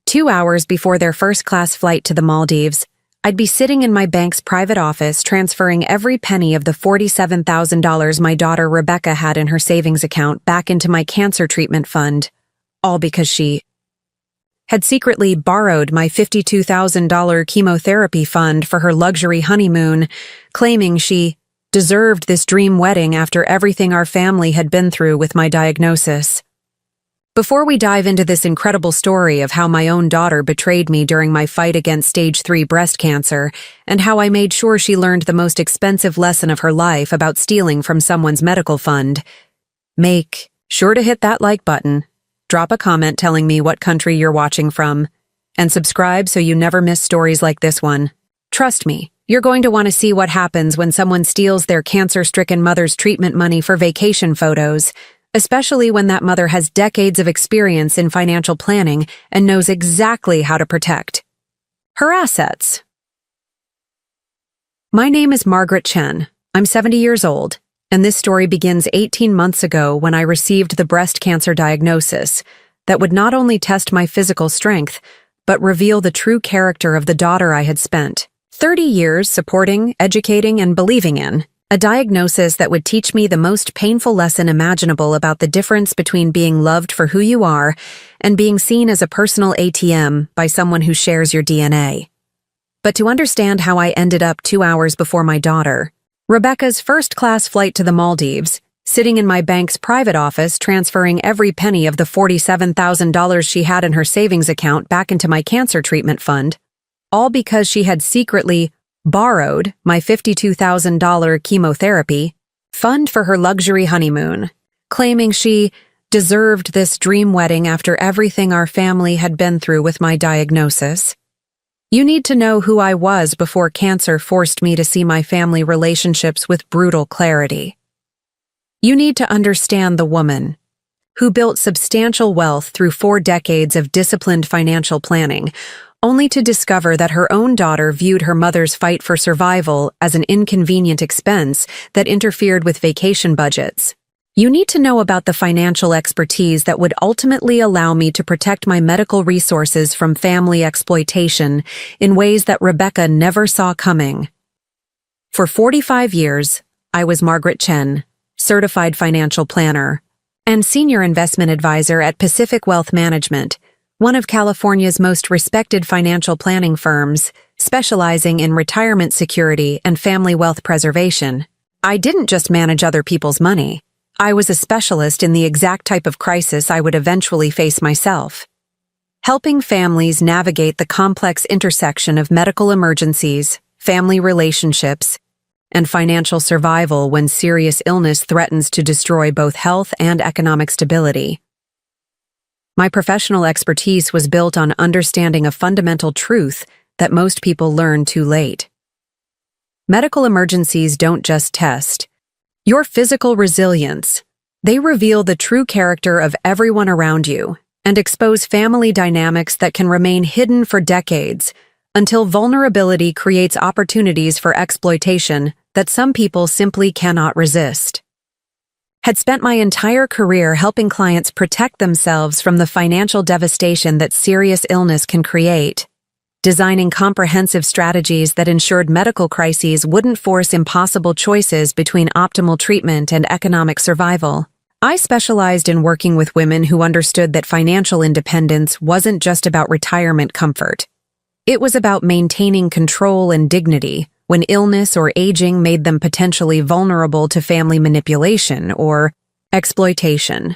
2 hours before their first-class flight to the Maldives, I'd be sitting in my bank's private office transferring every penny of the $47,000 my daughter Rebecca had in her savings account back into my cancer treatment fund, all because she had secretly borrowed my $52,000 chemotherapy fund for her luxury honeymoon, claiming she deserved this dream wedding after everything our family had been through with my diagnosis. Before we dive into this incredible story of how my own daughter betrayed me during my fight against stage 3 breast cancer and how I made sure she learned the most expensive lesson of her life about stealing from someone's medical fund, make sure to hit that like button, drop a comment telling me what country you're watching from, and subscribe so you never miss stories like this one. Trust me, you're going to want to see what happens when someone steals their cancer-stricken mother's treatment money for vacation photos, especially when that mother has decades of experience in financial planning and knows exactly how to protect her assets. My name is Margaret Chen. I'm 70 years old, and this story begins 18 months ago when I received the breast cancer diagnosis that would not only test my physical strength, but reveal the true character of the daughter I had spent 30 years supporting, educating, and believing in. A diagnosis that would teach me the most painful lesson imaginable about the difference between being loved for who you are and being seen as a personal ATM by someone who shares your DNA. But to understand how I ended up 2 hours before my daughter, Rebecca's first-class flight to the Maldives, sitting in my bank's private office transferring every penny of the $47,000 she had in her savings account back into my cancer treatment fund, all because she had secretly borrowed my $52,000 chemotherapy fund for her luxury honeymoon, claiming she deserved this dream wedding after everything our family had been through with my diagnosis. You need to know who I was before cancer forced me to see my family relationships with brutal clarity. You need to understand the woman who built substantial wealth through 4 decades of disciplined financial planning, only to discover that her own daughter viewed her mother's fight for survival as an inconvenient expense that interfered with vacation budgets. You need to know about the financial expertise that would ultimately allow me to protect my medical resources from family exploitation in ways that Rebecca never saw coming. For 45 years, I was Margaret Chen, certified financial planner, and senior investment advisor at Pacific Wealth Management, one of California's most respected financial planning firms, specializing in retirement security and family wealth preservation. I didn't just manage other people's money. I was a specialist in the exact type of crisis I would eventually face myself, helping families navigate the complex intersection of medical emergencies, family relationships, and financial survival when serious illness threatens to destroy both health and economic stability. My professional expertise was built on understanding a fundamental truth that most people learn too late. Medical emergencies don't just test your physical resilience. They reveal the true character of everyone around you and expose family dynamics that can remain hidden for decades until vulnerability creates opportunities for exploitation that some people simply cannot resist. Had spent my entire career helping clients protect themselves from the financial devastation that serious illness can create, designing comprehensive strategies that ensured medical crises wouldn't force impossible choices between optimal treatment and economic survival. I specialized in working with women who understood that financial independence wasn't just about retirement comfort. It was about maintaining control and dignity when illness or aging made them potentially vulnerable to family manipulation or exploitation.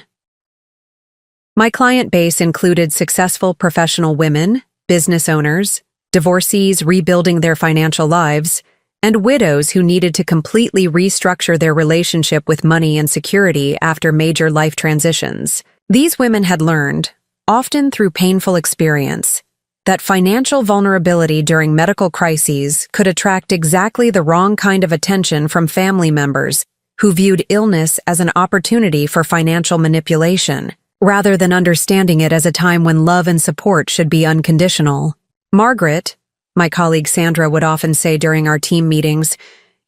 My client base included successful professional women, business owners, divorcees rebuilding their financial lives, and widows who needed to completely restructure their relationship with money and security after major life transitions. These women had learned, often through painful experience, that financial vulnerability during medical crises could attract exactly the wrong kind of attention from family members who viewed illness as an opportunity for financial manipulation, rather than understanding it as a time when love and support should be unconditional. Margaret, my colleague Sandra would often say during our team meetings,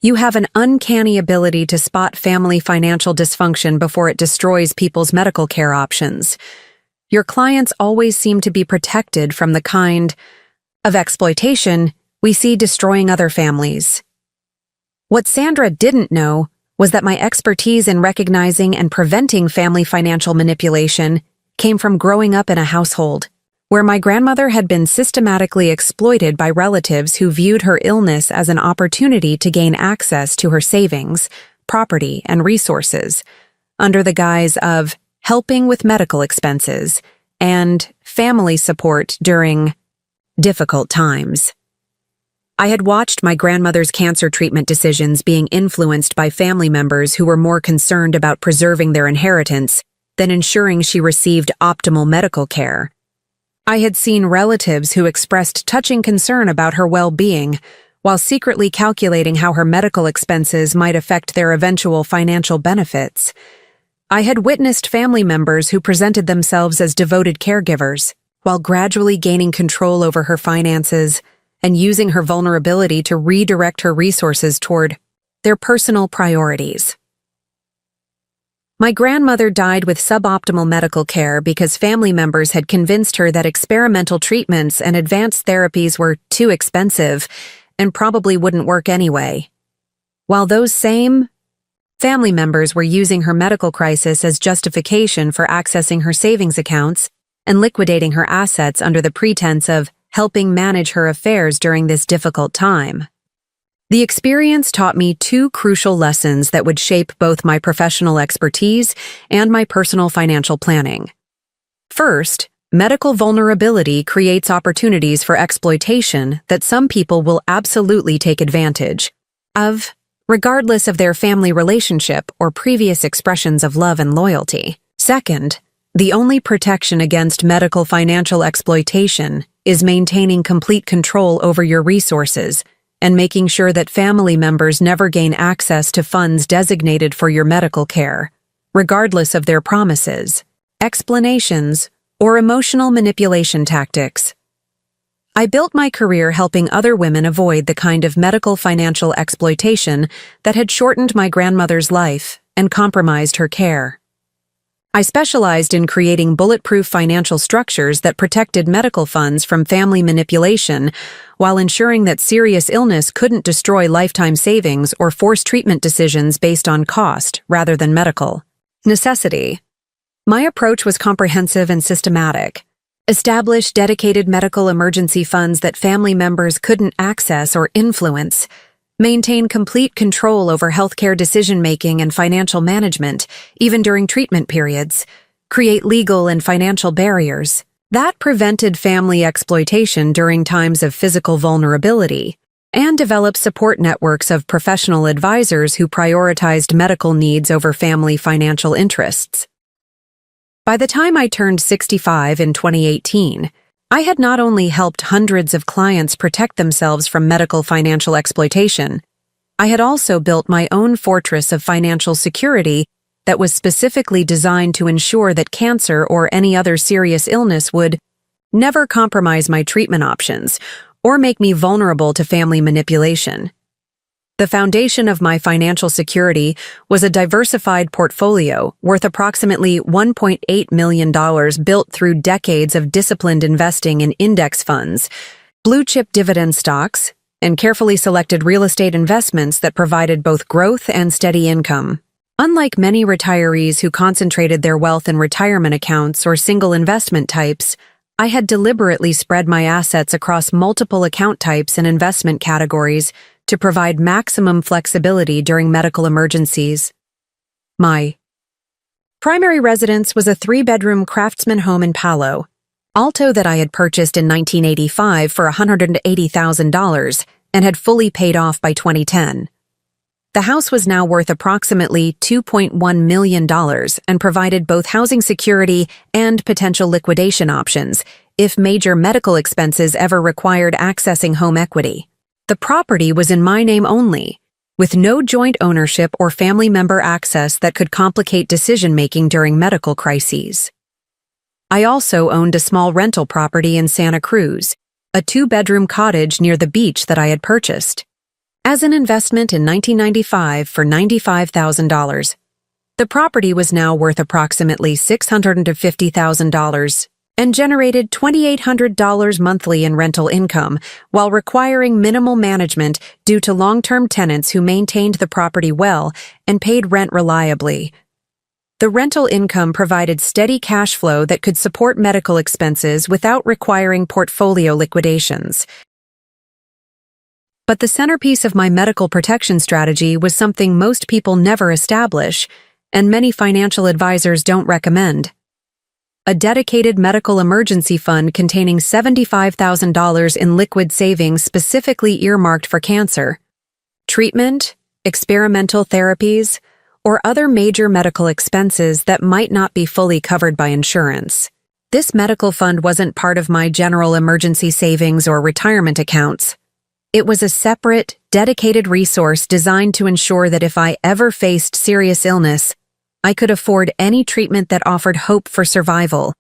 you have an uncanny ability to spot family financial dysfunction before it destroys people's medical care options. Your clients always seem to be protected from the kind of exploitation we see destroying other families. What Sandra didn't know was that my expertise in recognizing and preventing family financial manipulation came from growing up in a household where my grandmother had been systematically exploited by relatives who viewed her illness as an opportunity to gain access to her savings, property, and resources, under the guise of helping with medical expenses and family support during difficult times. I had watched my grandmother's cancer treatment decisions being influenced by family members who were more concerned about preserving their inheritance than ensuring she received optimal medical care. I had seen relatives who expressed touching concern about her well-being, while secretly calculating how her medical expenses might affect their eventual financial benefits. I had witnessed family members who presented themselves as devoted caregivers, while gradually gaining control over her finances and using her vulnerability to redirect her resources toward their personal priorities. My grandmother died with suboptimal medical care because family members had convinced her that experimental treatments and advanced therapies were too expensive and probably wouldn't work anyway. While those same family members were using her medical crisis as justification for accessing her savings accounts and liquidating her assets under the pretense of helping manage her affairs during this difficult time. The experience taught me two crucial lessons that would shape both my professional expertise and my personal financial planning. First, medical vulnerability creates opportunities for exploitation that some people will absolutely take advantage of, regardless of their family relationship or previous expressions of love and loyalty. Second, the only protection against medical financial exploitation is maintaining complete control over your resources and making sure that family members never gain access to funds designated for your medical care, regardless of their promises, explanations, or emotional manipulation tactics. I built my career helping other women avoid the kind of medical financial exploitation that had shortened my grandmother's life and compromised her care. I specialized in creating bulletproof financial structures that protected medical funds from family manipulation while ensuring that serious illness couldn't destroy lifetime savings or force treatment decisions based on cost rather than medical necessity. My approach was comprehensive and systematic. Establish dedicated medical emergency funds that family members couldn't access or influence. Maintain complete control over healthcare decision-making and financial management, even during treatment periods. Create legal and financial barriers that prevented family exploitation during times of physical vulnerability, and develop support networks of professional advisors who prioritized medical needs over family financial interests. By the time I turned 65 in 2018, I had not only helped hundreds of clients protect themselves from medical financial exploitation, I had also built my own fortress of financial security that was specifically designed to ensure that cancer or any other serious illness would never compromise my treatment options or make me vulnerable to family manipulation. The foundation of my financial security was a diversified portfolio worth approximately $1.8 million built through decades of disciplined investing in index funds, blue-chip dividend stocks, and carefully selected real estate investments that provided both growth and steady income. Unlike many retirees who concentrated their wealth in retirement accounts or single investment types, I had deliberately spread my assets across multiple account types and investment categories to provide maximum flexibility during medical emergencies. My primary residence was a 3-bedroom craftsman home in Palo Alto that I had purchased in 1985 for $180,000 and had fully paid off by 2010. The house was now worth approximately $2.1 million and provided both housing security and potential liquidation options if major medical expenses ever required accessing home equity. The property was in my name only, with no joint ownership or family member access that could complicate decision-making during medical crises. I also owned a small rental property in Santa Cruz, a 2-bedroom cottage near the beach that I had purchased as an investment in 1995 for $95,000. The property was now worth approximately $650,000 and generated $2,800 monthly in rental income while requiring minimal management due to long-term tenants who maintained the property well and paid rent reliably. The rental income provided steady cash flow that could support medical expenses without requiring portfolio liquidations. But the centerpiece of my medical protection strategy was something most people never establish, and many financial advisors don't recommend: a dedicated medical emergency fund containing $75,000 in liquid savings specifically earmarked for cancer, treatment, experimental therapies, or other major medical expenses that might not be fully covered by insurance. This medical fund wasn't part of my general emergency savings or retirement accounts. It was a separate, dedicated resource designed to ensure that if I ever faced serious illness, I could afford any treatment that offered hope for survival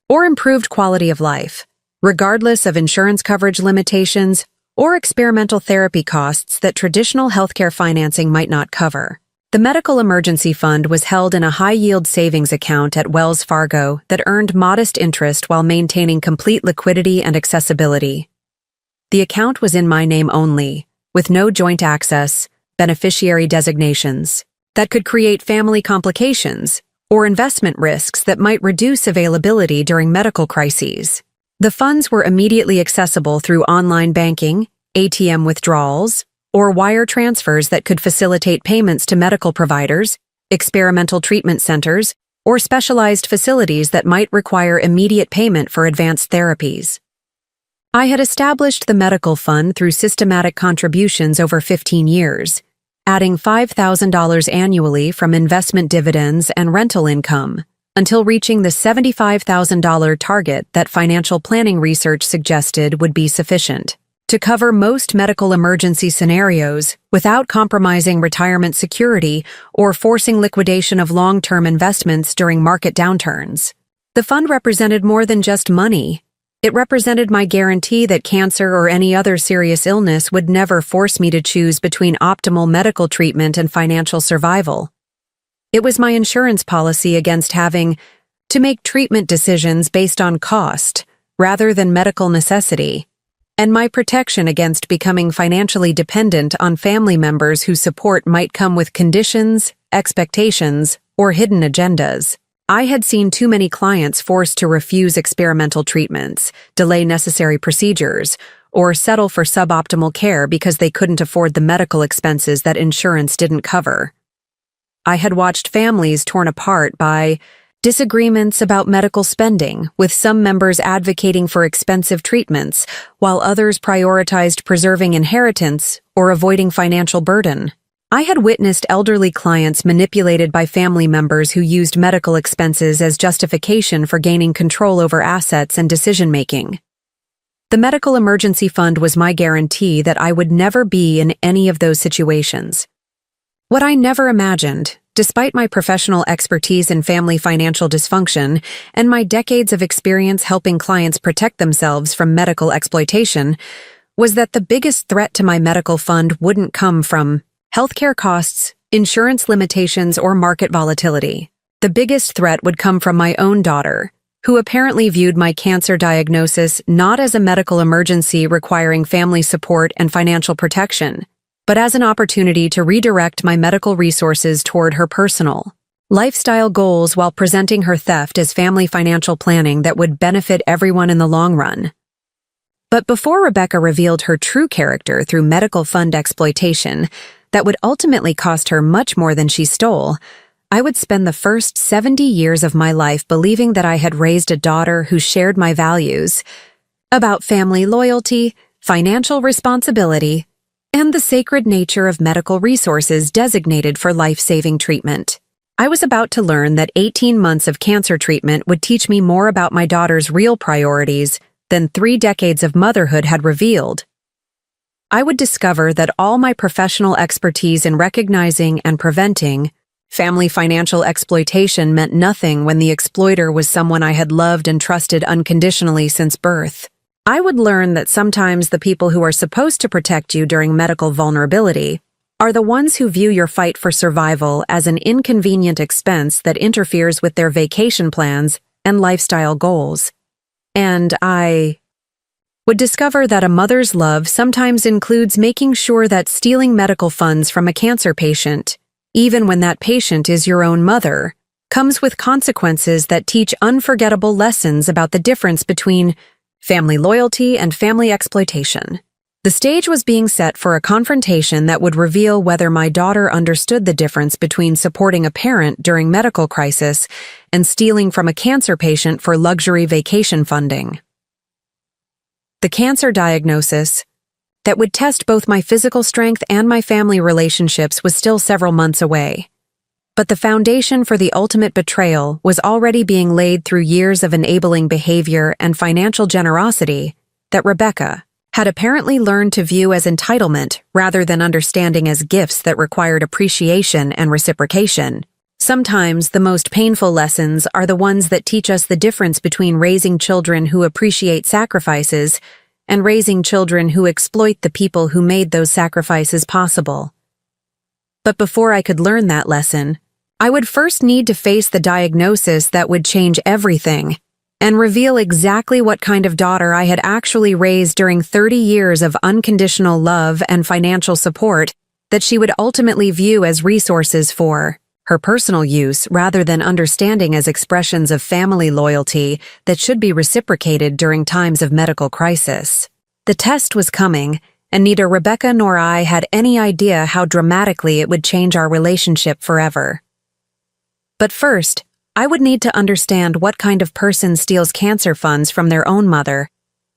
or improved quality of life, regardless of insurance coverage limitations or experimental therapy costs that traditional healthcare financing might not cover. The medical emergency fund was held in a high-yield savings account at Wells Fargo that earned modest interest while maintaining complete liquidity and accessibility. The account was in my name only, with no joint access, beneficiary designations that could create family complications or investment risks that might reduce availability during medical crises. The funds were immediately accessible through online banking, ATM withdrawals, or wire transfers that could facilitate payments to medical providers, experimental treatment centers, or specialized facilities that might require immediate payment for advanced therapies. I had established the medical fund through systematic contributions over 15 years, adding $5,000 annually from investment dividends and rental income, until reaching the $75,000 target that financial planning research suggested would be sufficient to cover most medical emergency scenarios without compromising retirement security or forcing liquidation of long-term investments during market downturns. The fund represented more than just money. It represented my guarantee that cancer or any other serious illness would never force me to choose between optimal medical treatment and financial survival. It was my insurance policy against having to make treatment decisions based on cost rather than medical necessity, and my protection against becoming financially dependent on family members whose support might come with conditions, expectations, or hidden agendas. I had seen too many clients forced to refuse experimental treatments, delay necessary procedures, or settle for suboptimal care because they couldn't afford the medical expenses that insurance didn't cover. I had watched families torn apart by disagreements about medical spending, with some members advocating for expensive treatments, while others prioritized preserving inheritance or avoiding financial burden. I had witnessed elderly clients manipulated by family members who used medical expenses as justification for gaining control over assets and decision-making. The medical emergency fund was my guarantee that I would never be in any of those situations. What I never imagined, despite my professional expertise in family financial dysfunction and my decades of experience helping clients protect themselves from medical exploitation, was that the biggest threat to my medical fund wouldn't come from healthcare costs, insurance limitations, or market volatility. The biggest threat would come from my own daughter, who apparently viewed my cancer diagnosis not as a medical emergency requiring family support and financial protection, but as an opportunity to redirect my medical resources toward her personal lifestyle goals while presenting her theft as family financial planning that would benefit everyone in the long run. But before Rebecca revealed her true character through medical fund exploitation that would ultimately cost her much more than she stole, I would spend the first 70 years of my life believing that I had raised a daughter who shared my values about family loyalty, financial responsibility, and the sacred nature of medical resources designated for life-saving treatment. I was about to learn that 18 months of cancer treatment would teach me more about my daughter's real priorities than 3 decades of motherhood had revealed. I would discover that all my professional expertise in recognizing and preventing family financial exploitation meant nothing when the exploiter was someone I had loved and trusted unconditionally since birth. I would learn that sometimes the people who are supposed to protect you during medical vulnerability are the ones who view your fight for survival as an inconvenient expense that interferes with their vacation plans and lifestyle goals. And I would discover that a mother's love sometimes includes making sure that stealing medical funds from a cancer patient, even when that patient is your own mother, comes with consequences that teach unforgettable lessons about the difference between family loyalty and family exploitation. The stage was being set for a confrontation that would reveal whether my daughter understood the difference between supporting a parent during medical crisis and stealing from a cancer patient for luxury vacation funding. The cancer diagnosis that would test both my physical strength and my family relationships was still several months away. But the foundation for the ultimate betrayal was already being laid through years of enabling behavior and financial generosity that Rebecca had apparently learned to view as entitlement rather than understanding as gifts that required appreciation and reciprocation. Sometimes the most painful lessons are the ones that teach us the difference between raising children who appreciate sacrifices and raising children who exploit the people who made those sacrifices possible. But before I could learn that lesson, I would first need to face the diagnosis that would change everything and reveal exactly what kind of daughter I had actually raised during 30 years of unconditional love and financial support that she would ultimately view as resources for her personal use rather than understanding as expressions of family loyalty that should be reciprocated during times of medical crisis. The test was coming, and neither Rebecca nor I had any idea how dramatically it would change our relationship forever. But first, I would need to understand what kind of person steals cancer funds from their own mother,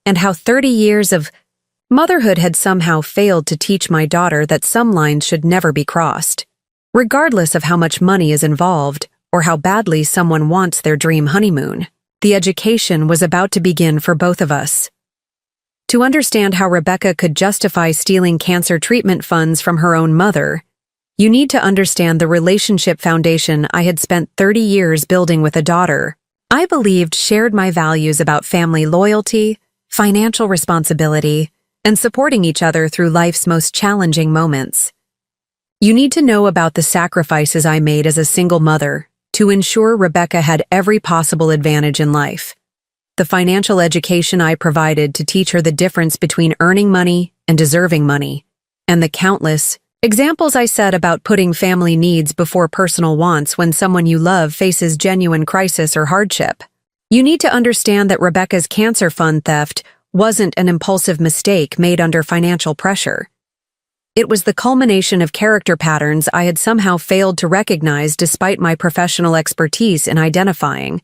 and how 30 years of motherhood had somehow failed to teach my daughter that some lines should never be crossed. Regardless of how much money is involved, or how badly someone wants their dream honeymoon, the education was about to begin for both of us. To understand how Rebecca could justify stealing cancer treatment funds from her own mother, you need to understand the relationship foundation I had spent 30 years building with a daughter I believed shared my values about family loyalty, financial responsibility, and supporting each other through life's most challenging moments. You need to know about the sacrifices I made as a single mother to ensure Rebecca had every possible advantage in life. The financial education I provided to teach her the difference between earning money and deserving money, and the countless examples I set about putting family needs before personal wants when someone you love faces genuine crisis or hardship. You need to understand that Rebecca's cancer fund theft wasn't an impulsive mistake made under financial pressure. It was the culmination of character patterns I had somehow failed to recognize despite my professional expertise in identifying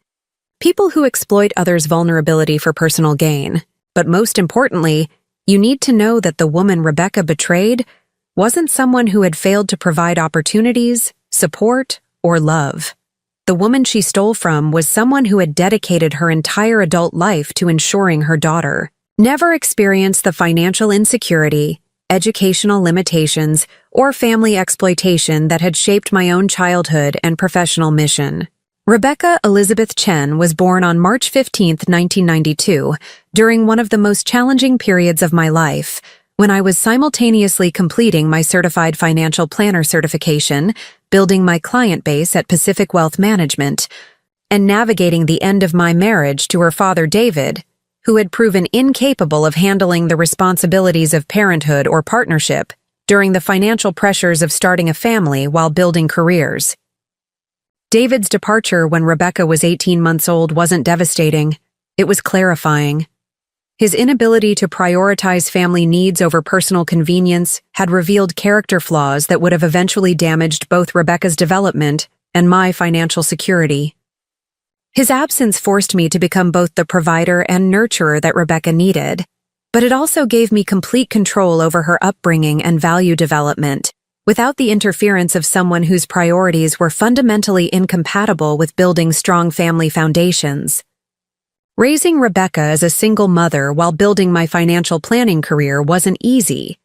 people who exploit others' vulnerability for personal gain. But most importantly, you need to know that the woman Rebecca betrayed wasn't someone who had failed to provide opportunities, support, or love. The woman she stole from was someone who had dedicated her entire adult life to ensuring her daughter never experienced the financial insecurity, educational limitations, or family exploitation that had shaped my own childhood and professional mission. Rebecca Elizabeth Chen was born on March 15, 1992, during one of the most challenging periods of my life, when I was simultaneously completing my Certified Financial Planner certification, building my client base at Pacific Wealth Management, and navigating the end of my marriage to her father David, who had proven incapable of handling the responsibilities of parenthood or partnership during the financial pressures of starting a family while building careers. David's departure when Rebecca was 18 months old wasn't devastating, it was clarifying. His inability to prioritize family needs over personal convenience had revealed character flaws that would have eventually damaged both Rebecca's development and my financial security. His absence forced me to become both the provider and nurturer that Rebecca needed, but it also gave me complete control over her upbringing and value development, without the interference of someone whose priorities were fundamentally incompatible with building strong family foundations. Raising Rebecca as a single mother while building my financial planning career wasn't easy,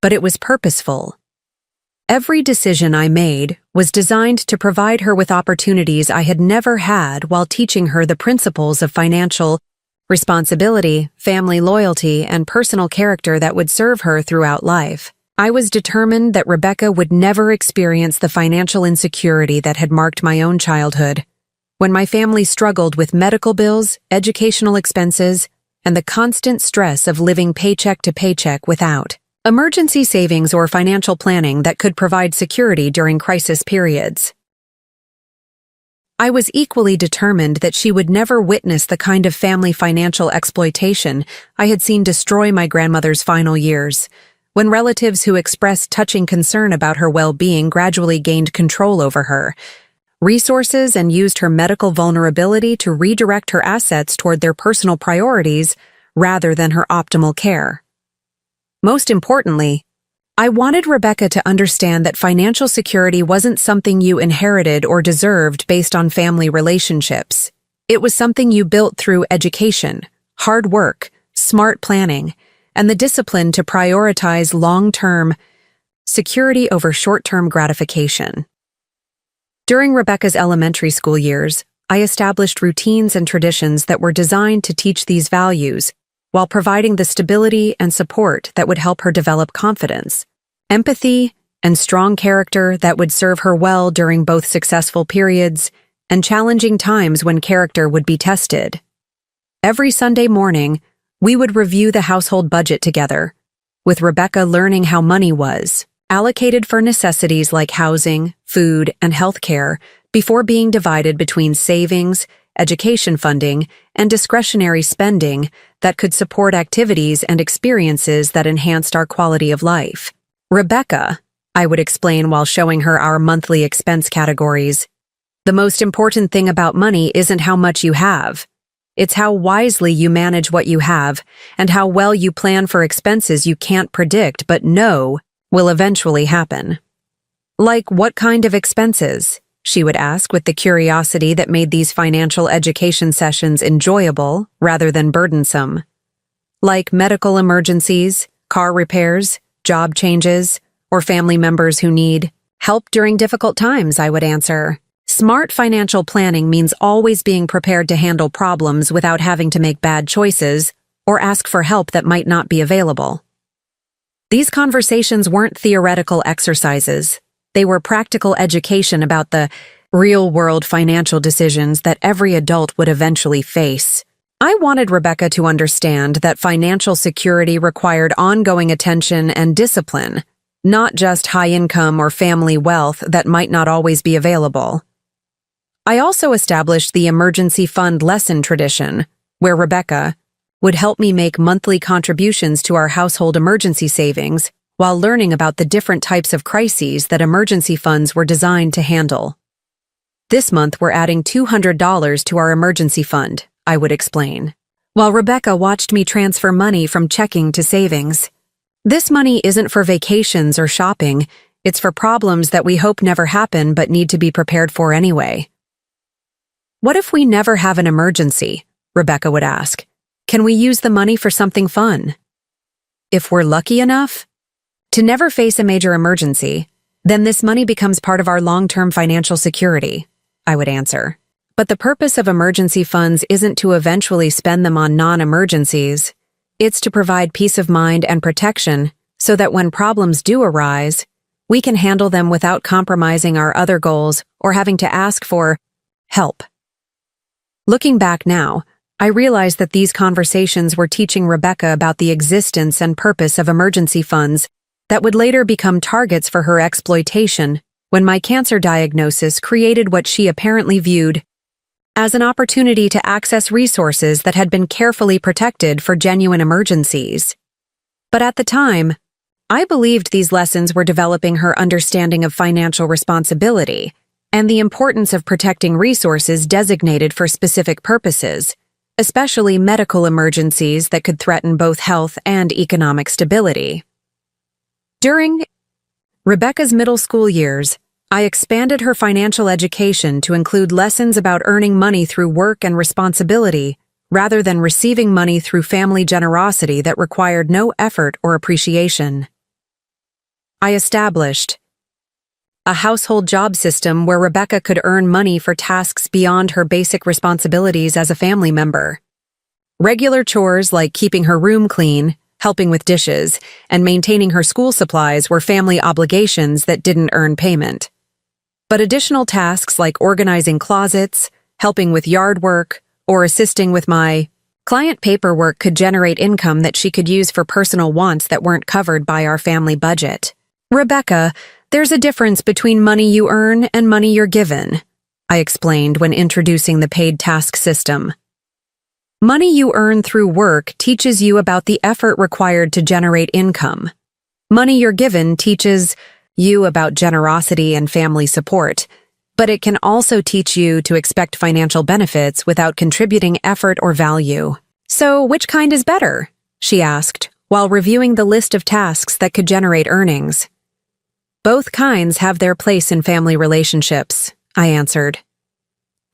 but it was purposeful. Every decision I made was designed to provide her with opportunities I had never had while teaching her the principles of financial responsibility, family loyalty, and personal character that would serve her throughout life. I was determined that Rebecca would never experience the financial insecurity that had marked my own childhood, when my family struggled with medical bills, educational expenses, and the constant stress of living paycheck to paycheck without emergency savings or financial planning that could provide security during crisis periods. I was equally determined that she would never witness the kind of family financial exploitation I had seen destroy my grandmother's final years, when relatives who expressed touching concern about her well-being gradually gained control over her resources and used her medical vulnerability to redirect her assets toward their personal priorities rather than her optimal care. Most importantly, I wanted Rebecca to understand that financial security wasn't something you inherited or deserved based on family relationships. It was something you built through education, hard work, smart planning, and the discipline to prioritize long-term security over short-term gratification. During Rebecca's elementary school years, I established routines and traditions that were designed to teach these values, while providing the stability and support that would help her develop confidence, empathy, and strong character that would serve her well during both successful periods and challenging times when character would be tested. Every Sunday morning, we would review the household budget together, with Rebecca learning how money was allocated for necessities like housing, food, and health care before being divided between savings, education funding, and discretionary spending that could support activities and experiences that enhanced our quality of life. Rebecca, I would explain while showing her our monthly expense categories, the most important thing about money isn't how much you have. It's how wisely you manage what you have and how well you plan for expenses you can't predict but know will eventually happen. Like what kind of expenses? She would ask with the curiosity that made these financial education sessions enjoyable rather than burdensome. Like medical emergencies, car repairs, job changes, or family members who need help during difficult times, I would answer. Smart financial planning means always being prepared to handle problems without having to make bad choices or ask for help that might not be available. These conversations weren't theoretical exercises. They were practical education about the real-world financial decisions that every adult would eventually face. I wanted Rebecca to understand that financial security required ongoing attention and discipline, not just high income or family wealth that might not always be available. I also established the emergency fund lesson tradition, where Rebecca would help me make monthly contributions to our household emergency savings while learning about the different types of crises that emergency funds were designed to handle. This month we're adding $200 to our emergency fund, I would explain, while Rebecca watched me transfer money from checking to savings. This money isn't for vacations or shopping, it's for problems that we hope never happen but need to be prepared for anyway. What if we never have an emergency? Rebecca would ask. Can we use the money for something fun? If we're lucky enough to never face a major emergency, then this money becomes part of our long-term financial security, I would answer. But the purpose of emergency funds isn't to eventually spend them on non-emergencies. It's to provide peace of mind and protection so that when problems do arise, we can handle them without compromising our other goals or having to ask for help. Looking back now, I realized that these conversations were teaching Rebecca about the existence and purpose of emergency funds that would later become targets for her exploitation when my cancer diagnosis created what she apparently viewed as an opportunity to access resources that had been carefully protected for genuine emergencies. But at the time, I believed these lessons were developing her understanding of financial responsibility and the importance of protecting resources designated for specific purposes, especially medical emergencies that could threaten both health and economic stability. During Rebecca's middle school years, I expanded her financial education to include lessons about earning money through work and responsibility rather than receiving money through family generosity that required no effort or appreciation. I established a household job system where Rebecca could earn money for tasks beyond her basic responsibilities as a family member. Regular chores like keeping her room clean, helping with dishes, and maintaining her school supplies were family obligations that didn't earn payment. But additional tasks like organizing closets, helping with yard work, or assisting with my client paperwork could generate income that she could use for personal wants that weren't covered by our family budget. Rebecca, there's a difference between money you earn and money you're given, I explained when introducing the paid task system. Money you earn through work teaches you about the effort required to generate income. Money you're given teaches you about generosity and family support, but it can also teach you to expect financial benefits without contributing effort or value. So, which kind is better? She asked, while reviewing the list of tasks that could generate earnings. Both kinds have their place in family relationships, I answered.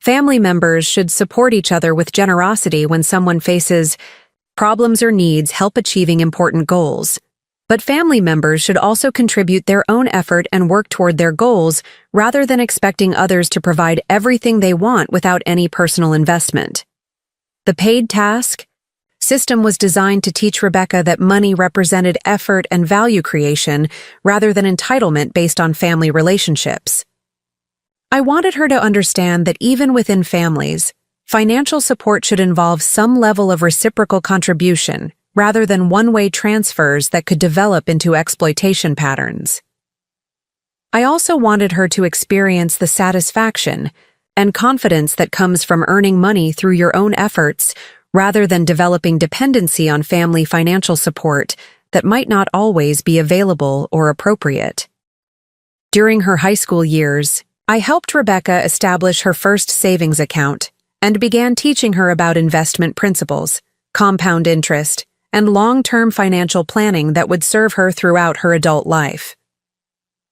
Family members should support each other with generosity when someone faces problems or needs help achieving important goals. But family members should also contribute their own effort and work toward their goals rather than expecting others to provide everything they want without any personal investment. The paid task system was designed to teach Rebecca that money represented effort and value creation rather than entitlement based on family relationships. I wanted her to understand that even within families, financial support should involve some level of reciprocal contribution rather than one-way transfers that could develop into exploitation patterns. I also wanted her to experience the satisfaction and confidence that comes from earning money through your own efforts rather than developing dependency on family financial support that might not always be available or appropriate. During her high school years, I helped Rebecca establish her first savings account and began teaching her about investment principles, compound interest, and long-term financial planning that would serve her throughout her adult life.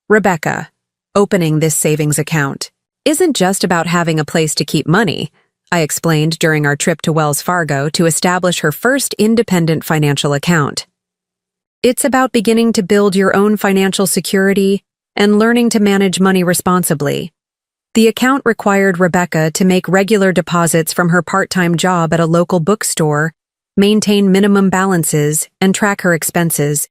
Rebecca, opening this savings account, isn't just about having a place to keep money, I explained during our trip to Wells Fargo to establish her first independent financial account. It's about beginning to build your own financial security and learning to manage money responsibly. The account required Rebecca to make regular deposits from her part-time job at a local bookstore, maintain minimum balances, and track her expenses,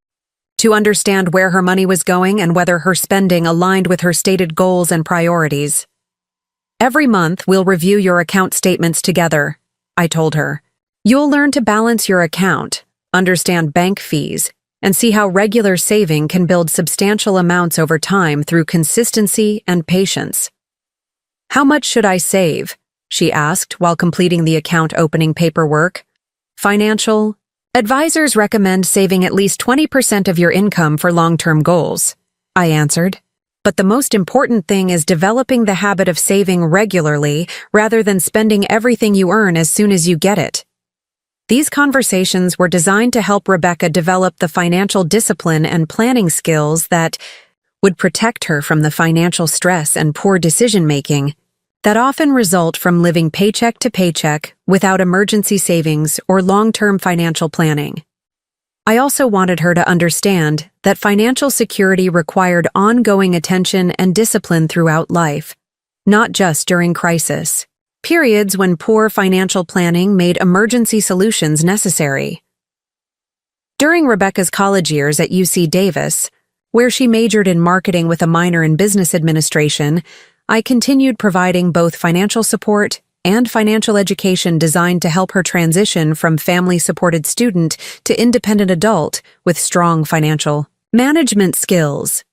to understand where her money was going and whether her spending aligned with her stated goals and priorities. Every month, we'll review your account statements together, I told her. You'll learn to balance your account, understand bank fees, and see how regular saving can build substantial amounts over time through consistency and patience. How much should I save? She asked while completing the account opening paperwork. Financial advisors recommend saving at least 20% of your income for long-term goals, I answered. But the most important thing is developing the habit of saving regularly rather than spending everything you earn as soon as you get it. These conversations were designed to help Rebecca develop the financial discipline and planning skills that would protect her from the financial stress and poor decision-making that often result from living paycheck to paycheck without emergency savings or long-term financial planning. I also wanted her to understand that financial security required ongoing attention and discipline throughout life, not just during crisis. Periods when poor financial planning made emergency solutions necessary. During Rebecca's college years at UC Davis, where she majored in marketing with a minor in business administration, I continued providing both financial support and financial education designed to help her transition from family-supported student to independent adult with strong financial management skills.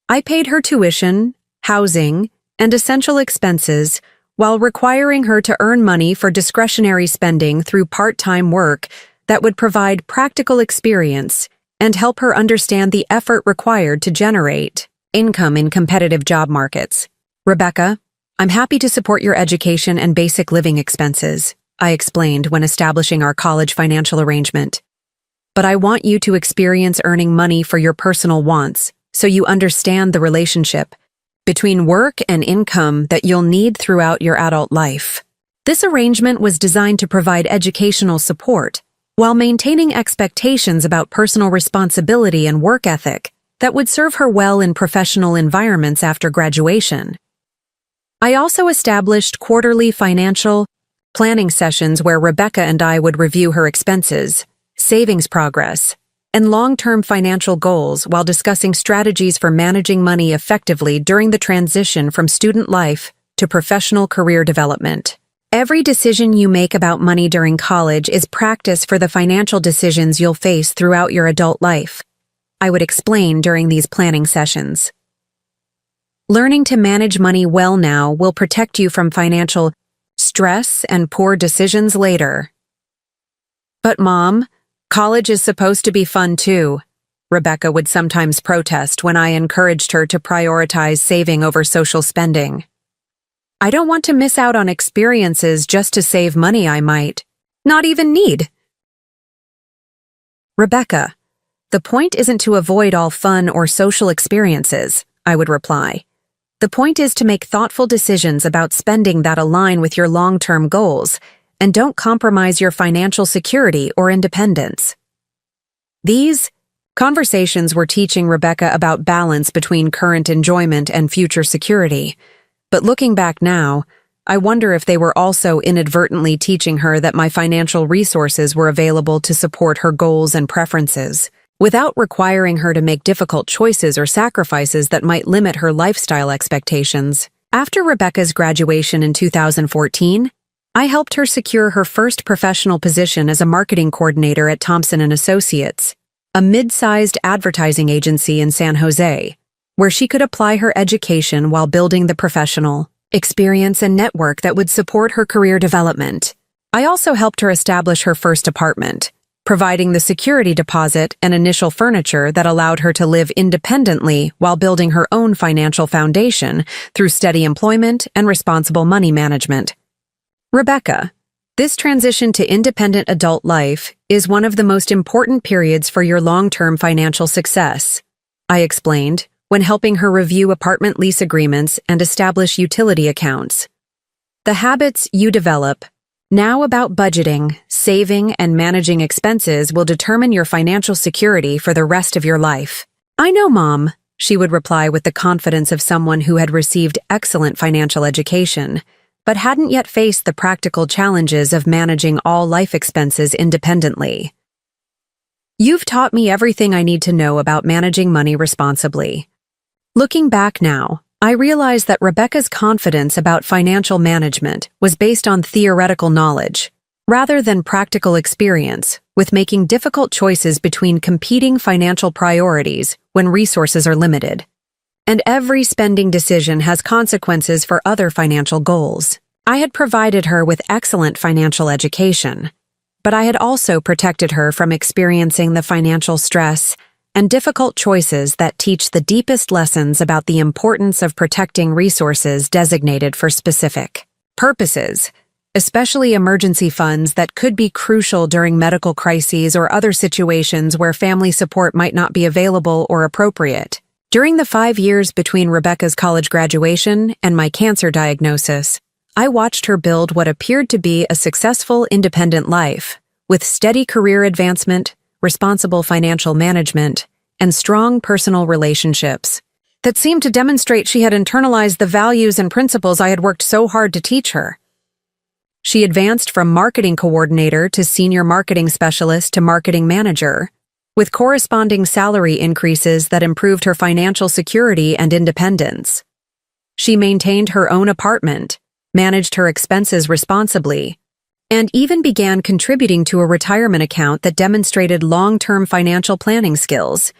I paid her tuition, housing, and essential expenses while requiring her to earn money for discretionary spending through part-time work that would provide practical experience and help her understand the effort required to generate income in competitive job markets. Rebecca, I'm happy to support your education and basic living expenses, I explained when establishing our college financial arrangement. But I want you to experience earning money for your personal wants so you understand the relationship between work and income that you'll need throughout your adult life. This arrangement was designed to provide educational support while maintaining expectations about personal responsibility and work ethic that would serve her well in professional environments after graduation. I also established quarterly financial planning sessions where Rebecca and I would review her expenses, savings progress, and long-term financial goals while discussing strategies for managing money effectively during the transition from student life to professional career development. Every decision you make about money during college is practice for the financial decisions you'll face throughout your adult life, I would explain during these planning sessions. Learning to manage money well now will protect you from financial stress and poor decisions later. But Mom, college is supposed to be fun too, Rebecca would sometimes protest when I encouraged her to prioritize saving over social spending. I don't want to miss out on experiences just to save money I might not even need. Rebecca, the point isn't to avoid all fun or social experiences, I would reply. The point is to make thoughtful decisions about spending that align with your long-term goals and don't compromise your financial security or independence. These conversations were teaching Rebecca about balance between current enjoyment and future security. But looking back now, I wonder if they were also inadvertently teaching her that my financial resources were available to support her goals and preferences, without requiring her to make difficult choices or sacrifices that might limit her lifestyle expectations. After Rebecca's graduation in 2014, I helped her secure her first professional position as a marketing coordinator at Thompson & Associates, a mid-sized advertising agency in San Jose, where she could apply her education while building the professional experience and network that would support her career development. I also helped her establish her first apartment, providing the security deposit and initial furniture that allowed her to live independently while building her own financial foundation through steady employment and responsible money management. Rebecca, this transition to independent adult life is one of the most important periods for your long-term financial success, I explained, when helping her review apartment lease agreements and establish utility accounts. The habits you develop now about budgeting, saving, and managing expenses will determine your financial security for the rest of your life. I know, Mom, she would reply with the confidence of someone who had received excellent financial education, but hadn't yet faced the practical challenges of managing all life expenses independently. You've taught me everything I need to know about managing money responsibly. Looking back now, I realize that Rebecca's confidence about financial management was based on theoretical knowledge, rather than practical experience, with making difficult choices between competing financial priorities when resources are limited. And every spending decision has consequences for other financial goals. I had provided her with excellent financial education, but I had also protected her from experiencing the financial stress and difficult choices that teach the deepest lessons about the importance of protecting resources designated for specific purposes, especially emergency funds that could be crucial during medical crises or other situations where family support might not be available or appropriate. During the 5 years between Rebecca's college graduation and my cancer diagnosis, I watched her build what appeared to be a successful independent life, with steady career advancement, responsible financial management, and strong personal relationships that seemed to demonstrate she had internalized the values and principles I had worked so hard to teach her. She advanced from marketing coordinator to senior marketing specialist to marketing manager, with corresponding salary increases that improved her financial security and independence. She maintained her own apartment, managed her expenses responsibly, and even began contributing to a retirement account that demonstrated long-term financial planning skills.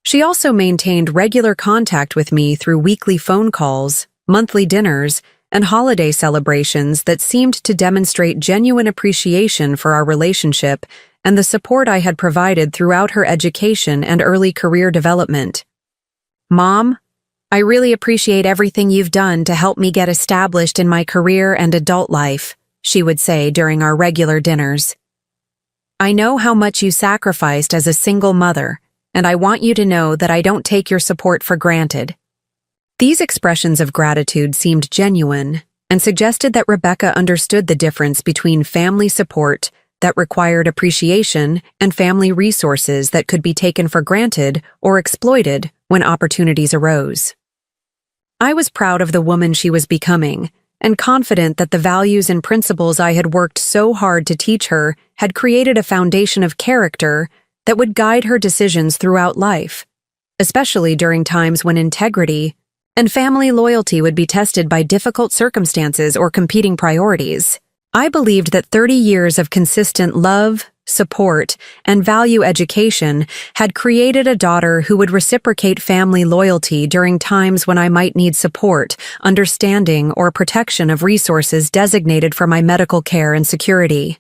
She also maintained regular contact with me through weekly phone calls, monthly dinners, and holiday celebrations that seemed to demonstrate genuine appreciation for our relationship and the support I had provided throughout her education and early career development. Mom, I really appreciate everything you've done to help me get established in my career and adult life, she would say during our regular dinners. I know how much you sacrificed as a single mother, and I want you to know that I don't take your support for granted. These expressions of gratitude seemed genuine and suggested that Rebecca understood the difference between family support that required appreciation and family resources that could be taken for granted or exploited when opportunities arose. I was proud of the woman she was becoming, and confident that the values and principles I had worked so hard to teach her had created a foundation of character that would guide her decisions throughout life, especially during times when integrity and family loyalty would be tested by difficult circumstances or competing priorities. I believed that 30 years of consistent love, support, and value education had created a daughter who would reciprocate family loyalty during times when I might need support, understanding, or protection of resources designated for my medical care and security.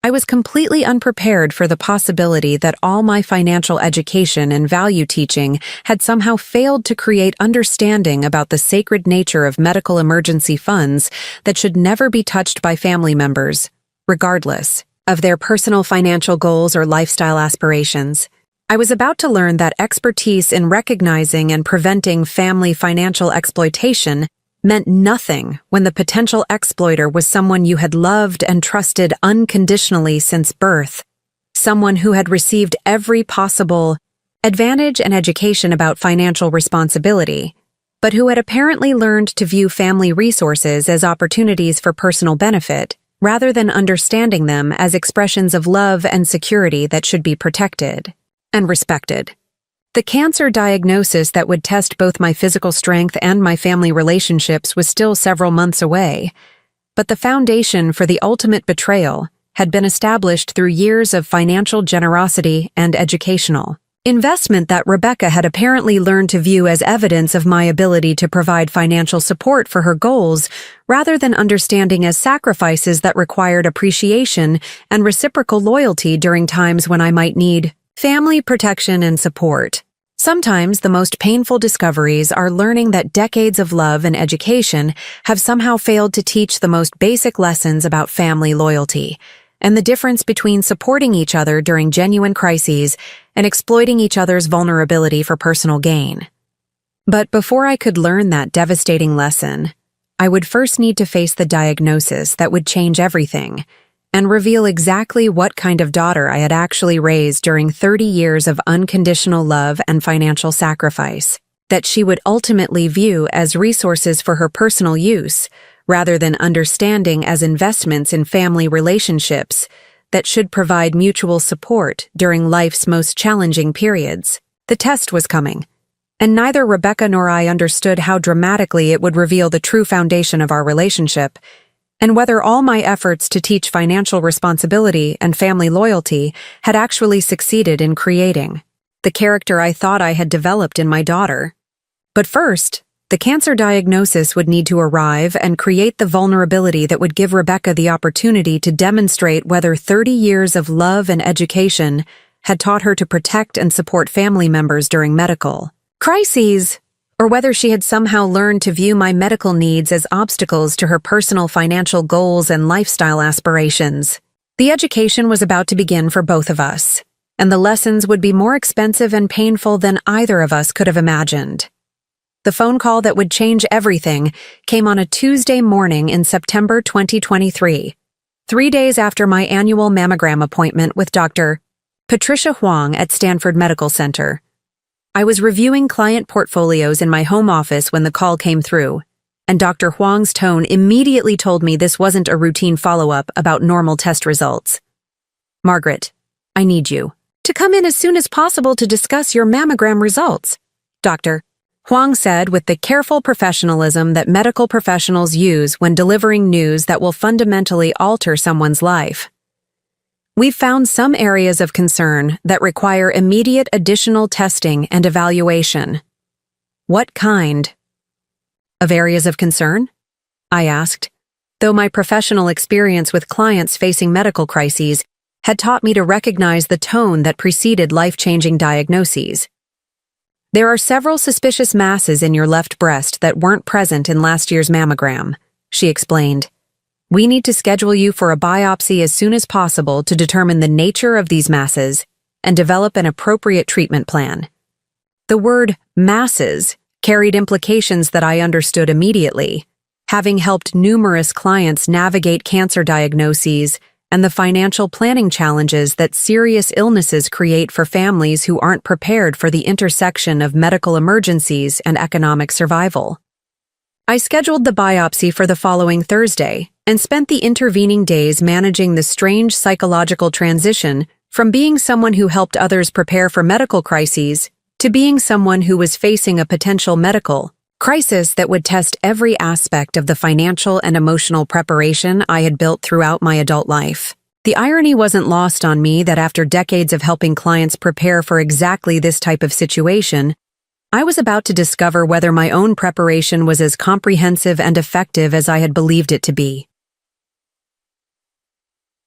I was completely unprepared for the possibility that all my financial education and value teaching had somehow failed to create understanding about the sacred nature of medical emergency funds that should never be touched by family members, regardless of their personal financial goals or lifestyle aspirations. I was about to learn that expertise in recognizing and preventing family financial exploitation meant nothing when the potential exploiter was someone you had loved and trusted unconditionally since birth, someone who had received every possible advantage and education about financial responsibility, but who had apparently learned to view family resources as opportunities for personal benefit, rather than understanding them as expressions of love and security that should be protected and respected. The cancer diagnosis that would test both my physical strength and my family relationships was still several months away, but the foundation for the ultimate betrayal had been established through years of financial generosity and educational investment that Rebecca had apparently learned to view as evidence of my ability to provide financial support for her goals, rather than understanding as sacrifices that required appreciation and reciprocal loyalty during times when I might need family protection and support. Sometimes the most painful discoveries are learning that decades of love and education have somehow failed to teach the most basic lessons about family loyalty, and the difference between supporting each other during genuine crises and exploiting each other's vulnerability for personal gain. But before I could learn that devastating lesson, I would first need to face the diagnosis that would change everything and reveal exactly what kind of daughter I had actually raised during 30 years of unconditional love and financial sacrifice, that she would ultimately view as resources for her personal use, rather than understanding as investments in family relationships that should provide mutual support during life's most challenging periods. The test was coming, and neither Rebecca nor I understood how dramatically it would reveal the true foundation of our relationship, and whether all my efforts to teach financial responsibility and family loyalty had actually succeeded in creating the character I thought I had developed in my daughter. But first, the cancer diagnosis would need to arrive and create the vulnerability that would give Rebecca the opportunity to demonstrate whether 30 years of love and education had taught her to protect and support family members during medical crises, or whether she had somehow learned to view my medical needs as obstacles to her personal financial goals and lifestyle aspirations. The education was about to begin for both of us, and the lessons would be more expensive and painful than either of us could have imagined. The phone call that would change everything came on a Tuesday morning in September 2023, 3 days after my annual mammogram appointment with Dr. Patricia Huang at Stanford Medical Center. I was reviewing client portfolios in my home office when the call came through, and Dr. Huang's tone immediately told me this wasn't a routine follow-up about normal test results. "Margaret, I need you to come in as soon as possible to discuss your mammogram results," Dr. Huang said with the careful professionalism that medical professionals use when delivering news that will fundamentally alter someone's life. "We've found some areas of concern that require immediate additional testing and evaluation." "What kind of areas of concern?" I asked, though my professional experience with clients facing medical crises had taught me to recognize the tone that preceded life-changing diagnoses. "There are several suspicious masses in your left breast that weren't present in last year's mammogram," she explained. "We need to schedule you for a biopsy as soon as possible to determine the nature of these masses and develop an appropriate treatment plan." The word masses carried implications that I understood immediately, having helped numerous clients navigate cancer diagnoses and the financial planning challenges that serious illnesses create for families who aren't prepared for the intersection of medical emergencies and economic survival. I scheduled the biopsy for the following Thursday and spent the intervening days managing the strange psychological transition from being someone who helped others prepare for medical crises to being someone who was facing a potential medical crisis that would test every aspect of the financial and emotional preparation I had built throughout my adult life. The irony wasn't lost on me that after decades of helping clients prepare for exactly this type of situation, I was about to discover whether my own preparation was as comprehensive and effective as I had believed it to be.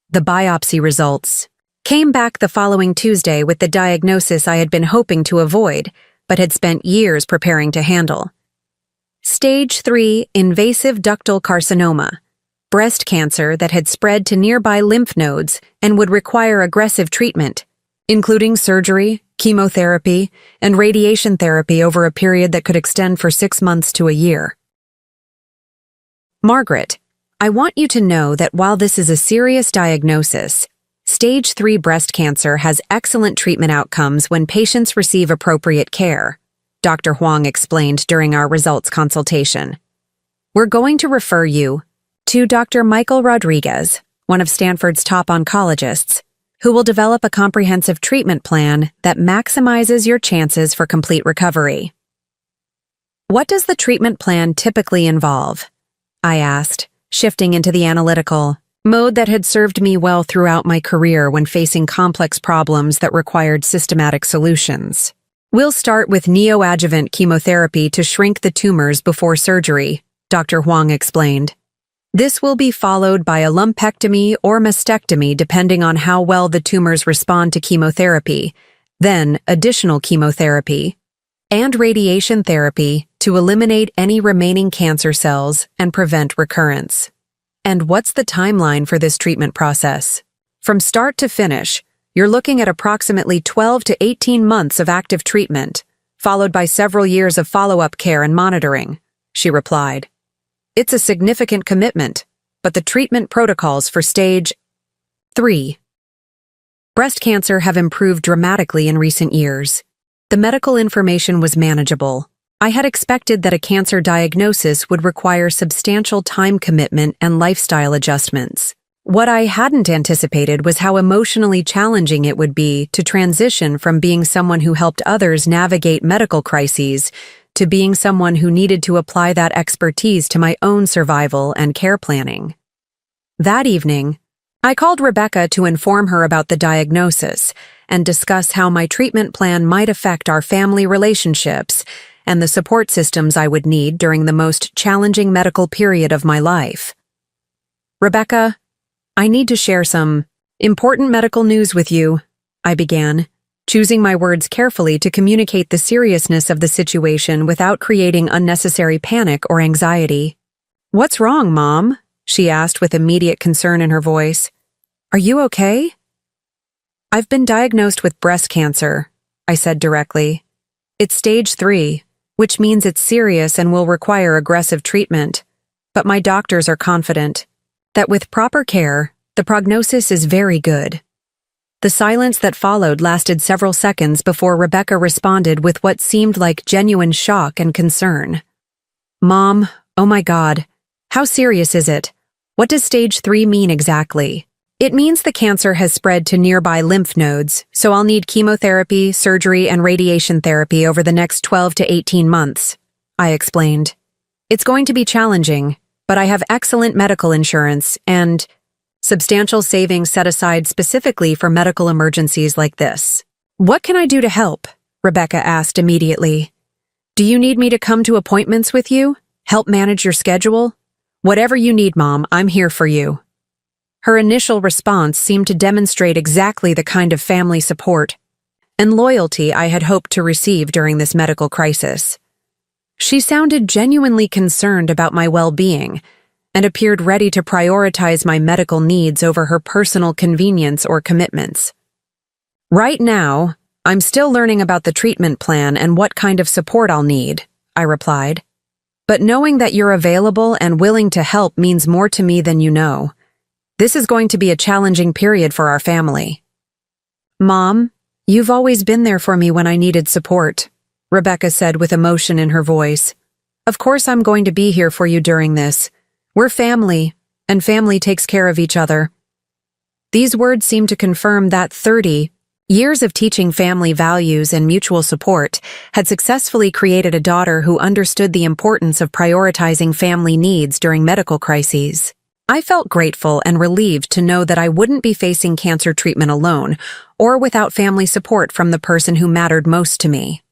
The biopsy results came back the following Tuesday with the diagnosis I had been hoping to avoid, but had spent years preparing to handle. Stage 3 invasive ductal carcinoma, breast cancer that had spread to nearby lymph nodes and would require aggressive treatment, including surgery, chemotherapy, and radiation therapy over a period that could extend for 6 months to a year. Margaret, I want you to know that while this is a serious diagnosis, Stage 3 breast cancer has excellent treatment outcomes when patients receive appropriate care, Dr. Huang explained during our results consultation. We're going to refer you to Dr. Michael Rodriguez, one of Stanford's top oncologists, who will develop a comprehensive treatment plan that maximizes your chances for complete recovery. What does the treatment plan typically involve? I asked, shifting into the analytical mode that had served me well throughout my career when facing complex problems that required systematic solutions. We'll start with neoadjuvant chemotherapy to shrink the tumors before surgery, Dr. Huang explained. This will be followed by a lumpectomy or mastectomy depending on how well the tumors respond to chemotherapy, then additional chemotherapy, and radiation therapy to eliminate any remaining cancer cells and prevent recurrence. And what's the timeline for this treatment process? From start to finish, you're looking at approximately 12 to 18 months of active treatment, followed by several years of follow-up care and monitoring, she replied. It's a significant commitment, but the treatment protocols for Stage 3 breast cancer have improved dramatically in recent years. The medical information was manageable. I had expected that a cancer diagnosis would require substantial time commitment and lifestyle adjustments. What I hadn't anticipated was how emotionally challenging it would be to transition from being someone who helped others navigate medical crises to being someone who needed to apply that expertise to my own survival and care planning. That evening, I called Rebecca to inform her about the diagnosis and discuss how my treatment plan might affect our family relationships and the support systems I would need during the most challenging medical period of my life. Rebecca, I need to share some important medical news with you, I began, choosing my words carefully to communicate the seriousness of the situation without creating unnecessary panic or anxiety. What's wrong, Mom? She asked with immediate concern in her voice. Are you okay? I've been diagnosed with breast cancer, I said directly. It's Stage 3, which means it's serious and will require aggressive treatment, but my doctors are confident that with proper care, the prognosis is very good. The silence that followed lasted several seconds before Rebecca responded with what seemed like genuine shock and concern. Mom, oh my God, how serious is it? What does Stage 3 mean exactly? It means the cancer has spread to nearby lymph nodes, so I'll need chemotherapy, surgery, and radiation therapy over the next 12 to 18 months, I explained. It's going to be challenging, but I have excellent medical insurance and substantial savings set aside specifically for medical emergencies like this. What can I do to help? Rebecca asked immediately. Do you need me to come to appointments with you? Help manage your schedule? Whatever you need, Mom, I'm here for you. Her initial response seemed to demonstrate exactly the kind of family support and loyalty I had hoped to receive during this medical crisis. She sounded genuinely concerned about my well-being and appeared ready to prioritize my medical needs over her personal convenience or commitments. Right now, I'm still learning about the treatment plan and what kind of support I'll need, I replied. But knowing that you're available and willing to help means more to me than you know. This is going to be a challenging period for our family. Mom, you've always been there for me when I needed support, Rebecca said with emotion in her voice. Of course I'm going to be here for you during this. We're family, and family takes care of each other." These words seem to confirm that 30 years of teaching family values and mutual support had successfully created a daughter who understood the importance of prioritizing family needs during medical crises. I felt grateful and relieved to know that I wouldn't be facing cancer treatment alone or without family support from the person who mattered most to me.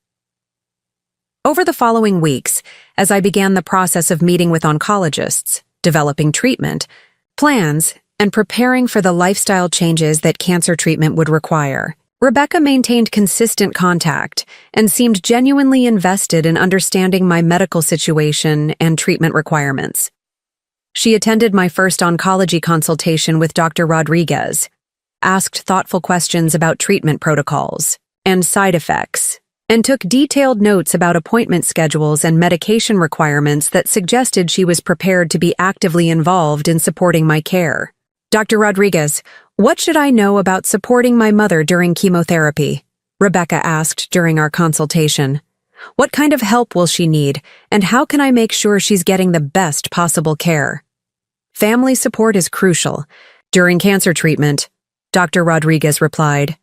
Over the following weeks, as I began the process of meeting with oncologists, developing treatment plans, and preparing for the lifestyle changes that cancer treatment would require, Rebecca maintained consistent contact and seemed genuinely invested in understanding my medical situation and treatment requirements. She attended my first oncology consultation with Dr. Rodriguez, asked thoughtful questions about treatment protocols and side effects, and took detailed notes about appointment schedules and medication requirements that suggested she was prepared to be actively involved in supporting my care. "Dr. Rodriguez, what should I know about supporting my mother during chemotherapy?" Rebecca asked during our consultation. "What kind of help will she need, and how can I make sure she's getting the best possible care?" "Family support is crucial. During cancer treatment," Dr. Rodriguez replied.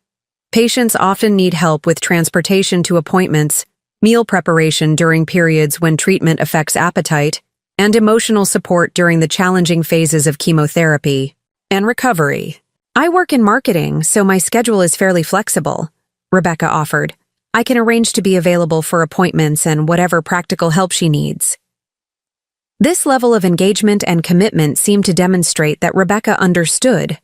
"Patients often need help with transportation to appointments, meal preparation during periods when treatment affects appetite, and emotional support during the challenging phases of chemotherapy and recovery. I work in marketing, so my schedule is fairly flexible," Rebecca offered. "I can arrange to be available for appointments and whatever practical help she needs." This level of engagement and commitment seemed to demonstrate that Rebecca understood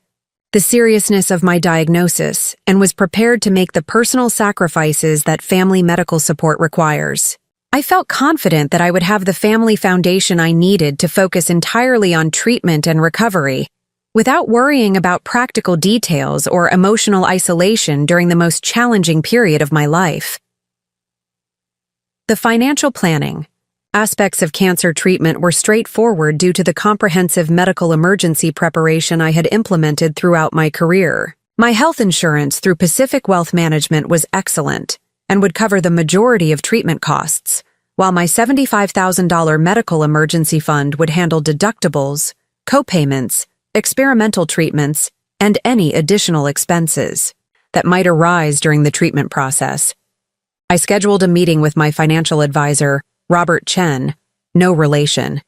the seriousness of my diagnosis and was prepared to make the personal sacrifices that family medical support requires. I felt confident that I would have the family foundation I needed to focus entirely on treatment and recovery, without worrying about practical details or emotional isolation during the most challenging period of my life. The financial planning aspects of cancer treatment were straightforward due to the comprehensive medical emergency preparation I had implemented throughout my career. My health insurance through Pacific Wealth Management was excellent and would cover the majority of treatment costs, while my $75,000 medical emergency fund would handle deductibles, co-payments, experimental treatments, and any additional expenses that might arise during the treatment process. I scheduled a meeting with my financial advisor, Robert Chen, no relation,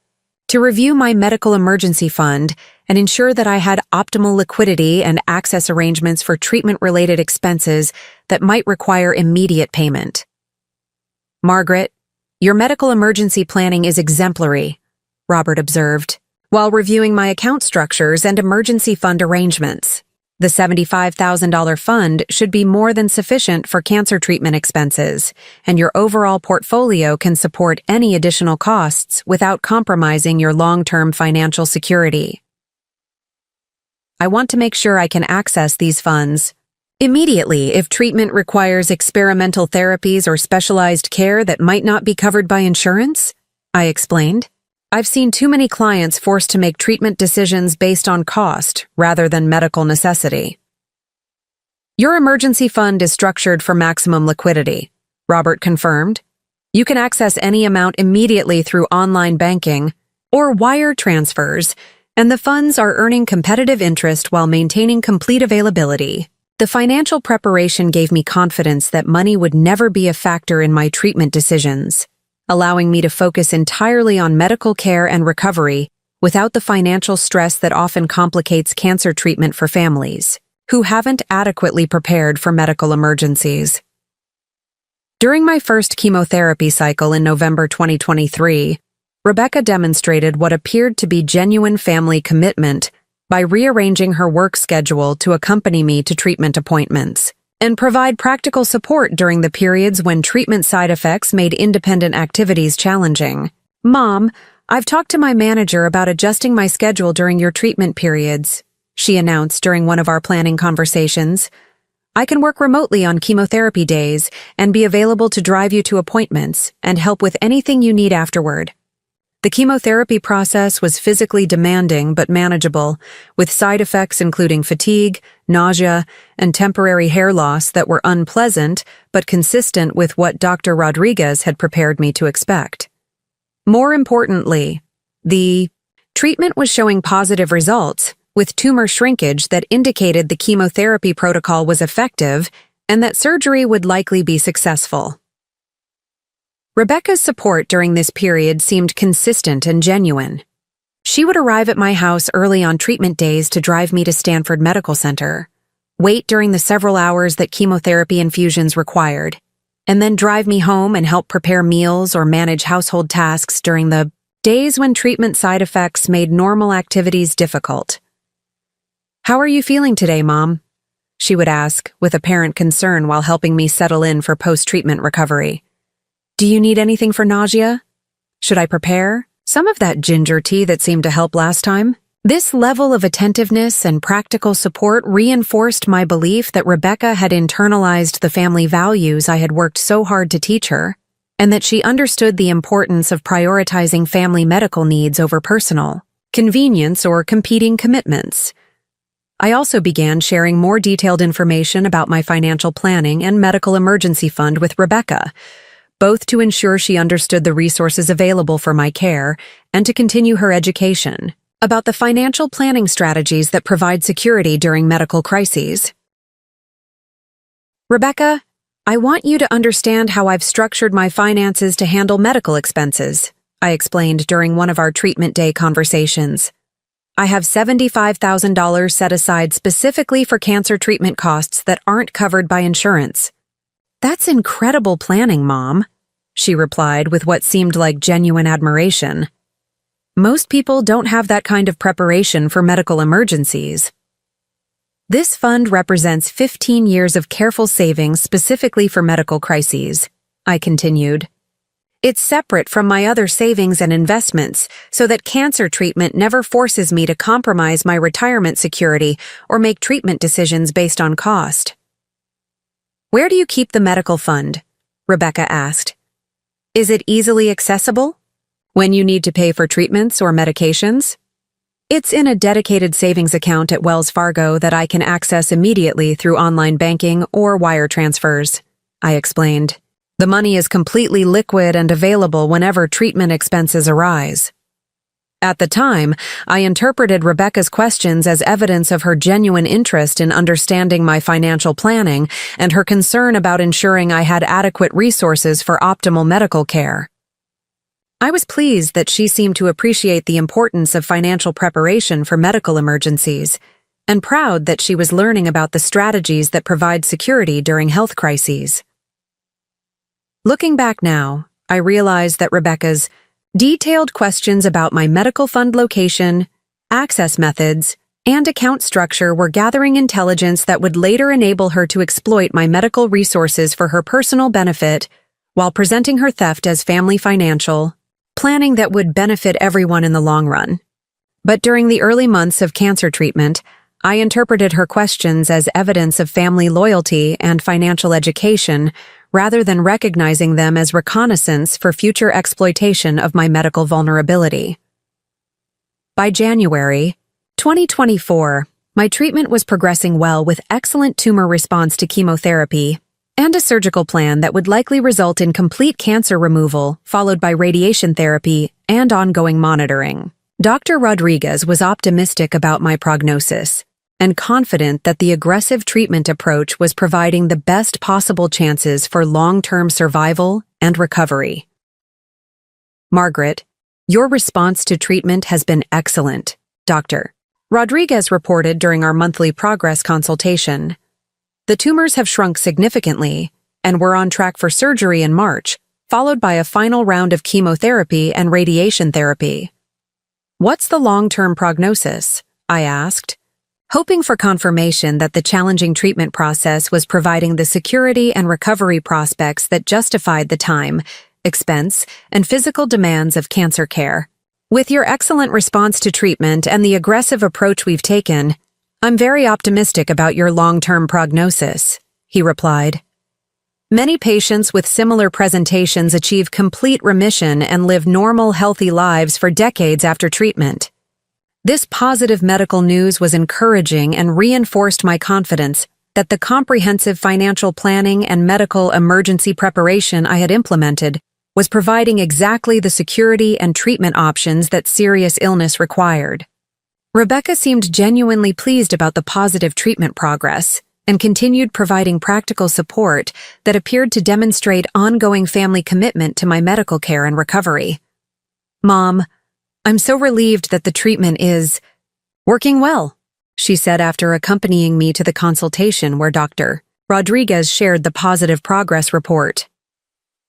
to review my medical emergency fund and ensure that I had optimal liquidity and access arrangements for treatment-related expenses that might require immediate payment. "Margaret, your medical emergency planning is exemplary," Robert observed, while reviewing my account structures and emergency fund arrangements. "The $75,000 fund should be more than sufficient for cancer treatment expenses, and your overall portfolio can support any additional costs without compromising your long-term financial security. I want to make sure I can access these funds immediately if treatment requires experimental therapies or specialized care that might not be covered by insurance," I explained. "I've seen too many clients forced to make treatment decisions based on cost rather than medical necessity." "Your emergency fund is structured for maximum liquidity," Robert confirmed. "You can access any amount immediately through online banking or wire transfers, and the funds are earning competitive interest while maintaining complete availability." The financial preparation gave me confidence that money would never be a factor in my treatment decisions, allowing me to focus entirely on medical care and recovery without the financial stress that often complicates cancer treatment for families who haven't adequately prepared for medical emergencies. During my first chemotherapy cycle in November 2023, Rebecca demonstrated what appeared to be genuine family commitment by rearranging her work schedule to accompany me to treatment appointments and provide practical support during the periods when treatment side effects made independent activities challenging. "Mom, I've talked to my manager about adjusting my schedule during your treatment periods," she announced during one of our planning conversations. "I can work remotely on chemotherapy days and be available to drive you to appointments and help with anything you need afterward." The chemotherapy process was physically demanding but manageable, with side effects including fatigue, nausea, and temporary hair loss that were unpleasant but consistent with what Dr. Rodriguez had prepared me to expect. More importantly, the treatment was showing positive results, with tumor shrinkage that indicated the chemotherapy protocol was effective and that surgery would likely be successful. Rebecca's support during this period seemed consistent and genuine. She would arrive at my house early on treatment days to drive me to Stanford Medical Center, wait during the several hours that chemotherapy infusions required, and then drive me home and help prepare meals or manage household tasks during the days when treatment side effects made normal activities difficult. "How are you feeling today, Mom?" she would ask, with apparent concern while helping me settle in for post-treatment recovery. "Do you need anything for nausea? Should I prepare some of that ginger tea that seemed to help last time?" This level of attentiveness and practical support reinforced my belief that Rebecca had internalized the family values I had worked so hard to teach her, and that she understood the importance of prioritizing family medical needs over personal convenience or competing commitments. I also began sharing more detailed information about my financial planning and medical emergency fund with Rebecca, both to ensure she understood the resources available for my care and to continue her education about the financial planning strategies that provide security during medical crises. "Rebecca, I want you to understand how I've structured my finances to handle medical expenses," I explained during one of our treatment day conversations. "I have $75,000 set aside specifically for cancer treatment costs that aren't covered by insurance." "That's incredible planning, Mom," she replied with what seemed like genuine admiration. "Most people don't have that kind of preparation for medical emergencies." "This fund represents 15 years of careful savings specifically for medical crises," I continued. "It's separate from my other savings and investments so that cancer treatment never forces me to compromise my retirement security or make treatment decisions based on cost." "Where do you keep the medical fund?" Rebecca asked. "Is it easily accessible when you need to pay for treatments or medications?" "It's in a dedicated savings account at Wells Fargo that I can access immediately through online banking or wire transfers," I explained. "The money is completely liquid and available whenever treatment expenses arise." At the time, I interpreted Rebecca's questions as evidence of her genuine interest in understanding my financial planning and her concern about ensuring I had adequate resources for optimal medical care. I was pleased that she seemed to appreciate the importance of financial preparation for medical emergencies, and proud that she was learning about the strategies that provide security during health crises. Looking back now, I realized that Rebecca's detailed questions about my medical fund location, access methods, and account structure were gathering intelligence that would later enable her to exploit my medical resources for her personal benefit while presenting her theft as family financial planning that would benefit everyone in the long run. But during the early months of cancer treatment, I interpreted her questions as evidence of family loyalty and financial education rather than recognizing them as reconnaissance for future exploitation of my medical vulnerability. By January 2024, my treatment was progressing well with excellent tumor response to chemotherapy and a surgical plan that would likely result in complete cancer removal, followed by radiation therapy and ongoing monitoring. Dr. Rodriguez was optimistic about my prognosis and confident that the aggressive treatment approach was providing the best possible chances for long-term survival and recovery. "Margaret, your response to treatment has been excellent," Dr. Rodriguez reported during our monthly progress consultation. "The tumors have shrunk significantly, and we're on track for surgery in March, followed by a final round of chemotherapy and radiation therapy." "What's the long-term prognosis?" I asked, hoping for confirmation that the challenging treatment process was providing the security and recovery prospects that justified the time, expense, and physical demands of cancer care. "With your excellent response to treatment and the aggressive approach we've taken, I'm very optimistic about your long-term prognosis," he replied. "Many patients with similar presentations achieve complete remission and live normal, healthy lives for decades after treatment." This positive medical news was encouraging and reinforced my confidence that the comprehensive financial planning and medical emergency preparation I had implemented was providing exactly the security and treatment options that serious illness required. Rebecca seemed genuinely pleased about the positive treatment progress and continued providing practical support that appeared to demonstrate ongoing family commitment to my medical care and recovery. "Mom, I'm so relieved that the treatment is working well," she said after accompanying me to the consultation where Dr. Rodriguez shared the positive progress report.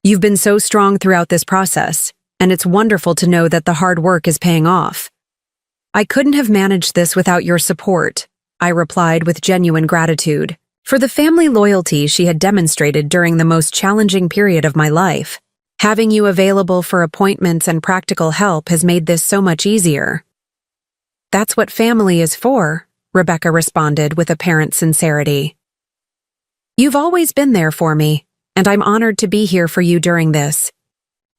"You've been so strong throughout this process, and it's wonderful to know that the hard work is paying off. I couldn't have managed this without your support," I replied with genuine gratitude for the family loyalty she had demonstrated during the most challenging period of my life. "Having you available for appointments and practical help has made this so much easier." "That's what family is for," Rebecca responded with apparent sincerity. "You've always been there for me, and I'm honored to be here for you during this."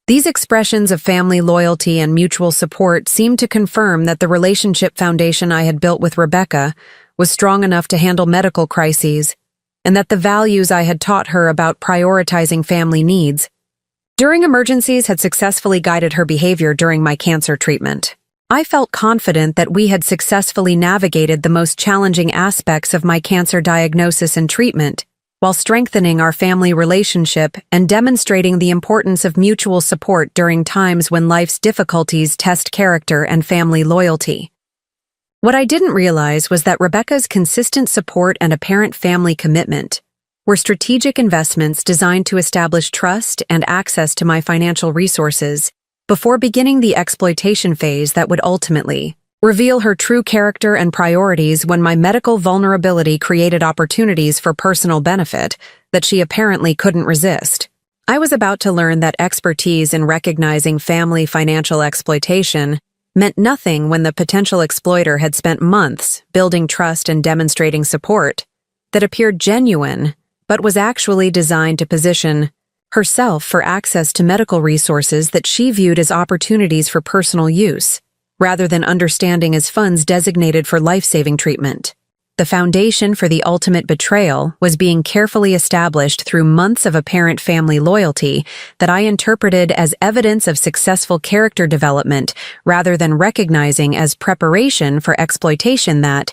These expressions of family loyalty and mutual support seemed to confirm that the relationship foundation I had built with Rebecca was strong enough to handle medical crises, and that the values I had taught her about prioritizing family needs during emergencies had successfully guided her behavior during my cancer treatment. I felt confident that we had successfully navigated the most challenging aspects of my cancer diagnosis and treatment, while strengthening our family relationship and demonstrating the importance of mutual support during times when life's difficulties test character and family loyalty. What I didn't realize was that Rebecca's consistent support and apparent family commitment were strategic investments designed to establish trust and access to my financial resources before beginning the exploitation phase that would ultimately reveal her true character and priorities when my medical vulnerability created opportunities for personal benefit that she apparently couldn't resist. I was about to learn that expertise in recognizing family financial exploitation meant nothing when the potential exploiter had spent months building trust and demonstrating support that appeared genuine but was actually designed to position herself for access to medical resources that she viewed as opportunities for personal use, rather than understanding as funds designated for life-saving treatment. The foundation for the ultimate betrayal was being carefully established through months of apparent family loyalty that I interpreted as evidence of successful character development rather than recognizing as preparation for exploitation that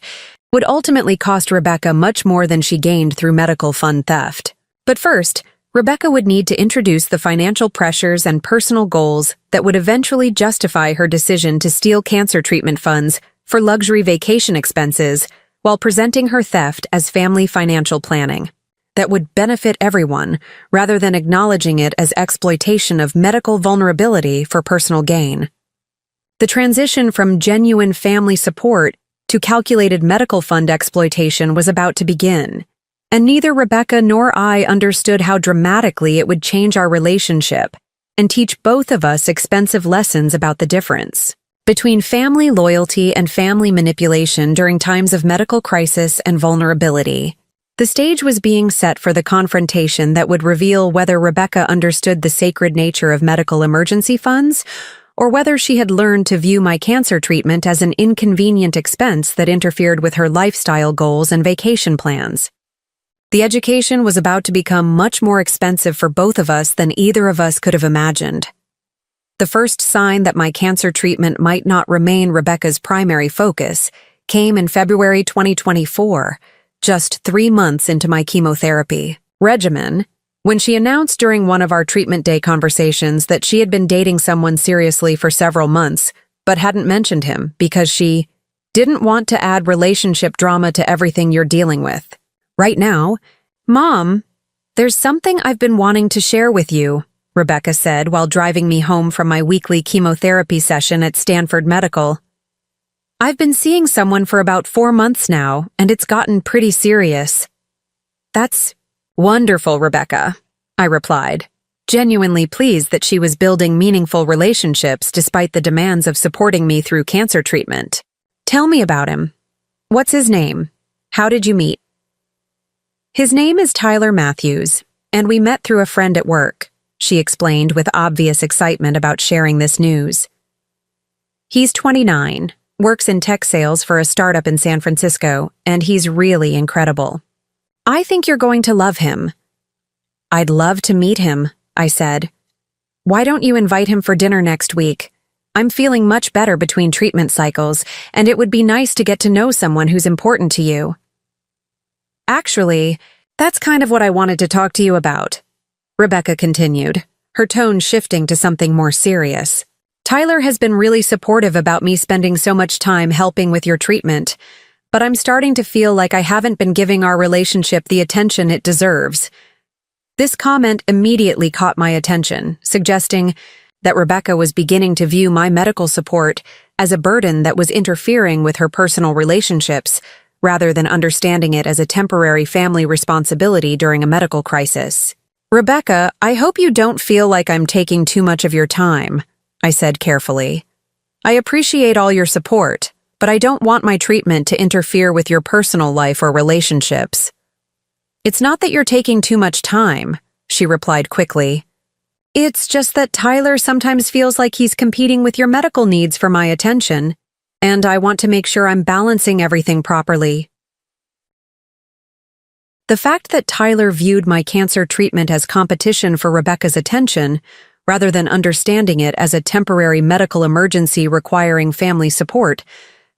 would ultimately cost Rebecca much more than she gained through medical fund theft. But first, Rebecca would need to introduce the financial pressures and personal goals that would eventually justify her decision to steal cancer treatment funds for luxury vacation expenses while presenting her theft as family financial planning that would benefit everyone rather than acknowledging it as exploitation of medical vulnerability for personal gain. The transition from genuine family support to calculated medical fund exploitation was about to begin, and neither Rebecca nor I understood how dramatically it would change our relationship and teach both of us expensive lessons about the difference between family loyalty and family manipulation during times of medical crisis and vulnerability. The stage was being set for the confrontation that would reveal whether Rebecca understood the sacred nature of medical emergency funds or whether she had learned to view my cancer treatment as an inconvenient expense that interfered with her lifestyle goals and vacation plans. The education was about to become much more expensive for both of us than either of us could have imagined. The first sign that my cancer treatment might not remain Rebecca's primary focus came in February 2024, just 3 months into my chemotherapy regimen, when she announced during one of our treatment day conversations that she had been dating someone seriously for several months, but hadn't mentioned him because she didn't want to add relationship drama to everything you're dealing with. Right now, "Mom, there's something I've been wanting to share with you," Rebecca said while driving me home from my weekly chemotherapy session at Stanford Medical. "I've been seeing someone for about 4 months now, and it's gotten pretty serious." "That's wonderful, Rebecca," I replied, genuinely pleased that she was building meaningful relationships despite the demands of supporting me through cancer treatment. "Tell me about him. What's his name? How did you meet?" "His name is Tyler Matthews, and we met through a friend at work," she explained with obvious excitement about sharing this news. "He's 29, works in tech sales for a startup in San Francisco, and he's really incredible. I think you're going to love him." "I'd love to meet him," I said. Why don't you invite him for dinner next week? I'm feeling much better between treatment cycles, and it would be nice to get to know someone who's important to you. Actually, that's kind of what I wanted to talk to you about, Rebecca continued, her tone shifting to something more serious. Tyler has been really supportive about me spending so much time helping with your treatment, but I'm starting to feel like I haven't been giving our relationship the attention it deserves. This comment immediately caught my attention, suggesting that Rebecca was beginning to view my medical support as a burden that was interfering with her personal relationships, rather than understanding it as a temporary family responsibility during a medical crisis. Rebecca, I hope you don't feel like I'm taking too much of your time, I said carefully. I appreciate all your support, but I don't want my treatment to interfere with your personal life or relationships. It's not that you're taking too much time, she replied quickly. It's just that Tyler sometimes feels like he's competing with your medical needs for my attention, and I want to make sure I'm balancing everything properly. The fact that Tyler viewed my cancer treatment as competition for Rebecca's attention, rather than understanding it as a temporary medical emergency requiring family support,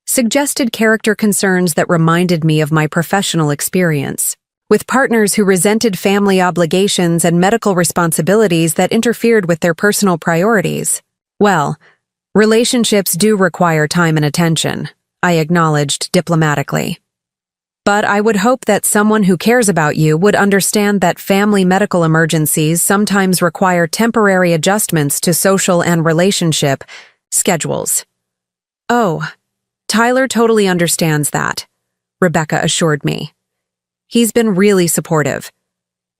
suggested character concerns that reminded me of my professional experience, with partners who resented family obligations and medical responsibilities that interfered with their personal priorities. Well, relationships do require time and attention, I acknowledged diplomatically. But I would hope that someone who cares about you would understand that family medical emergencies sometimes require temporary adjustments to social and relationship schedules. Oh, Tyler totally understands that, Rebecca assured me. He's been really supportive.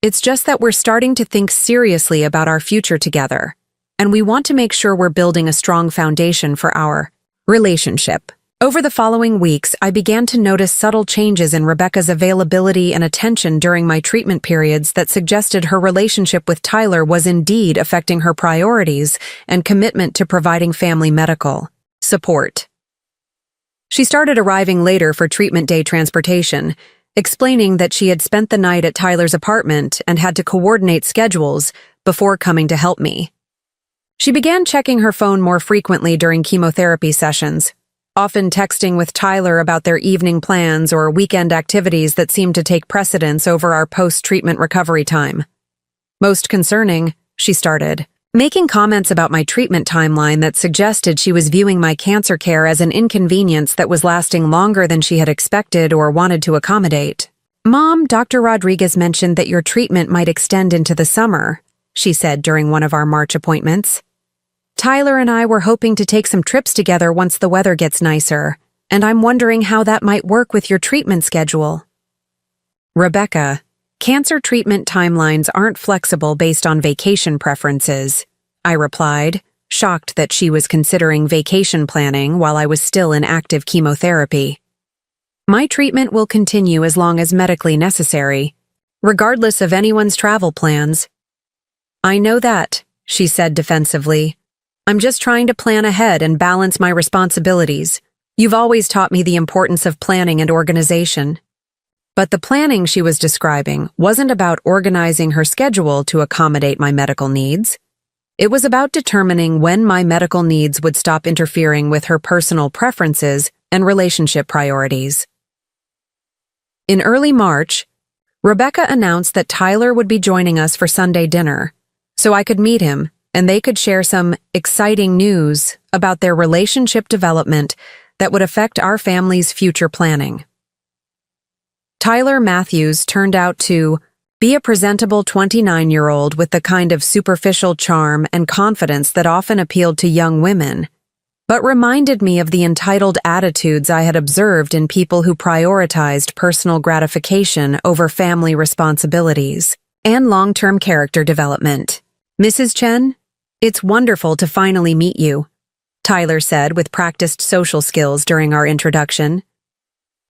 It's just that we're starting to think seriously about our future together, and we want to make sure we're building a strong foundation for our relationship. Over the following weeks, I began to notice subtle changes in Rebecca's availability and attention during my treatment periods that suggested her relationship with Tyler was indeed affecting her priorities and commitment to providing family medical support. She started arriving later for treatment day transportation, explaining that she had spent the night at Tyler's apartment and had to coordinate schedules before coming to help me. She began checking her phone more frequently during chemotherapy sessions, often texting with Tyler about their evening plans or weekend activities that seemed to take precedence over our post-treatment recovery time. Most concerning, she started making comments about my treatment timeline that suggested she was viewing my cancer care as an inconvenience that was lasting longer than she had expected or wanted to accommodate. Mom, Dr. Rodriguez mentioned that your treatment might extend into the summer, she said during one of our March appointments. Tyler and I were hoping to take some trips together once the weather gets nicer, and I'm wondering how that might work with your treatment schedule. Rebecca, cancer treatment timelines aren't flexible based on vacation preferences, I replied, shocked that she was considering vacation planning while I was still in active chemotherapy. My treatment will continue as long as medically necessary, regardless of anyone's travel plans. I know that, she said defensively. I'm just trying to plan ahead and balance my responsibilities. You've always taught me the importance of planning and organization. But the planning she was describing wasn't about organizing her schedule to accommodate my medical needs. It was about determining when my medical needs would stop interfering with her personal preferences and relationship priorities. In early March, Rebecca announced that Tyler would be joining us for Sunday dinner, so I could meet him and they could share some exciting news about their relationship development that would affect our family's future planning. Tyler Matthews turned out to be a presentable 29-year-old with the kind of superficial charm and confidence that often appealed to young women, but reminded me of the entitled attitudes I had observed in people who prioritized personal gratification over family responsibilities and long-term character development. Mrs. Chen, it's wonderful to finally meet you, Tyler said with practiced social skills during our introduction.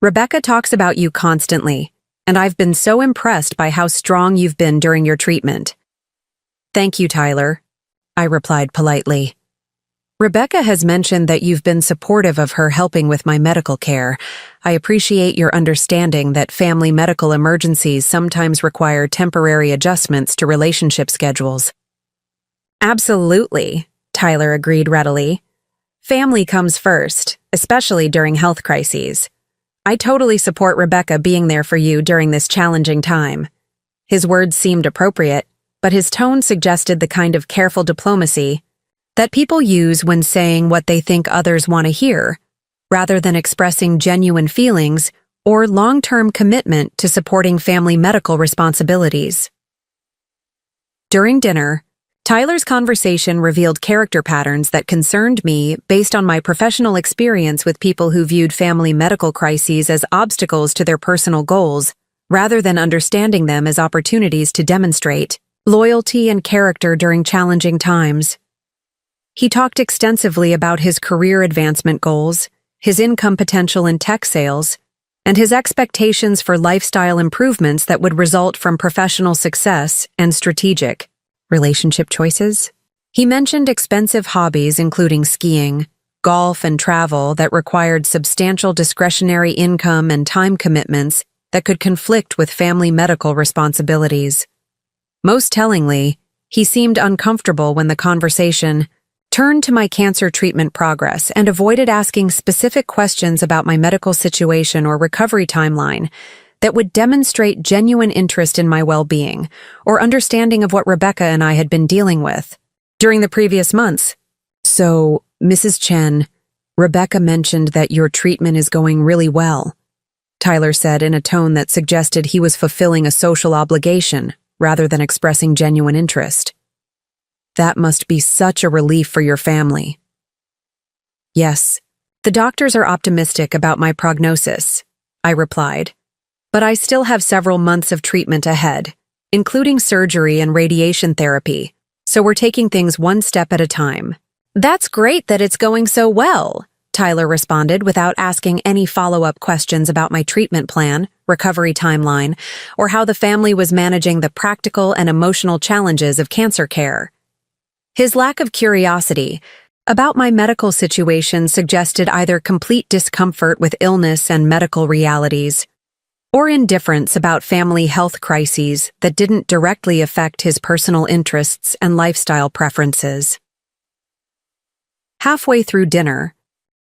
Rebecca talks about you constantly, and I've been so impressed by how strong you've been during your treatment. Thank you, Tyler, I replied politely. Rebecca has mentioned that you've been supportive of her helping with my medical care. I appreciate your understanding that family medical emergencies sometimes require temporary adjustments to relationship schedules. Absolutely, Tyler agreed readily. Family comes first, especially during health crises. I totally support Rebecca being there for you during this challenging time. His words seemed appropriate, but his tone suggested the kind of careful diplomacy that people use when saying what they think others want to hear, rather than expressing genuine feelings or long-term commitment to supporting family medical responsibilities. During dinner, Tyler's conversation revealed character patterns that concerned me based on my professional experience with people who viewed family medical crises as obstacles to their personal goals, rather than understanding them as opportunities to demonstrate loyalty and character during challenging times. He talked extensively about his career advancement goals, his income potential in tech sales, and his expectations for lifestyle improvements that would result from professional success and strategic relationship choices. He mentioned expensive hobbies including skiing, golf, and travel that required substantial discretionary income and time commitments that could conflict with family medical responsibilities. Most tellingly, he seemed uncomfortable when the conversation turned to my cancer treatment progress and avoided asking specific questions about my medical situation or recovery timeline that would demonstrate genuine interest in my well-being or understanding of what Rebecca and I had been dealing with during the previous months. So, Mrs. Chen, Rebecca mentioned that your treatment is going really well, Tyler said in a tone that suggested he was fulfilling a social obligation rather than expressing genuine interest. That must be such a relief for your family. Yes, the doctors are optimistic about my prognosis, I replied, but I still have several months of treatment ahead, including surgery and radiation therapy, so we're taking things one step at a time. That's great that it's going so well, Tyler responded without asking any follow-up questions about my treatment plan, recovery timeline, or how the family was managing the practical and emotional challenges of cancer care. His lack of curiosity about my medical situation suggested either complete discomfort with illness and medical realities, or indifference about family health crises that didn't directly affect his personal interests and lifestyle preferences. Halfway through dinner,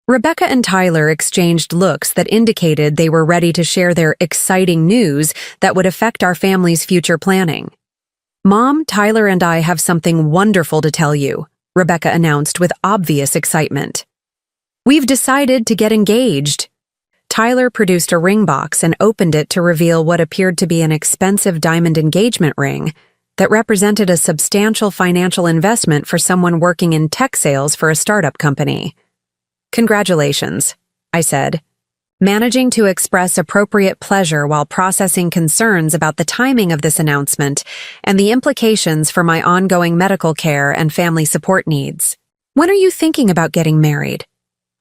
Rebecca and Tyler exchanged looks that indicated they were ready to share their exciting news that would affect our family's future planning. Mom, Tyler and I have something wonderful to tell you, Rebecca announced with obvious excitement. We've decided to get engaged. Tyler produced a ring box and opened it to reveal what appeared to be an expensive diamond engagement ring that represented a substantial financial investment for someone working in tech sales for a startup company. Congratulations, I said, managing to express appropriate pleasure while processing concerns about the timing of this announcement and the implications for my ongoing medical care and family support needs. When are you thinking about getting married?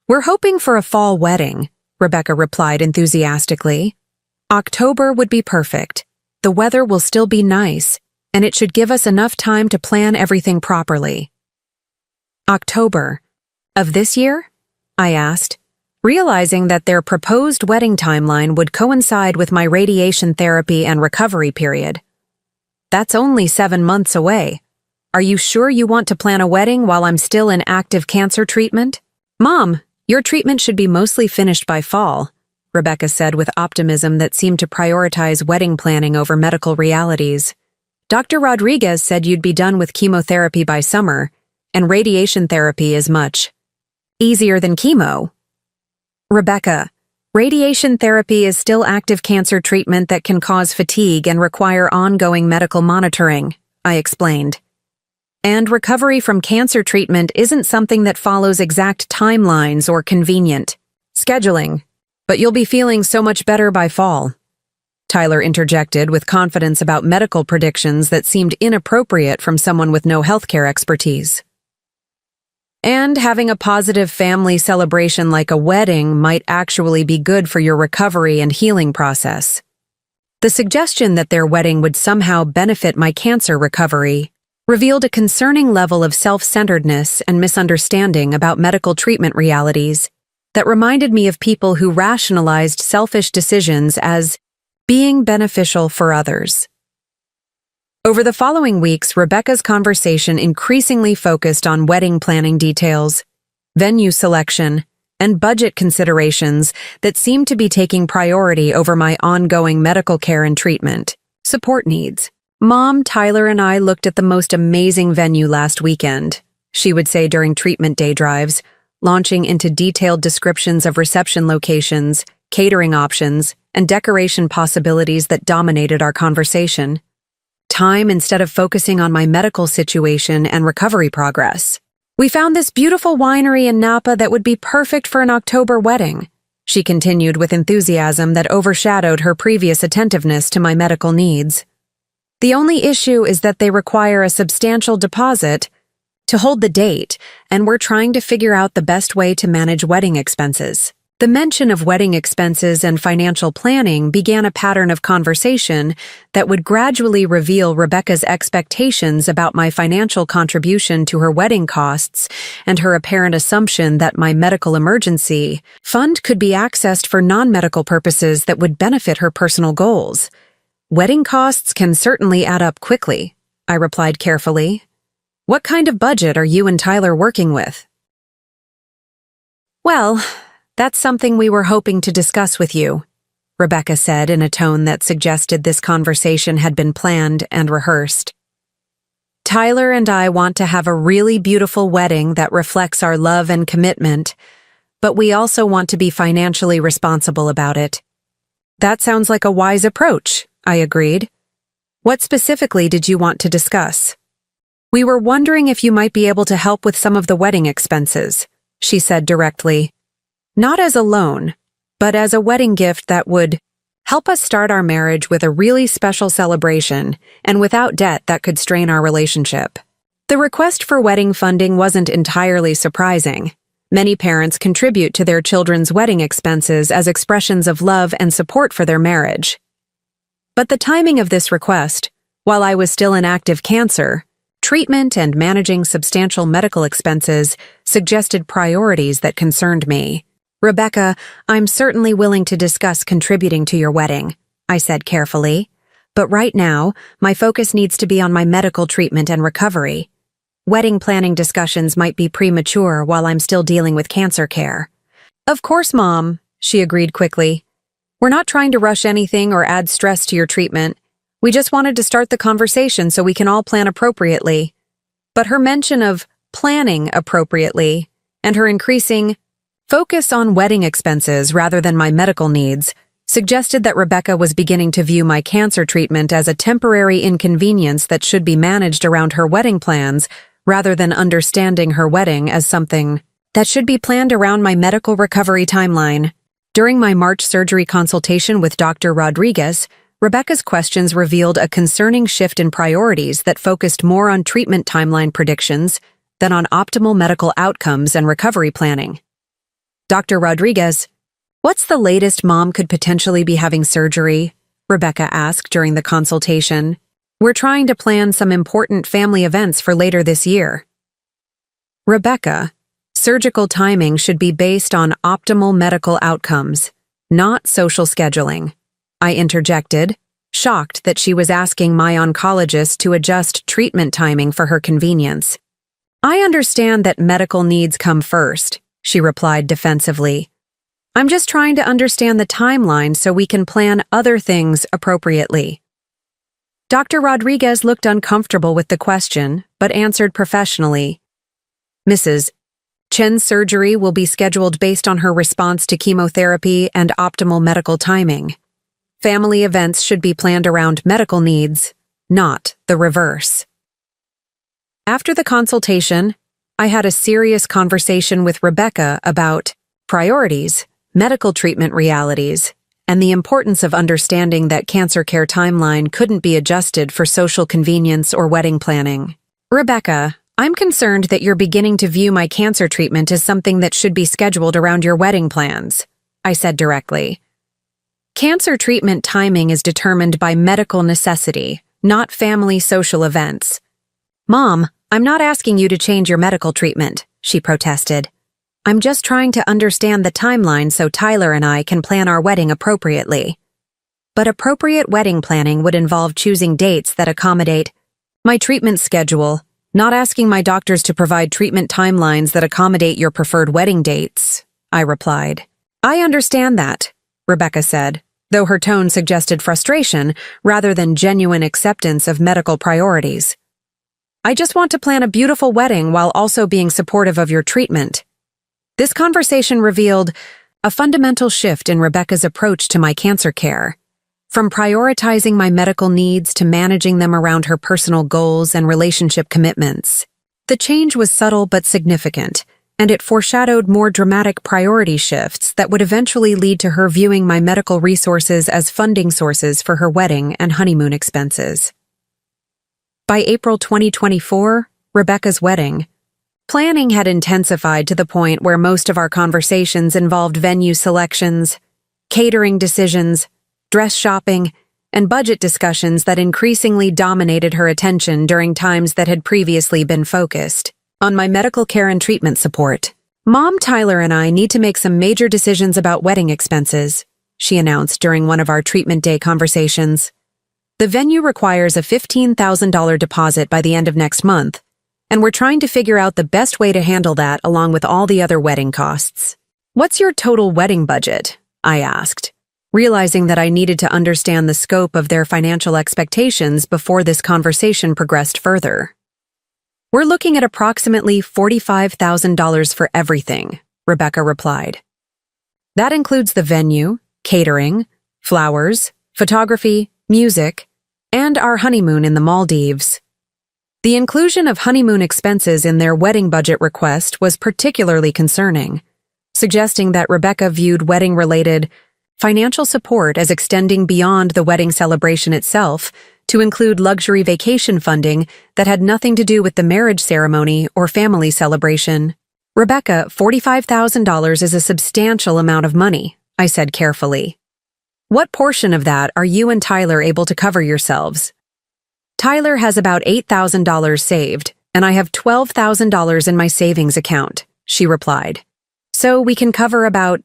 We're hoping for a fall wedding, Rebecca replied enthusiastically. October would be perfect. The weather will still be nice, and it should give us enough time to plan everything properly. October of this year? I asked, realizing that their proposed wedding timeline would coincide with my radiation therapy and recovery period. That's only 7 months away. Are you sure you want to plan a wedding while I'm still in active cancer treatment? Mom, your treatment should be mostly finished by fall, Rebecca said with optimism that seemed to prioritize wedding planning over medical realities. Dr. Rodriguez said you'd be done with chemotherapy by summer, and radiation therapy is much easier than chemo. Rebecca, radiation therapy is still active cancer treatment that can cause fatigue and require ongoing medical monitoring, I explained. And recovery from cancer treatment isn't something that follows exact timelines or convenient scheduling, but you'll be feeling so much better by fall, Tyler interjected with confidence about medical predictions that seemed inappropriate from someone with no healthcare expertise. And having a positive family celebration like a wedding might actually be good for your recovery and healing process. The suggestion that their wedding would somehow benefit my cancer recovery revealed a concerning level of self-centeredness and misunderstanding about medical treatment realities that reminded me of people who rationalized selfish decisions as being beneficial for others. Over the following weeks, Rebecca's conversation increasingly focused on wedding planning details, venue selection, and budget considerations that seemed to be taking priority over my ongoing medical care and treatment. Support needs. Mom, Tyler, and I looked at the most amazing venue last weekend, she would say during treatment day drives, launching into detailed descriptions of reception locations, catering options, and decoration possibilities that dominated our conversation. Time instead of focusing on my medical situation and recovery progress. We found this beautiful winery in Napa that would be perfect for an October wedding, she continued with enthusiasm that overshadowed her previous attentiveness to my medical needs. The only issue is that they require a substantial deposit to hold the date, and we're trying to figure out the best way to manage wedding expenses. The mention of wedding expenses and financial planning began a pattern of conversation that would gradually reveal Rebecca's expectations about my financial contribution to her wedding costs and her apparent assumption that my medical emergency fund could be accessed for non-medical purposes that would benefit her personal goals. Wedding costs can certainly add up quickly, I replied carefully. What kind of budget are you and Tyler working with? Well, that's something we were hoping to discuss with you, Rebecca said in a tone that suggested this conversation had been planned and rehearsed. Tyler and I want to have a really beautiful wedding that reflects our love and commitment, but we also want to be financially responsible about it. That sounds like a wise approach, I agreed. What specifically did you want to discuss? We were wondering if you might be able to help with some of the wedding expenses, she said directly. Not as a loan, but as a wedding gift that would help us start our marriage with a really special celebration and without debt that could strain our relationship. The request for wedding funding wasn't entirely surprising. Many parents contribute to their children's wedding expenses as expressions of love and support for their marriage. But the timing of this request, while I was still in active cancer, treatment and managing substantial medical expenses suggested priorities that concerned me. Rebecca, I'm certainly willing to discuss contributing to your wedding, I said carefully, but right now, my focus needs to be on my medical treatment and recovery. Wedding planning discussions might be premature while I'm still dealing with cancer care. Of course, Mom, she agreed quickly. We're not trying to rush anything or add stress to your treatment. We just wanted to start the conversation so we can all plan appropriately. But her mention of planning appropriately and her increasing focus on wedding expenses rather than my medical needs suggested that Rebecca was beginning to view my cancer treatment as a temporary inconvenience that should be managed around her wedding plans rather than understanding her wedding as something that should be planned around my medical recovery timeline. During my March surgery consultation with Dr. Rodriguez, Rebecca's questions revealed a concerning shift in priorities that focused more on treatment timeline predictions than on optimal medical outcomes and recovery planning. Dr. Rodriguez, what's the latest Mom could potentially be having surgery? Rebecca asked during the consultation. We're trying to plan some important family events for later this year. Rebecca, surgical timing should be based on optimal medical outcomes, not social scheduling. I interjected, shocked that she was asking my oncologist to adjust treatment timing for her convenience. I understand that medical needs come first, she replied defensively. I'm just trying to understand the timeline so we can plan other things appropriately. Dr. Rodriguez looked uncomfortable with the question, but answered professionally. Mrs. Chen's surgery will be scheduled based on her response to chemotherapy and optimal medical timing. Family events should be planned around medical needs, not the reverse. After the consultation, I had a serious conversation with Rebecca about priorities, medical treatment realities, and the importance of understanding that cancer care timeline couldn't be adjusted for social convenience or wedding planning. Rebecca, I'm concerned that you're beginning to view my cancer treatment as something that should be scheduled around your wedding plans, I said directly. Cancer treatment timing is determined by medical necessity, not family social events. Mom, I'm not asking you to change your medical treatment, she protested. I'm just trying to understand the timeline so Tyler and I can plan our wedding appropriately. but appropriate wedding planning would involve choosing dates that accommodate my treatment schedule, not asking my doctors to provide treatment timelines that accommodate your preferred wedding dates, I replied. I understand that, Rebecca said, though her tone suggested frustration rather than genuine acceptance of medical priorities. I just want to plan a beautiful wedding while also being supportive of your treatment. This conversation revealed a fundamental shift in Rebecca's approach to my cancer care. From prioritizing my medical needs to managing them around her personal goals and relationship commitments. The change was subtle but significant, and it foreshadowed more dramatic priority shifts that would eventually lead to her viewing my medical resources as funding sources for her wedding and honeymoon expenses. By April 2024, Rebecca's wedding. Planning had intensified to the point where most of our conversations involved venue selections, catering decisions, dress shopping, and budget discussions that increasingly dominated her attention during times that had previously been focused on my medical care and treatment support. Mom, Tyler, and I need to make some major decisions about wedding expenses, she announced during one of our treatment day conversations. The venue requires a $15,000 deposit by the end of next month, and we're trying to figure out the best way to handle that along with all the other wedding costs. What's your total wedding budget? I asked, realizing that I needed to understand the scope of their financial expectations before this conversation progressed further. We're looking at approximately $45,000 for everything, Rebecca replied. That includes the venue, catering, flowers, photography, music, and our honeymoon in the Maldives. The inclusion of honeymoon expenses in their wedding budget request was particularly concerning, suggesting that Rebecca viewed wedding-related financial support as extending beyond the wedding celebration itself to include luxury vacation funding that had nothing to do with the marriage ceremony or family celebration. Rebecca, $45,000 is a substantial amount of money, I said carefully. What portion of that are you and Tyler able to cover yourselves? Tyler has about $8,000 saved, and I have $12,000 in my savings account, she replied. So we can cover about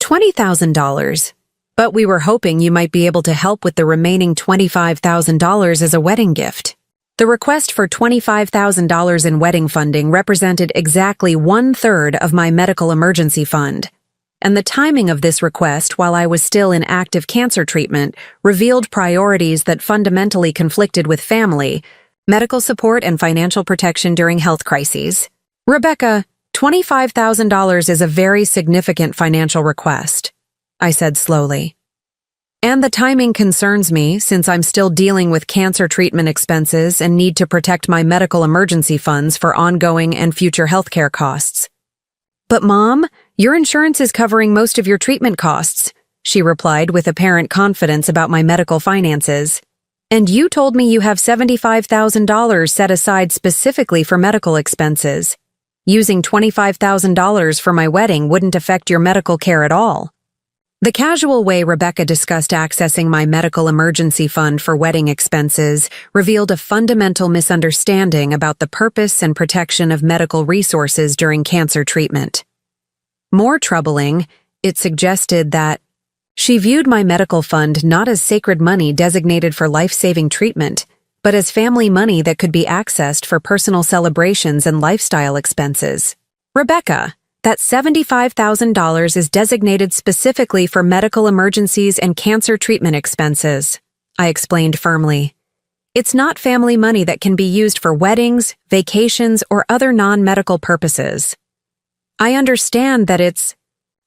$20,000, but we were hoping you might be able to help with the remaining $25,000 as a wedding gift. The request for $25,000 in wedding funding represented exactly 1/3 of my medical emergency fund, and the timing of this request while I was still in active cancer treatment revealed priorities that fundamentally conflicted with family, medical support, and financial protection during health crises. Rebecca, $25,000 is a very significant financial request, I said slowly. And the timing concerns me since I'm still dealing with cancer treatment expenses and need to protect my medical emergency funds for ongoing and future healthcare costs. But Mom, your insurance is covering most of your treatment costs, she replied with apparent confidence about my medical finances. And you told me you have $75,000 set aside specifically for medical expenses. Using $25,000 for my wedding wouldn't affect your medical care at all. The casual way Rebecca discussed accessing my medical emergency fund for wedding expenses revealed a fundamental misunderstanding about the purpose and protection of medical resources during cancer treatment. More troubling, it suggested that she viewed my medical fund not as sacred money designated for life-saving treatment, but as family money that could be accessed for personal celebrations and lifestyle expenses. Rebecca, that $75,000 is designated specifically for medical emergencies and cancer treatment expenses, I explained firmly. It's not family money that can be used for weddings, vacations, or other non-medical purposes. I understand that it's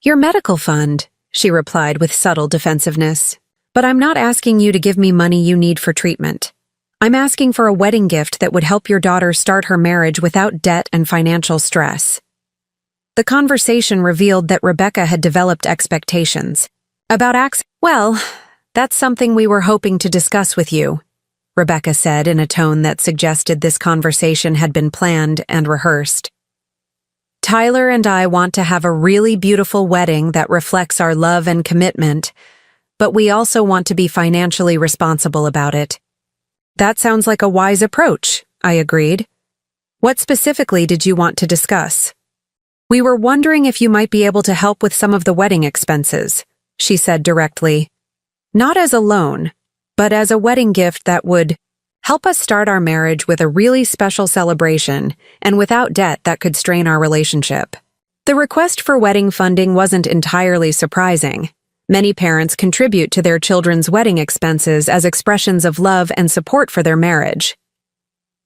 your medical fund, she replied with subtle defensiveness. But I'm not asking you to give me money you need for treatment. I'm asking for a wedding gift that would help your daughter start her marriage without debt and financial stress. The conversation revealed that Rebecca had developed expectations about Well, that's something we were hoping to discuss with you, Rebecca said in a tone that suggested this conversation had been planned and rehearsed. Tyler and I want to have a really beautiful wedding that reflects our love and commitment, but we also want to be financially responsible about it. That sounds like a wise approach, I agreed. What specifically did you want to discuss? We were wondering if you might be able to help with some of the wedding expenses, she said directly. Not as a loan, but as a wedding gift that would help us start our marriage with a really special celebration and without debt that could strain our relationship. The request for wedding funding wasn't entirely surprising. Many parents contribute to their children's wedding expenses as expressions of love and support for their marriage.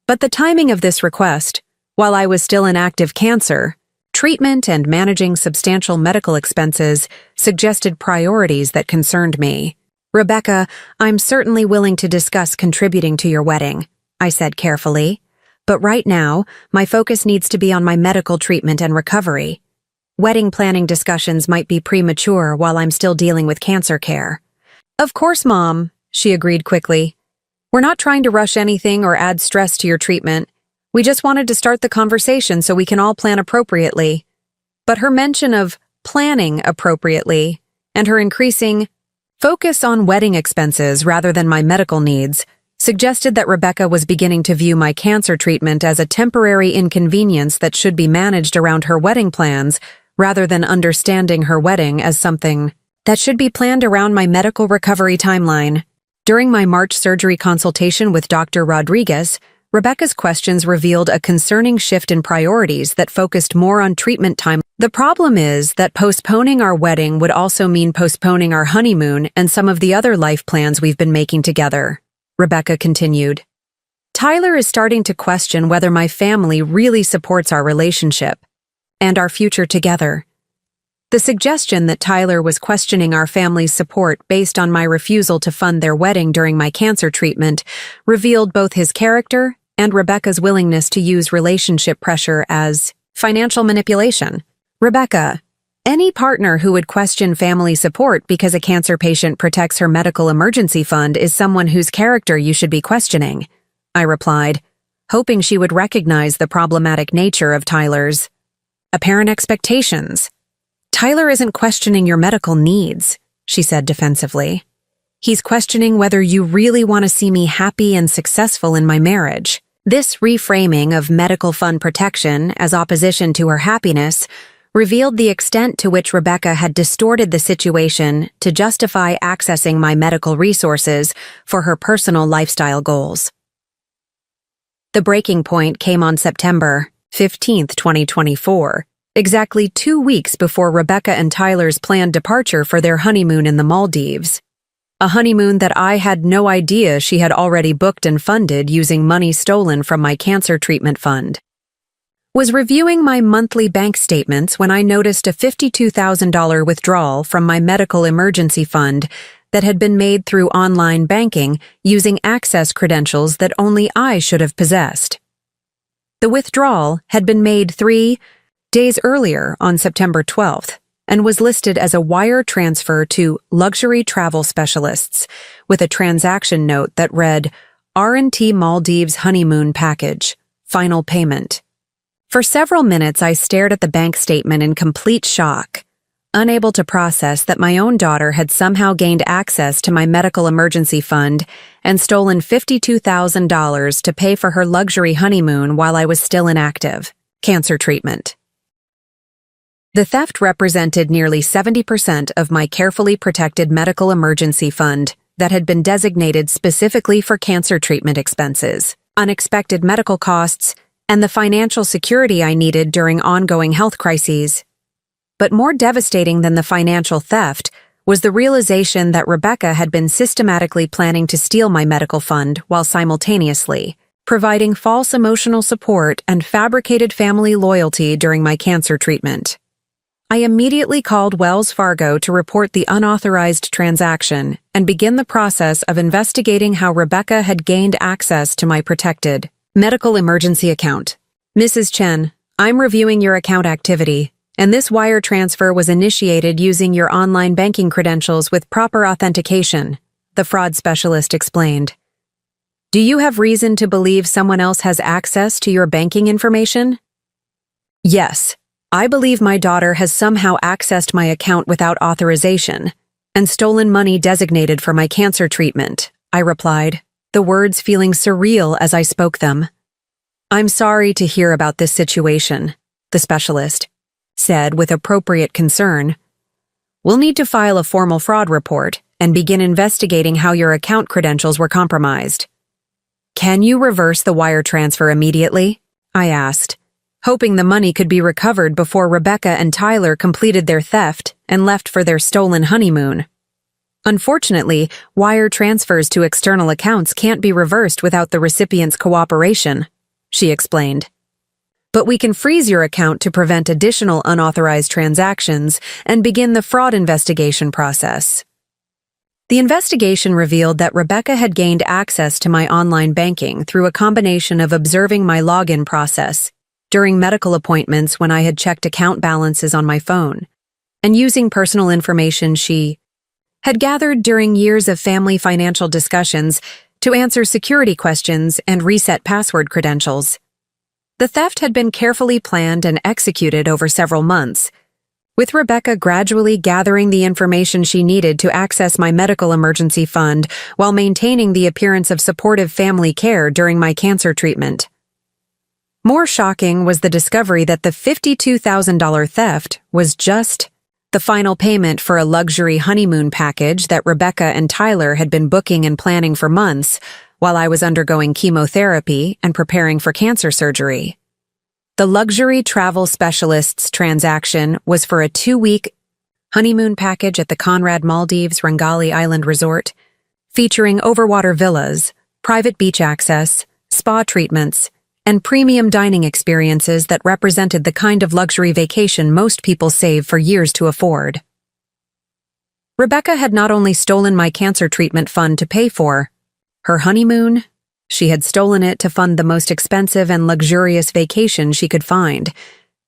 But the timing of this request, while I was still in active cancer, treatment and managing substantial medical expenses, suggested priorities that concerned me. "Rebecca, I'm certainly willing to discuss contributing to your wedding," I said carefully. "But right now, my focus needs to be on my medical treatment and recovery. Wedding planning discussions might be premature while I'm still dealing with cancer care." "Of course, Mom," she agreed quickly. "We're not trying to rush anything or add stress to your treatment. We just wanted to start the conversation so we can all plan appropriately." But her mention of planning appropriately and her increasing focus on wedding expenses rather than my medical needs suggested that Rebecca was beginning to view my cancer treatment as a temporary inconvenience that should be managed around her wedding plans rather than understanding her wedding as something that should be planned around my medical recovery timeline. During my March surgery consultation with Dr. Rodriguez, Rebecca's questions revealed a concerning shift in priorities that focused more on treatment time. "The problem is that postponing our wedding would also mean postponing our honeymoon and some of the other life plans we've been making together," Rebecca continued. "Tyler is starting to question whether my family really supports our relationship and our future together." The suggestion that Tyler was questioning our family's support based on my refusal to fund their wedding during my cancer treatment revealed both his character and Rebecca's willingness to use relationship pressure as financial manipulation. "Rebecca, any partner who would question family support because a cancer patient protects her medical emergency fund is someone whose character you should be questioning," I replied, hoping she would recognize the problematic nature of Tyler's apparent expectations. "Tyler isn't questioning your medical needs," she said defensively. "He's questioning whether you really want to see me happy and successful in my marriage." This reframing of medical fund protection as opposition to her happiness revealed the extent to which Rebecca had distorted the situation to justify accessing my medical resources for her personal lifestyle goals. The breaking point came on September 15th, 2024, exactly 2 weeks before Rebecca and Tyler's planned departure for their honeymoon in the Maldives. A honeymoon that I had no idea she had already booked and funded using money stolen from my cancer treatment fund. Was reviewing my monthly bank statements when I noticed a $52,000 withdrawal from my medical emergency fund that had been made through online banking using access credentials that only I should have possessed. The withdrawal had been made 3 days earlier on September 12th and was listed as a wire transfer to Luxury Travel Specialists with a transaction note that read, "R&T Maldives Honeymoon Package, Final Payment." For several minutes I stared at the bank statement in complete shock, unable to process that my own daughter had somehow gained access to my medical emergency fund and stolen $52,000 to pay for her luxury honeymoon while I was still in active cancer treatment. The theft represented nearly 70% of my carefully protected medical emergency fund that had been designated specifically for cancer treatment expenses, unexpected medical costs, and the financial security I needed during ongoing health crises. But more devastating than the financial theft was the realization that Rebecca had been systematically planning to steal my medical fund while simultaneously providing false emotional support and fabricated family loyalty during my cancer treatment. I immediately called Wells Fargo to report the unauthorized transaction and begin the process of investigating how Rebecca had gained access to my protected medical emergency account. "Mrs. Chen, I'm reviewing your account activity, and this wire transfer was initiated using your online banking credentials with proper authentication," the fraud specialist explained. "Do you have reason to believe someone else has access to your banking information?" "Yes. I believe my daughter has somehow accessed my account without authorization and stolen money designated for my cancer treatment," I replied, the words feeling surreal as I spoke them. "I'm sorry to hear about this situation," the specialist said with appropriate concern. "We'll need to file a formal fraud report and begin investigating how your account credentials were compromised. Can you reverse the wire transfer immediately? I asked, hoping the money could be recovered before Rebecca and Tyler completed their theft and left for their stolen honeymoon. Unfortunately, wire transfers to external accounts can't be reversed without the recipient's cooperation, she explained. But we can freeze your account to prevent additional unauthorized transactions and begin the fraud investigation process. The investigation revealed that Rebecca had gained access to my online banking through a combination of observing my login process during medical appointments when I had checked account balances on my phone, and using personal information she had gathered during years of family financial discussions to answer security questions and reset password credentials. The theft had been carefully planned and executed over several months, with Rebecca gradually gathering the information she needed to access my medical emergency fund while maintaining the appearance of supportive family care during my cancer treatment. More shocking was the discovery that the $52,000 theft was just the final payment for a luxury honeymoon package that Rebecca and Tyler had been booking and planning for months while I was undergoing chemotherapy and preparing for cancer surgery. The luxury travel specialist's transaction was for a 2-week honeymoon package at the Conrad Maldives Rangali Island Resort, featuring overwater villas, private beach access, spa treatments, and premium dining experiences that represented the kind of luxury vacation most people save for years to afford. Rebecca had not only stolen my cancer treatment fund to pay for her honeymoon, she had stolen it to fund the most expensive and luxurious vacation she could find,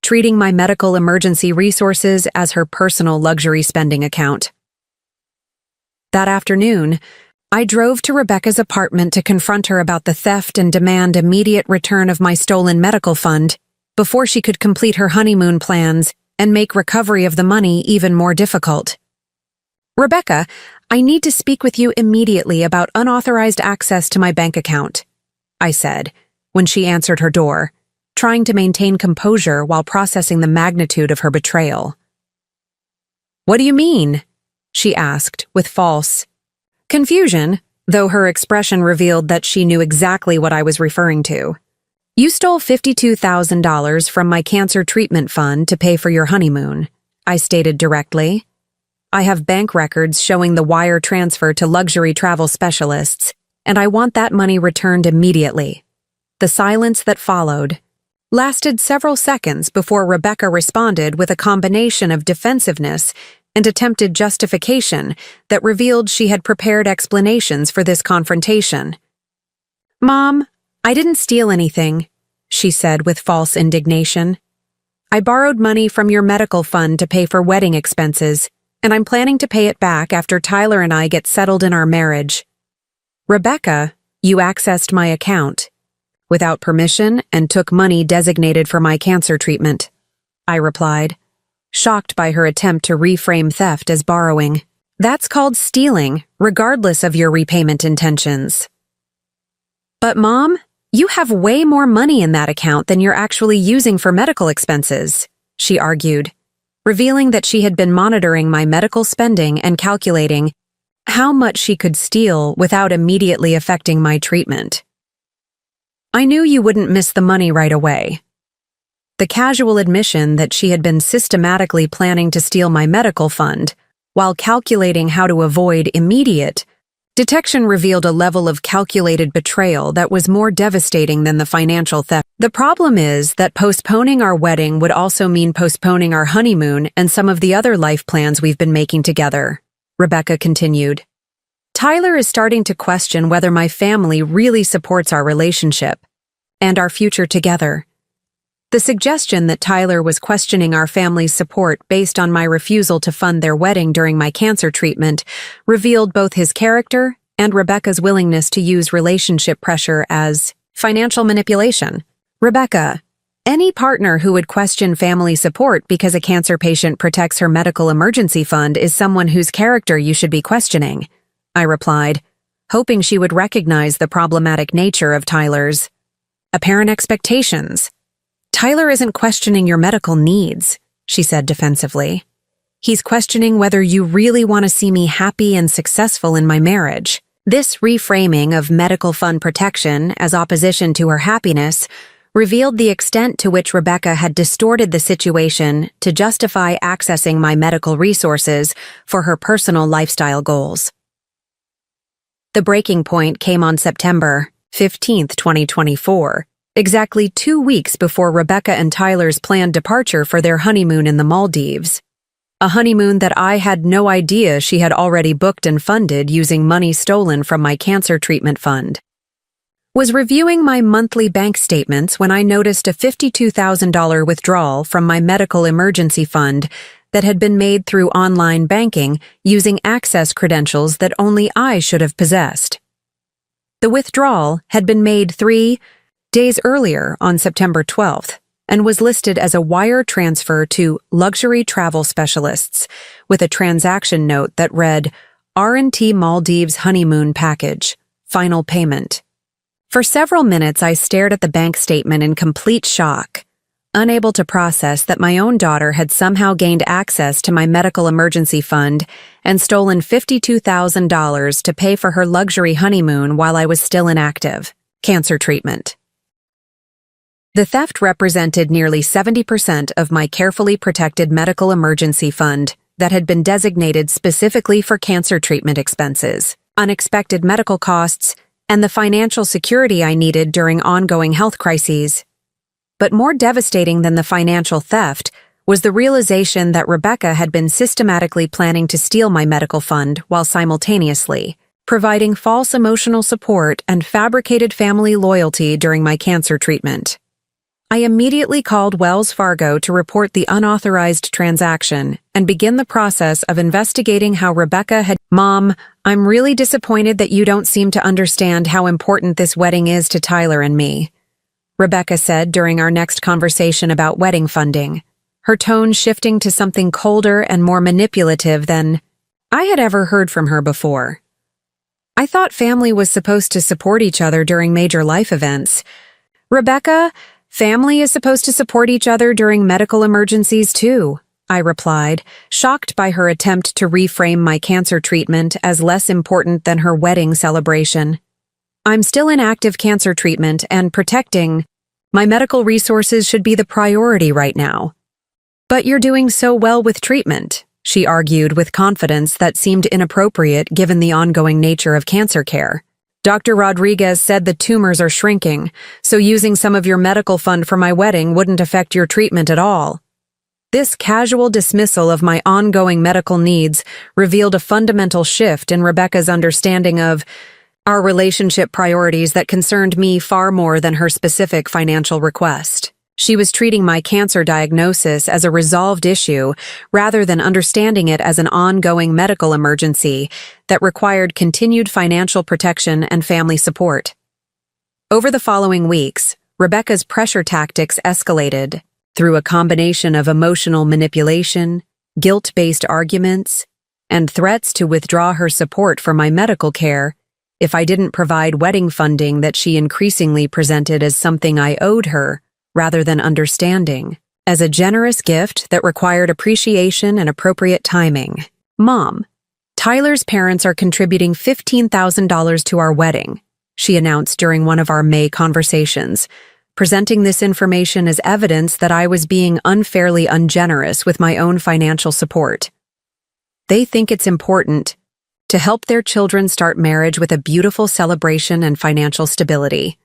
treating my medical emergency resources as her personal luxury spending account. That afternoon, I drove to Rebecca's apartment to confront her about the theft and demand immediate return of my stolen medical fund before she could complete her honeymoon plans and make recovery of the money even more difficult. Rebecca, I need to speak with you immediately about unauthorized access to my bank account, I said, when she answered her door, trying to maintain composure while processing the magnitude of her betrayal. What do you mean? She asked, with false confusion, though her expression revealed that she knew exactly what I was referring to. You stole $52,000 from my cancer treatment fund to pay for your honeymoon, I stated directly. I have bank records showing the wire transfer to luxury travel specialists, and I want that money returned immediately. The silence that followed lasted several seconds before Rebecca responded with a combination of defensiveness and attempted justification that revealed she had prepared explanations for this confrontation. Mom, I didn't steal anything, she said with false indignation. I borrowed money from your medical fund to pay for wedding expenses, and I'm planning to pay it back after Tyler and I get settled in our marriage. Rebecca, you accessed my account without permission and took money designated for my cancer treatment, I replied, shocked by her attempt to reframe theft as borrowing. That's called stealing, regardless of your repayment intentions. But Mom, you have way more money in that account than you're actually using for medical expenses, she argued, revealing that she had been monitoring my medical spending and calculating how much she could steal without immediately affecting my treatment. I knew you wouldn't miss the money right away. The casual admission that she had been systematically planning to steal my medical fund while calculating how to avoid immediate detection revealed a level of calculated betrayal that was more devastating than the financial theft. The problem is that postponing our wedding would also mean postponing our honeymoon and some of the other life plans we've been making together, Rebecca continued. Tyler is starting to question whether my family really supports our relationship and our future together. The suggestion that Tyler was questioning our family's support based on my refusal to fund their wedding during my cancer treatment revealed both his character and Rebecca's willingness to use relationship pressure as financial manipulation. Rebecca, any partner who would question family support because a cancer patient protects her medical emergency fund is someone whose character you should be questioning, I replied, hoping she would recognize the problematic nature of Tyler's apparent expectations. Tyler isn't questioning your medical needs, she said defensively. He's questioning whether you really want to see me happy and successful in my marriage. This reframing of medical fund protection as opposition to her happiness revealed the extent to which Rebecca had distorted the situation to justify accessing my medical resources for her personal lifestyle goals. The breaking point came on September 15, 2024, exactly 2 weeks before Rebecca and Tyler's planned departure for their honeymoon in the Maldives. A honeymoon that I had no idea she had already booked and funded using money stolen from my cancer treatment fund. Was reviewing my monthly bank statements when I noticed a $52,000 withdrawal from my medical emergency fund that had been made through online banking using access credentials that only I should have possessed. The withdrawal had been made 3 days earlier on September 12th and was listed as a wire transfer to Luxury Travel Specialists with a transaction note that read, R&T Maldives Honeymoon Package, Final Payment. For several minutes, I stared at the bank statement in complete shock, unable to process that my own daughter had somehow gained access to my medical emergency fund and stolen $52,000 to pay for her luxury honeymoon while I was still in active cancer treatment. The theft represented nearly 70% of my carefully protected medical emergency fund that had been designated specifically for cancer treatment expenses, unexpected medical costs, and the financial security I needed during ongoing health crises. But more devastating than the financial theft was the realization that Rebecca had been systematically planning to steal my medical fund while simultaneously providing false emotional support and fabricated family loyalty during my cancer treatment. I immediately called Wells Fargo to report the unauthorized transaction and begin the process of investigating how Rebecca had— Mom, I'm really disappointed that you don't seem to understand how important this wedding is to Tyler and me, Rebecca said during our next conversation about wedding funding, her tone shifting to something colder and more manipulative than I had ever heard from her before. I thought family was supposed to support each other during major life events. Rebecca, family is supposed to support each other during medical emergencies too, I replied, shocked by her attempt to reframe my cancer treatment as less important than her wedding celebration. I'm still in active cancer treatment and protecting my medical resources should be the priority right now. But you're doing so well with treatment, she argued with confidence that seemed inappropriate given the ongoing nature of cancer care. Dr. Rodriguez said the tumors are shrinking, so using some of your medical fund for my wedding wouldn't affect your treatment at all. This casual dismissal of my ongoing medical needs revealed a fundamental shift in Rebecca's understanding of our relationship priorities that concerned me far more than her specific financial request. She was treating my cancer diagnosis as a resolved issue rather than understanding it as an ongoing medical emergency that required continued financial protection and family support. Over the following weeks, Rebecca's pressure tactics escalated through a combination of emotional manipulation, guilt-based arguments, and threats to withdraw her support for my medical care if I didn't provide wedding funding that she increasingly presented as something I owed her rather than understanding, as a generous gift that required appreciation and appropriate timing. Mom, Tyler's parents are contributing $15,000 to our wedding, she announced during one of our May conversations, presenting this information as evidence that I was being unfairly ungenerous with my own financial support. They think it's important to help their children start marriage with a beautiful celebration and financial stability.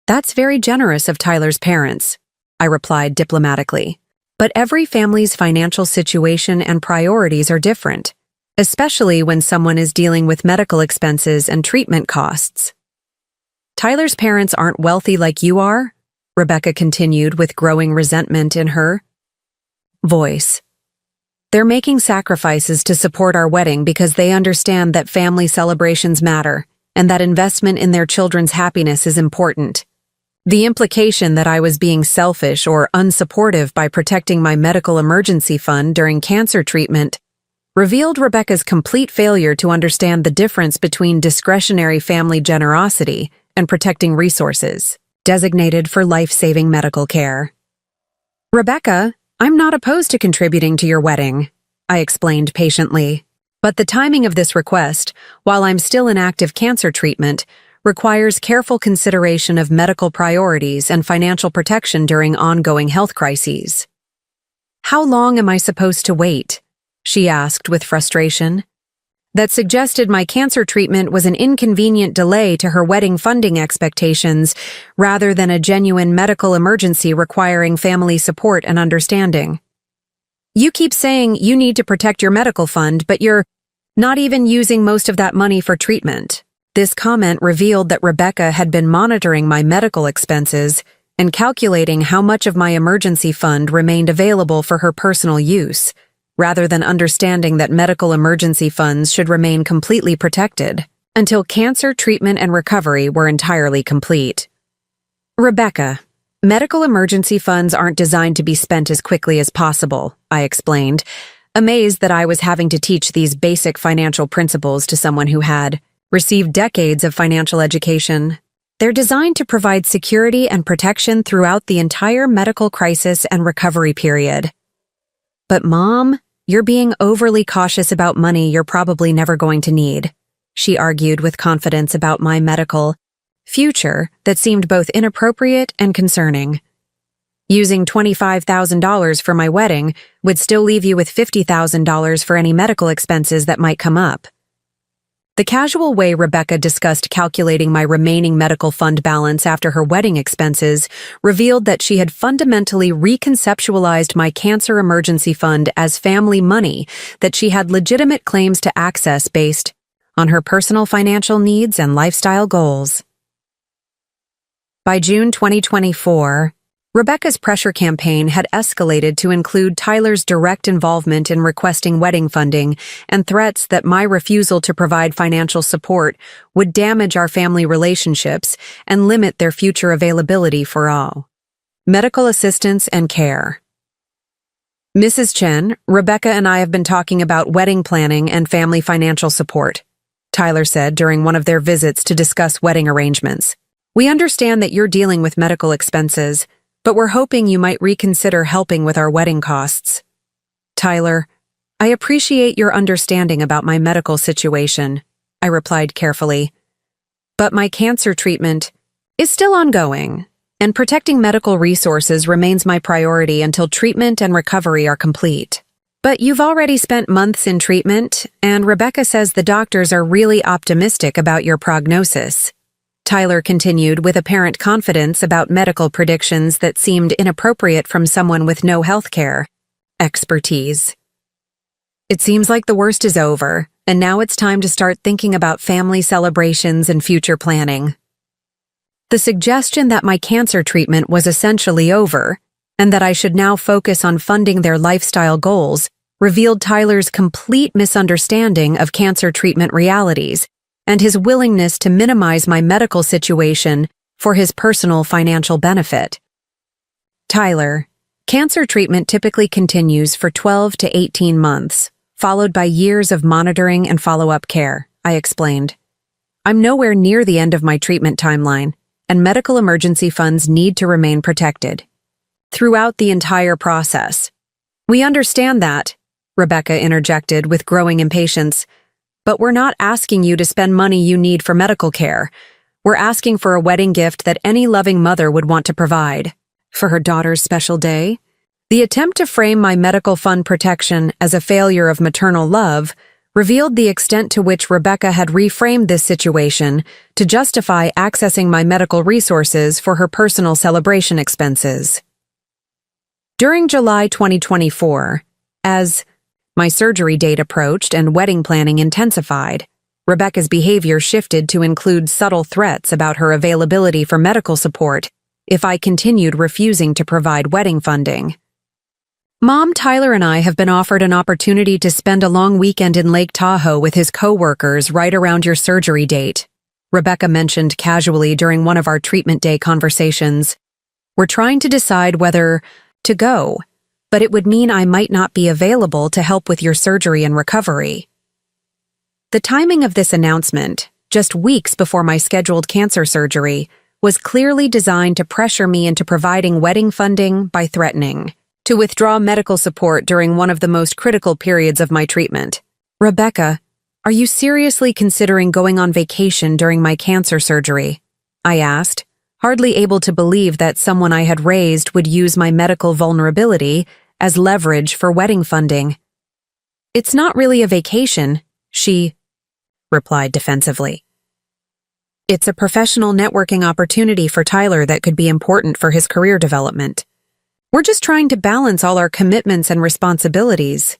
That's very generous of Tyler's parents, I replied diplomatically. But every family's financial situation and priorities are different, especially when someone is dealing with medical expenses and treatment costs. Tyler's parents aren't wealthy like you are, Rebecca continued with growing resentment in her voice. They're making sacrifices to support our wedding because they understand that family celebrations matter and that investment in their children's happiness is important. The implication that I was being selfish or unsupportive by protecting my medical emergency fund during cancer treatment revealed Rebecca's complete failure to understand the difference between discretionary family generosity and protecting resources designated for life-saving medical care. Rebecca, I'm not opposed to contributing to your wedding, I explained patiently. But the timing of this request, while I'm still in active cancer treatment, requires careful consideration of medical priorities and financial protection during ongoing health crises. How long am I supposed to wait? She asked with frustration. That suggested my cancer treatment was an inconvenient delay to her wedding funding expectations rather than a genuine medical emergency requiring family support and understanding. You keep saying you need to protect your medical fund, but you're not even using most of that money for treatment. This comment revealed that Rebecca had been monitoring my medical expenses and calculating how much of my emergency fund remained available for her personal use, rather than understanding that medical emergency funds should remain completely protected until cancer treatment and recovery were entirely complete. Rebecca, medical emergency funds aren't designed to be spent as quickly as possible, I explained, amazed that I was having to teach these basic financial principles to someone who had received decades of financial education. They're designed to provide security and protection throughout the entire medical crisis and recovery period. But Mom, you're being overly cautious about money you're probably never going to need, she argued with confidence about my medical future that seemed both inappropriate and concerning. Using $25,000 for my wedding would still leave you with $50,000 for any medical expenses that might come up. The casual way Rebecca discussed calculating my remaining medical fund balance after her wedding expenses revealed that she had fundamentally reconceptualized my cancer emergency fund as family money that she had legitimate claims to access based on her personal financial needs and lifestyle goals. By June 2024, Rebecca's pressure campaign had escalated to include Tyler's direct involvement in requesting wedding funding and threats that my refusal to provide financial support would damage our family relationships and limit their future availability for all. Medical assistance and care. Mrs. Chen, Rebecca and I have been talking about wedding planning and family financial support, Tyler said during one of their visits to discuss wedding arrangements. We understand that you're dealing with medical expenses, but we're hoping you might reconsider helping with our wedding costs. Tyler, I appreciate your understanding about my medical situation, I replied carefully. But my cancer treatment is still ongoing, and protecting medical resources remains my priority until treatment and recovery are complete. But you've already spent months in treatment, and Rebecca says the doctors are really optimistic about your prognosis. Tyler continued with apparent confidence about medical predictions that seemed inappropriate from someone with no healthcare expertise. It seems like the worst is over, and now it's time to start thinking about family celebrations and future planning. The suggestion that my cancer treatment was essentially over, and that I should now focus on funding their lifestyle goals, revealed Tyler's complete misunderstanding of cancer treatment realities and his willingness to minimize my medical situation for his personal financial benefit. Tyler, cancer treatment typically continues for 12 to 18 months, followed by years of monitoring and follow-up care, I explained. I'm nowhere near the end of my treatment timeline, and medical emergency funds need to remain protected throughout the entire process. We understand that, Rebecca interjected with growing impatience, but we're not asking you to spend money you need for medical care. We're asking for a wedding gift that any loving mother would want to provide. For her daughter's special day? The attempt to frame my medical fund protection as a failure of maternal love revealed the extent to which Rebecca had reframed this situation to justify accessing my medical resources for her personal celebration expenses. During July 2024, as my surgery date approached and wedding planning intensified, Rebecca's behavior shifted to include subtle threats about her availability for medical support if I continued refusing to provide wedding funding. Mom, Tyler and I have been offered an opportunity to spend a long weekend in Lake Tahoe with his co-workers right around your surgery date, Rebecca mentioned casually during one of our treatment day conversations. We're trying to decide whether to go, but it would mean I might not be available to help with your surgery and recovery. The timing of this announcement, just weeks before my scheduled cancer surgery, was clearly designed to pressure me into providing wedding funding by threatening to withdraw medical support during one of the most critical periods of my treatment. Rebecca, are you seriously considering going on vacation during my cancer surgery? I asked, hardly able to believe that someone I had raised would use my medical vulnerability as leverage for wedding funding. It's not really a vacation, she replied defensively. It's a professional networking opportunity for Tyler that could be important for his career development. We're just trying to balance all our commitments and responsibilities.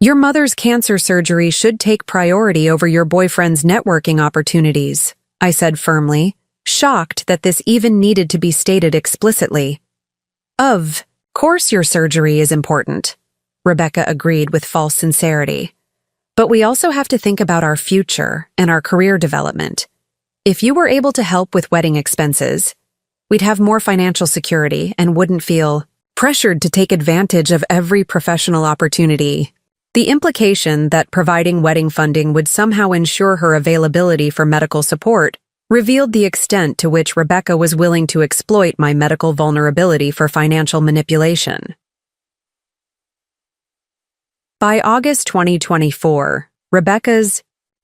Your mother's cancer surgery should take priority over your boyfriend's networking opportunities, I said firmly, shocked that this even needed to be stated explicitly. Of course your surgery is important, Rebecca agreed with false sincerity. But we also have to think about our future and our career development. If you were able to help with wedding expenses, we'd have more financial security and wouldn't feel pressured to take advantage of every professional opportunity. The implication that providing wedding funding would somehow ensure her availability for medical support revealed the extent to which Rebecca was willing to exploit my medical vulnerability for financial manipulation. By August 2024, Rebecca's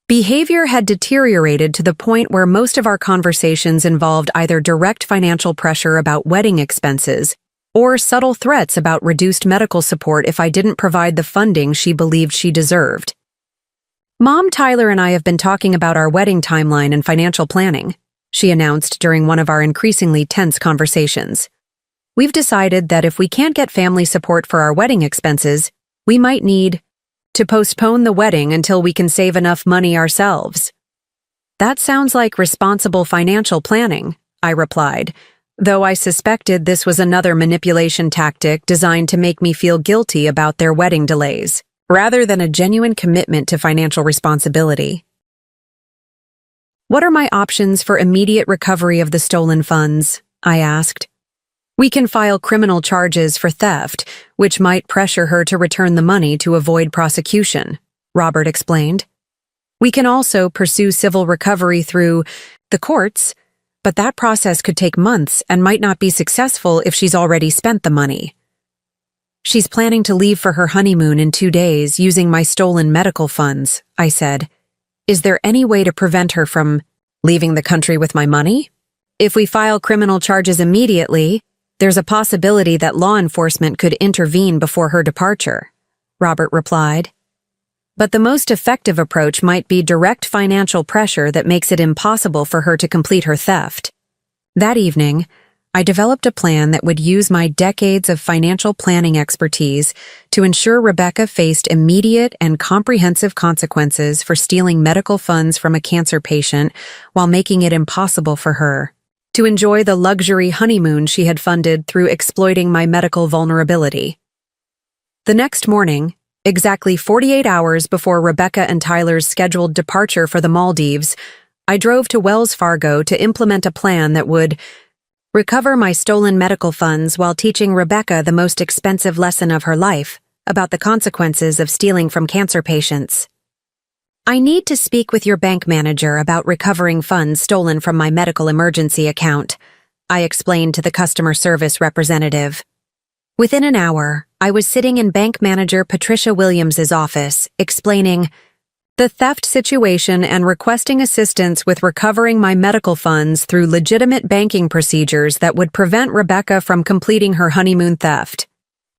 behavior had deteriorated to the point where most of our conversations involved either direct financial pressure about wedding expenses or subtle threats about reduced medical support if I didn't provide the funding she believed she deserved. Mom, Tyler, and I have been talking about our wedding timeline and financial planning, she announced during one of our increasingly tense conversations. We've decided that if we can't get family support for our wedding expenses, we might need to postpone the wedding until we can save enough money ourselves. That sounds like responsible financial planning, I replied, though I suspected this was another manipulation tactic designed to make me feel guilty about their wedding delays, rather than a genuine commitment to financial responsibility. What are my options for immediate recovery of the stolen funds? I asked. We can file criminal charges for theft, which might pressure her to return the money to avoid prosecution, Robert explained. We can also pursue civil recovery through the courts, but that process could take months and might not be successful if she's already spent the money. She's planning to leave for her honeymoon in 2 days using my stolen medical funds, I said. Is there any way to prevent her from leaving the country with my money? If we file criminal charges immediately, there's a possibility that law enforcement could intervene before her departure, Robert replied. But the most effective approach might be direct financial pressure that makes it impossible for her to complete her theft. That evening, I developed a plan that would use my decades of financial planning expertise to ensure Rebecca faced immediate and comprehensive consequences for stealing medical funds from a cancer patient while making it impossible for her to enjoy the luxury honeymoon she had funded through exploiting my medical vulnerability. The next morning, exactly 48 hours before Rebecca and Tyler's scheduled departure for the Maldives, I drove to Wells Fargo to implement a plan that would recover my stolen medical funds while teaching Rebecca the most expensive lesson of her life about the consequences of stealing from cancer patients. I need to speak with your bank manager about recovering funds stolen from my medical emergency account, I explained to the customer service representative. Within an hour, I was sitting in bank manager Patricia Williams's office, explaining the theft situation and requesting assistance with recovering my medical funds through legitimate banking procedures that would prevent Rebecca from completing her honeymoon theft.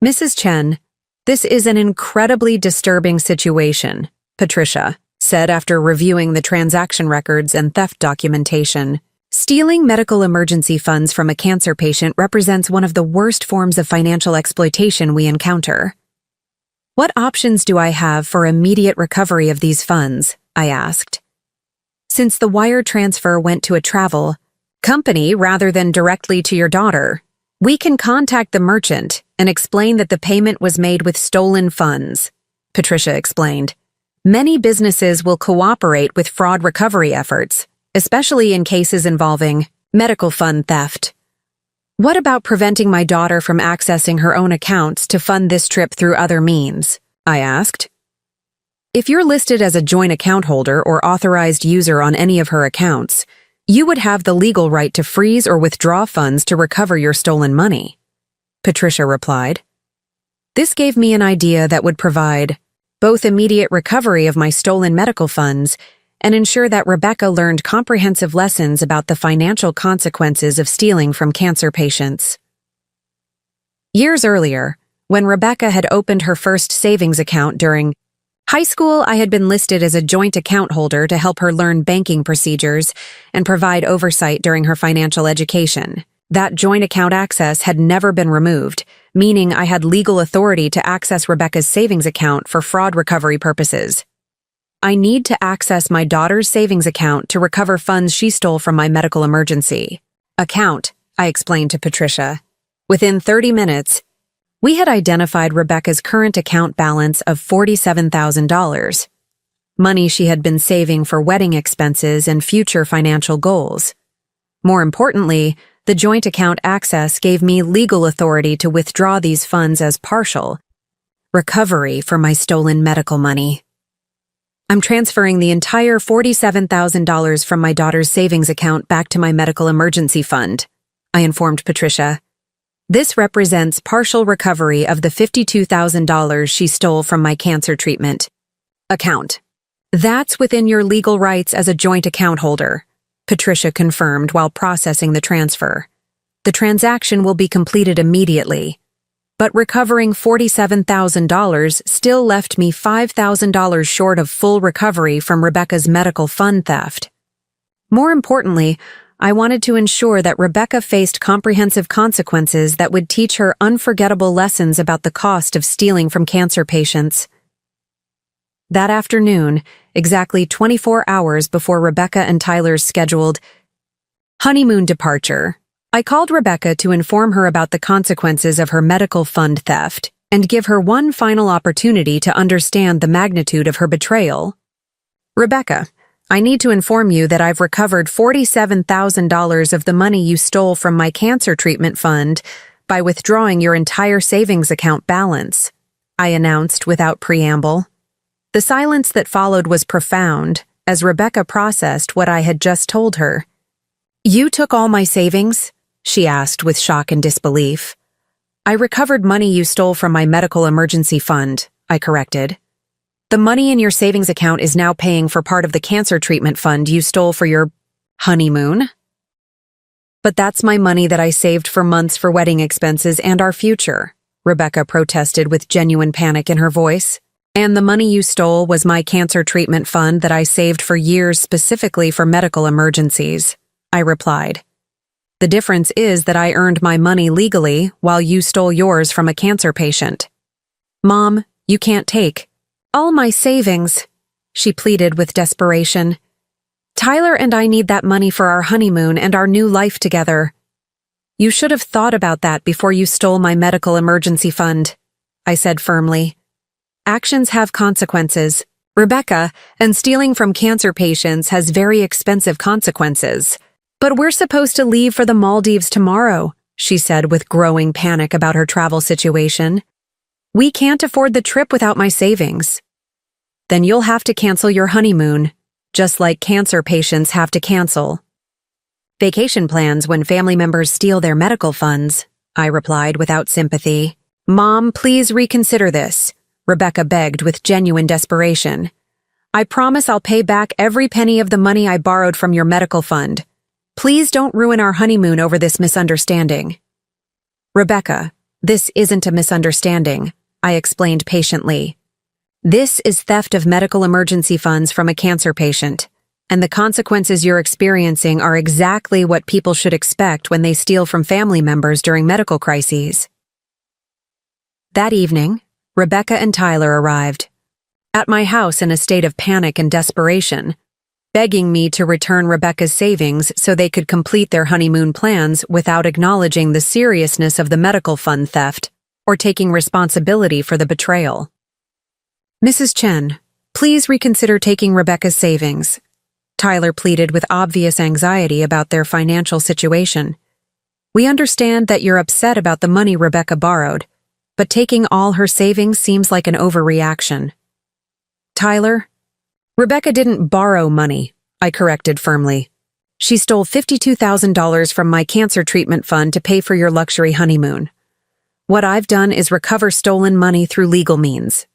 Mrs. Chen, this is an incredibly disturbing situation, Patricia said after reviewing the transaction records and theft documentation. Stealing medical emergency funds from a cancer patient represents one of the worst forms of financial exploitation we encounter. What options do I have for immediate recovery of these funds? I asked. Since the wire transfer went to a travel company rather than directly to your daughter, we can contact the merchant and explain that the payment was made with stolen funds, Patricia explained. Many businesses will cooperate with fraud recovery efforts, especially in cases involving medical fund theft. What about preventing my daughter from accessing her own accounts to fund this trip through other means? I asked. If you're listed as a joint account holder or authorized user on any of her accounts, you would have the legal right to freeze or withdraw funds to recover your stolen money, Patricia replied. This gave me an idea that would provide both immediate recovery of my stolen medical funds and ensure that Rebecca learned comprehensive lessons about the financial consequences of stealing from cancer patients. Years earlier, when Rebecca had opened her first savings account during high school, I had been listed as a joint account holder to help her learn banking procedures and provide oversight during her financial education. That joint account access had never been removed, meaning I had legal authority to access Rebecca's savings account for fraud recovery purposes. I need to access my daughter's savings account to recover funds she stole from my medical emergency account, I explained to Patricia. Within 30 minutes, we had identified Rebecca's current account balance of $47,000, money she had been saving for wedding expenses and future financial goals. More importantly, the joint account access gave me legal authority to withdraw these funds as partial recovery for my stolen medical money. I'm transferring the entire $47,000 from my daughter's savings account back to my medical emergency fund, I informed Patricia. This represents partial recovery of the $52,000 she stole from my cancer treatment account. That's within your legal rights as a joint account holder, Patricia confirmed while processing the transfer. The transaction will be completed immediately, but recovering $47,000 still left me $5,000 short of full recovery from Rebecca's medical fund theft. More importantly, I wanted to ensure that Rebecca faced comprehensive consequences that would teach her unforgettable lessons about the cost of stealing from cancer patients. That afternoon, exactly 24 hours before Rebecca and Tyler's scheduled honeymoon departure, I called Rebecca to inform her about the consequences of her medical fund theft and give her one final opportunity to understand the magnitude of her betrayal. Rebecca, I need to inform you that I've recovered $47,000 of the money you stole from my cancer treatment fund by withdrawing your entire savings account balance, I announced without preamble. The silence that followed was profound as Rebecca processed what I had just told her. You took all my savings? She asked with shock and disbelief. I recovered money you stole from my medical emergency fund, I corrected. The money in your savings account is now paying for part of the cancer treatment fund you stole for your honeymoon. But that's my money that I saved for months for wedding expenses and our future, Rebecca protested with genuine panic in her voice. And the money you stole was my cancer treatment fund that I saved for years specifically for medical emergencies, I replied. The difference is that I earned my money legally while you stole yours from a cancer patient. Mom, you can't take all my savings, she pleaded with desperation. Tyler and I need that money for our honeymoon and our new life together. You should have thought about that before you stole my medical emergency fund, I said firmly. Actions have consequences, Rebecca, and stealing from cancer patients has very expensive consequences. But we're supposed to leave for the Maldives tomorrow, she said with growing panic about her travel situation. We can't afford the trip without my savings. Then you'll have to cancel your honeymoon, just like cancer patients have to cancel vacation plans when family members steal their medical funds, I replied without sympathy. Mom, please reconsider this, Rebecca begged with genuine desperation. I promise I'll pay back every penny of the money I borrowed from your medical fund. Please don't ruin our honeymoon over this misunderstanding. Rebecca, this isn't a misunderstanding, I explained patiently. This is theft of medical emergency funds from a cancer patient, and the consequences you're experiencing are exactly what people should expect when they steal from family members during medical crises. That evening, Rebecca and Tyler arrived at my house in a state of panic and desperation, begging me to return Rebecca's savings so they could complete their honeymoon plans without acknowledging the seriousness of the medical fund theft or taking responsibility for the betrayal. Mrs. Chen, please reconsider taking Rebecca's savings, Tyler pleaded with obvious anxiety about their financial situation. We understand that you're upset about the money Rebecca borrowed, but taking all her savings seems like an overreaction. Tyler, Rebecca didn't borrow money, I corrected firmly. She stole $52,000 from my cancer treatment fund to pay for your luxury honeymoon. What I've done is recover stolen money through legal means.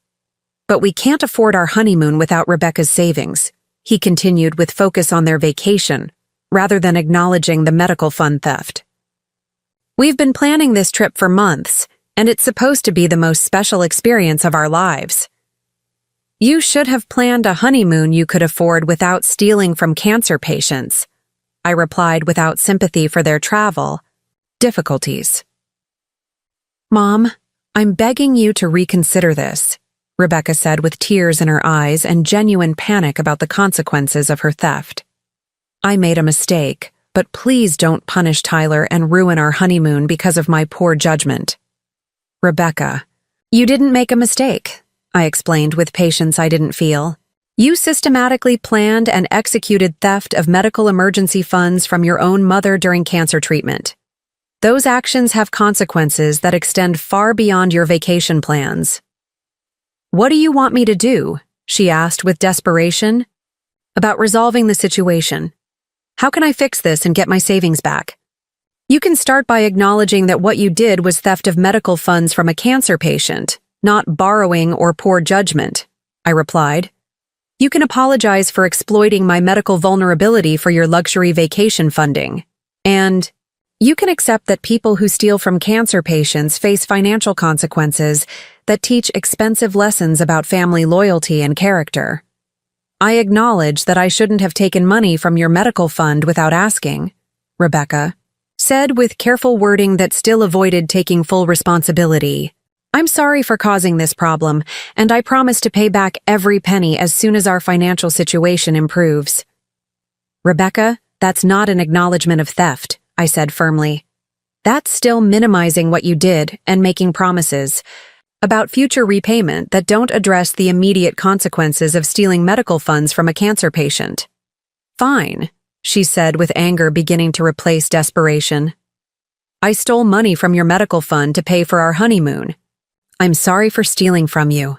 But we can't afford our honeymoon without Rebecca's savings, he continued with focus on their vacation, rather than acknowledging the medical fund theft. We've been planning this trip for months, and it's supposed to be the most special experience of our lives. You should have planned a honeymoon you could afford without stealing from cancer patients, I replied without sympathy for their travel difficulties. Mom, I'm begging you to reconsider this, Rebecca said with tears in her eyes and genuine panic about the consequences of her theft. I made a mistake, but please don't punish Tyler and ruin our honeymoon because of my poor judgment. Rebecca, you didn't make a mistake, I explained with patience I didn't feel. You systematically planned and executed theft of medical emergency funds from your own mother during cancer treatment. Those actions have consequences that extend far beyond your vacation plans. What do you want me to do? She asked with desperation. About resolving the situation. How can I fix this and get my savings back? You can start by acknowledging that what you did was theft of medical funds from a cancer patient, not borrowing or poor judgment, I replied. You can apologize for exploiting my medical vulnerability for your luxury vacation funding. And you can accept that people who steal from cancer patients face financial consequences that teach expensive lessons about family loyalty and character. I acknowledge that I shouldn't have taken money from your medical fund without asking, Rebecca said with careful wording that still avoided taking full responsibility. I'm sorry for causing this problem, and I promise to pay back every penny as soon as our financial situation improves. Rebecca, that's not an acknowledgement of theft, I said firmly. That's still minimizing what you did and making promises about future repayment that don't address the immediate consequences of stealing medical funds from a cancer patient. Fine, she said with anger beginning to replace desperation. I stole money from your medical fund to pay for our honeymoon. I'm sorry for stealing from you.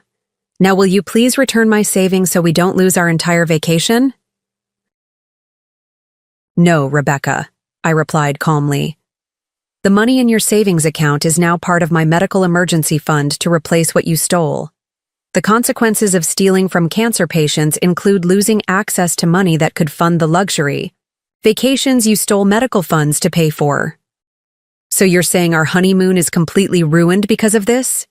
Now will you please return my savings so we don't lose our entire vacation? No, Rebecca, I replied calmly. The money in your savings account is now part of my medical emergency fund to replace what you stole. The consequences of stealing from cancer patients include losing access to money that could fund the luxury vacations you stole medical funds to pay for. So you're saying our honeymoon is completely ruined because of this?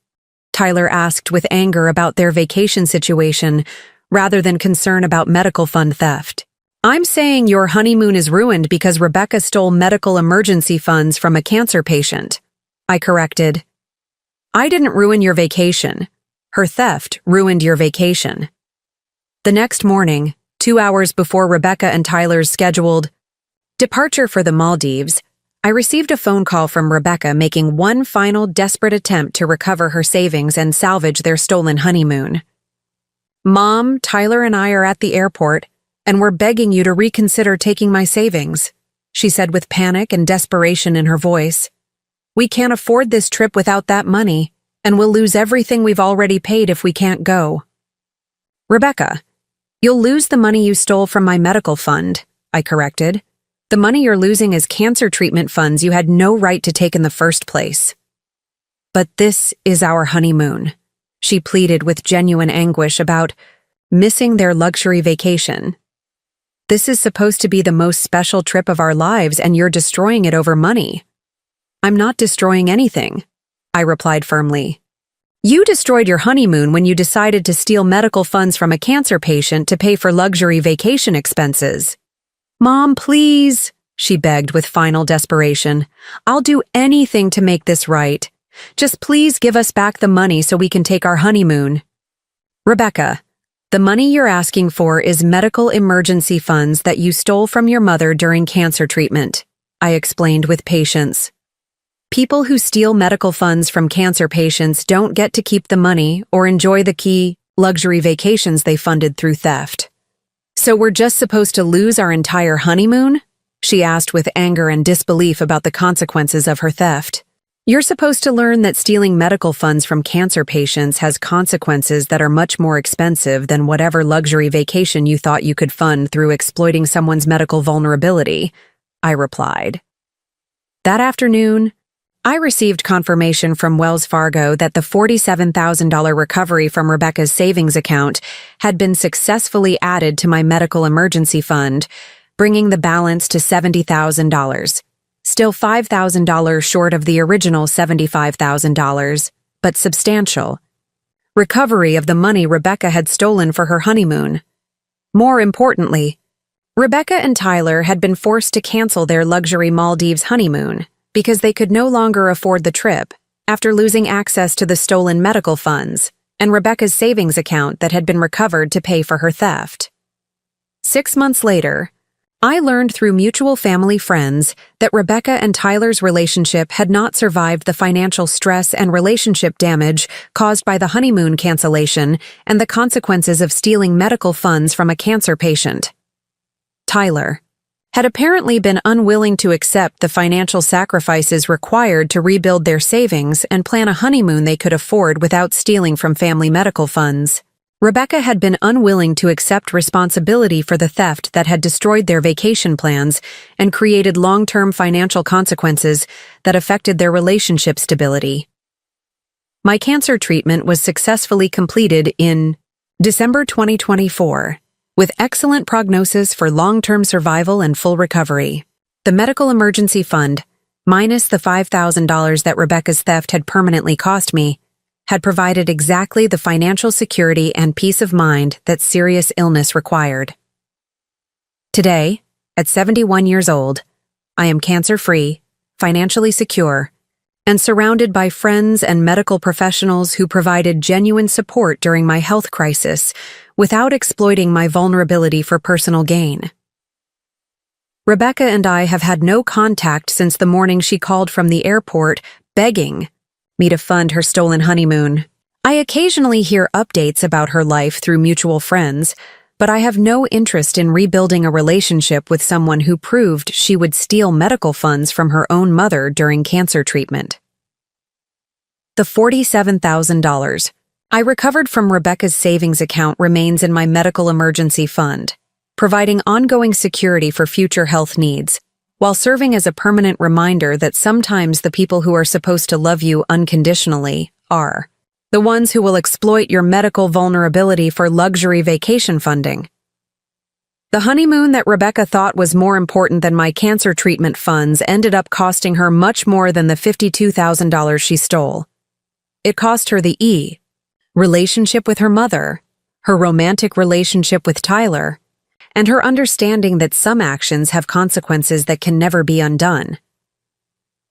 Tyler asked with anger about their vacation situation rather than concern about medical fund theft. I'm saying your honeymoon is ruined because Rebecca stole medical emergency funds from a cancer patient, I corrected. I didn't ruin your vacation. Her theft ruined your vacation. The next morning, 2 hours before Rebecca and Tyler's scheduled departure for the Maldives, I received a phone call from Rebecca making one final desperate attempt to recover her savings and salvage their stolen honeymoon. Mom, Tyler and I are at the airport, and we're begging you to reconsider taking my savings, she said with panic and desperation in her voice. We can't afford this trip without that money, and we'll lose everything we've already paid if we can't go. Rebecca, you'll lose the money you stole from my medical fund, I corrected. The money you're losing is cancer treatment funds you had no right to take in the first place. But this is our honeymoon, she pleaded with genuine anguish about missing their luxury vacation. This is supposed to be the most special trip of our lives and you're destroying it over money. I'm not destroying anything, I replied firmly. You destroyed your honeymoon when you decided to steal medical funds from a cancer patient to pay for luxury vacation expenses. Mom, please, she begged with final desperation. I'll do anything to make this right. Just please give us back the money so we can take our honeymoon. Rebecca, the money you're asking for is medical emergency funds that you stole from your mother during cancer treatment, I explained with patience. People who steal medical funds from cancer patients don't get to keep the money or enjoy the key luxury vacations they funded through theft. So we're just supposed to lose our entire honeymoon? She asked with anger and disbelief about the consequences of her theft. You're supposed to learn that stealing medical funds from cancer patients has consequences that are much more expensive than whatever luxury vacation you thought you could fund through exploiting someone's medical vulnerability, I replied. That afternoon, I received confirmation from Wells Fargo that the $47,000 recovery from Rebecca's savings account had been successfully added to my medical emergency fund, bringing the balance to $70,000. Still $5,000 short of the original $75,000, but substantial. Recovery of the money Rebecca had stolen for her honeymoon. More importantly, Rebecca and Tyler had been forced to cancel their luxury Maldives honeymoon because they could no longer afford the trip after losing access to the stolen medical funds and Rebecca's savings account that had been recovered to pay for her theft. 6 months later, I learned through mutual family friends that Rebecca and Tyler's relationship had not survived the financial stress and relationship damage caused by the honeymoon cancellation and the consequences of stealing medical funds from a cancer patient. Tyler had apparently been unwilling to accept the financial sacrifices required to rebuild their savings and plan a honeymoon they could afford without stealing from family medical funds. Rebecca had been unwilling to accept responsibility for the theft that had destroyed their vacation plans and created long-term financial consequences that affected their relationship stability. My cancer treatment was successfully completed in December 2024, with excellent prognosis for long-term survival and full recovery. The medical emergency fund, minus the $5,000 that Rebecca's theft had permanently cost me, had provided exactly the financial security and peace of mind that serious illness required. Today, at 71 years old, I am cancer-free, financially secure, and surrounded by friends and medical professionals who provided genuine support during my health crisis without exploiting my vulnerability for personal gain. Rebecca and I have had no contact since the morning she called from the airport begging me to fund her stolen honeymoon. I occasionally hear updates about her life through mutual friends, but I have no interest in rebuilding a relationship with someone who proved she would steal medical funds from her own mother during cancer treatment. The $47,000 I recovered from Rebecca's savings account remains in my medical emergency fund, providing ongoing security for future health needs, while serving as a permanent reminder that sometimes the people who are supposed to love you unconditionally are the ones who will exploit your medical vulnerability for luxury vacation funding. The honeymoon that Rebecca thought was more important than my cancer treatment funds ended up costing her much more than the $52,000 she stole. It cost her the relationship with her mother, her romantic relationship with Tyler, and her understanding that some actions have consequences that can never be undone.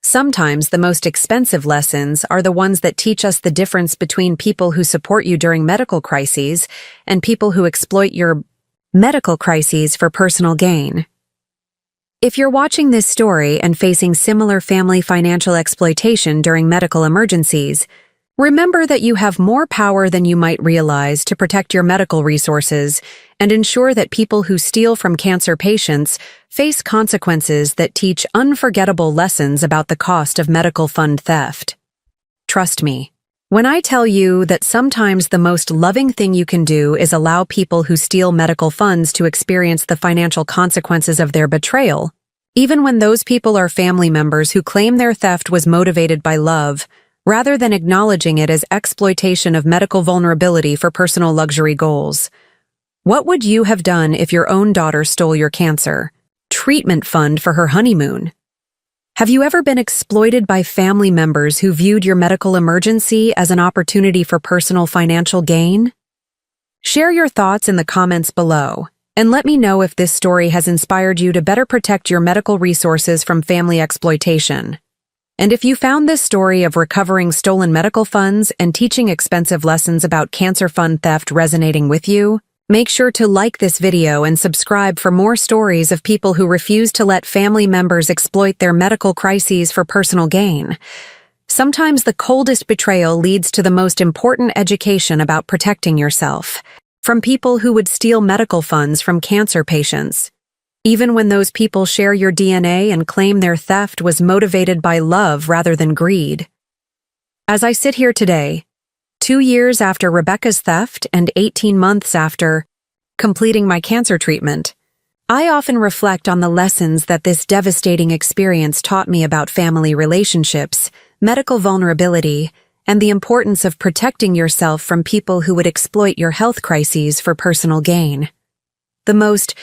Sometimes the most expensive lessons are the ones that teach us the difference between people who support you during medical crises and people who exploit your medical crises for personal gain. If you're watching this story and facing similar family financial exploitation during medical emergencies, remember that you have more power than you might realize to protect your medical resources and ensure that people who steal from cancer patients face consequences that teach unforgettable lessons about the cost of medical fund theft. Trust me, when I tell you that sometimes the most loving thing you can do is allow people who steal medical funds to experience the financial consequences of their betrayal, even when those people are family members who claim their theft was motivated by love, rather than acknowledging it as exploitation of medical vulnerability for personal luxury goals. What would you have done if your own daughter stole your cancer treatment fund for her honeymoon? Have you ever been exploited by family members who viewed your medical emergency as an opportunity for personal financial gain? Share your thoughts in the comments below, and let me know if this story has inspired you to better protect your medical resources from family exploitation. And if you found this story of recovering stolen medical funds and teaching expensive lessons about cancer fund theft resonating with you, make sure to like this video and subscribe for more stories of people who refuse to let family members exploit their medical crises for personal gain. Sometimes the coldest betrayal leads to the most important education about protecting yourself from people who would steal medical funds from cancer patients, even when those people share your DNA and claim their theft was motivated by love rather than greed. As I sit here today, 2 years after Rebecca's theft and 18 months after completing my cancer treatment, I often reflect on the lessons that this devastating experience taught me about family relationships, medical vulnerability, and the importance of protecting yourself from people who would exploit your health crises for personal gain. The most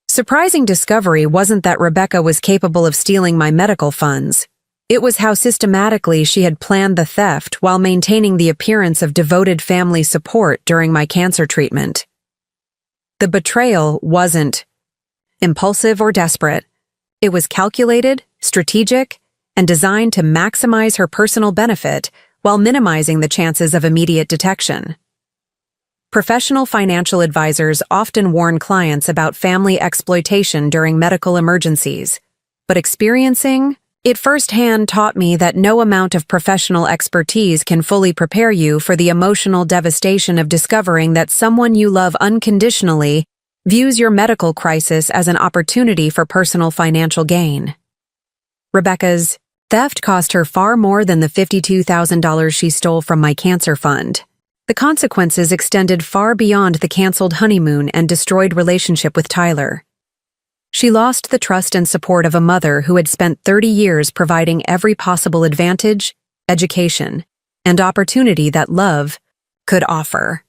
surprising discovery wasn't that Rebecca was capable of stealing my medical funds. It was how systematically she had planned the theft while maintaining the appearance of devoted family support during my cancer treatment. The betrayal wasn't impulsive or desperate. It was calculated, strategic, and designed to maximize her personal benefit while minimizing the chances of immediate detection. Professional financial advisors often warn clients about family exploitation during medical emergencies, but experiencing it firsthand taught me that no amount of professional expertise can fully prepare you for the emotional devastation of discovering that someone you love unconditionally views your medical crisis as an opportunity for personal financial gain. Rebecca's theft cost her far more than the $52,000 she stole from my cancer fund. The consequences extended far beyond the canceled honeymoon and destroyed relationship with Tyler. She lost the trust and support of a mother who had spent 30 years providing every possible advantage, education, and opportunity that love could offer.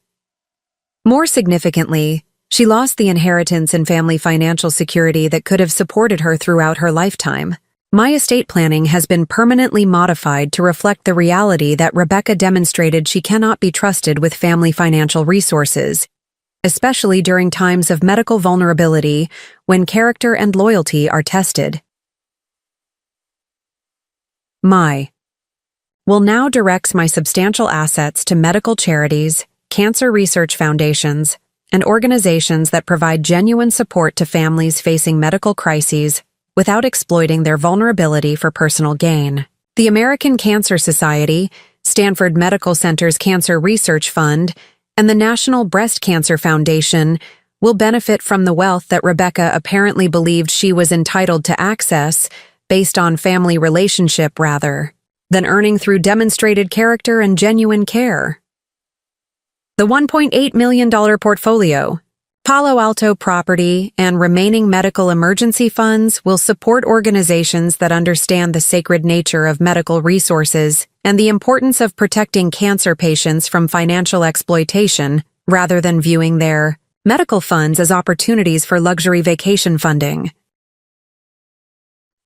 More significantly, she lost the inheritance and family financial security that could have supported her throughout her lifetime. My estate planning has been permanently modified to reflect the reality that Rebecca demonstrated she cannot be trusted with family financial resources, especially during times of medical vulnerability when character and loyalty are tested. My will now directs my substantial assets to medical charities, cancer research foundations, and organizations that provide genuine support to families facing medical crises without exploiting their vulnerability for personal gain. The American Cancer Society, Stanford Medical Center's Cancer Research Fund, and the National Breast Cancer Foundation will benefit from the wealth that Rebecca apparently believed she was entitled to access based on family relationship rather than earning through demonstrated character and genuine care. The $1.8 million portfolio, Palo Alto property, and remaining medical emergency funds will support organizations that understand the sacred nature of medical resources and the importance of protecting cancer patients from financial exploitation rather than viewing their medical funds as opportunities for luxury vacation funding.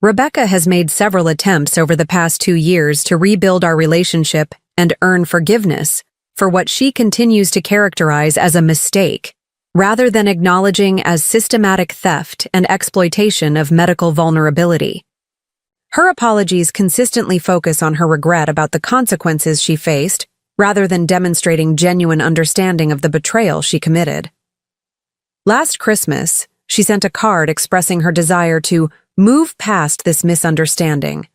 Rebecca has made several attempts over the past 2 years to rebuild our relationship and earn forgiveness for what she continues to characterize as a mistake, rather than acknowledging as systematic theft and exploitation of medical vulnerability. Her apologies consistently focus on her regret about the consequences she faced, rather than demonstrating genuine understanding of the betrayal she committed. Last Christmas, she sent a card expressing her desire to move past this misunderstanding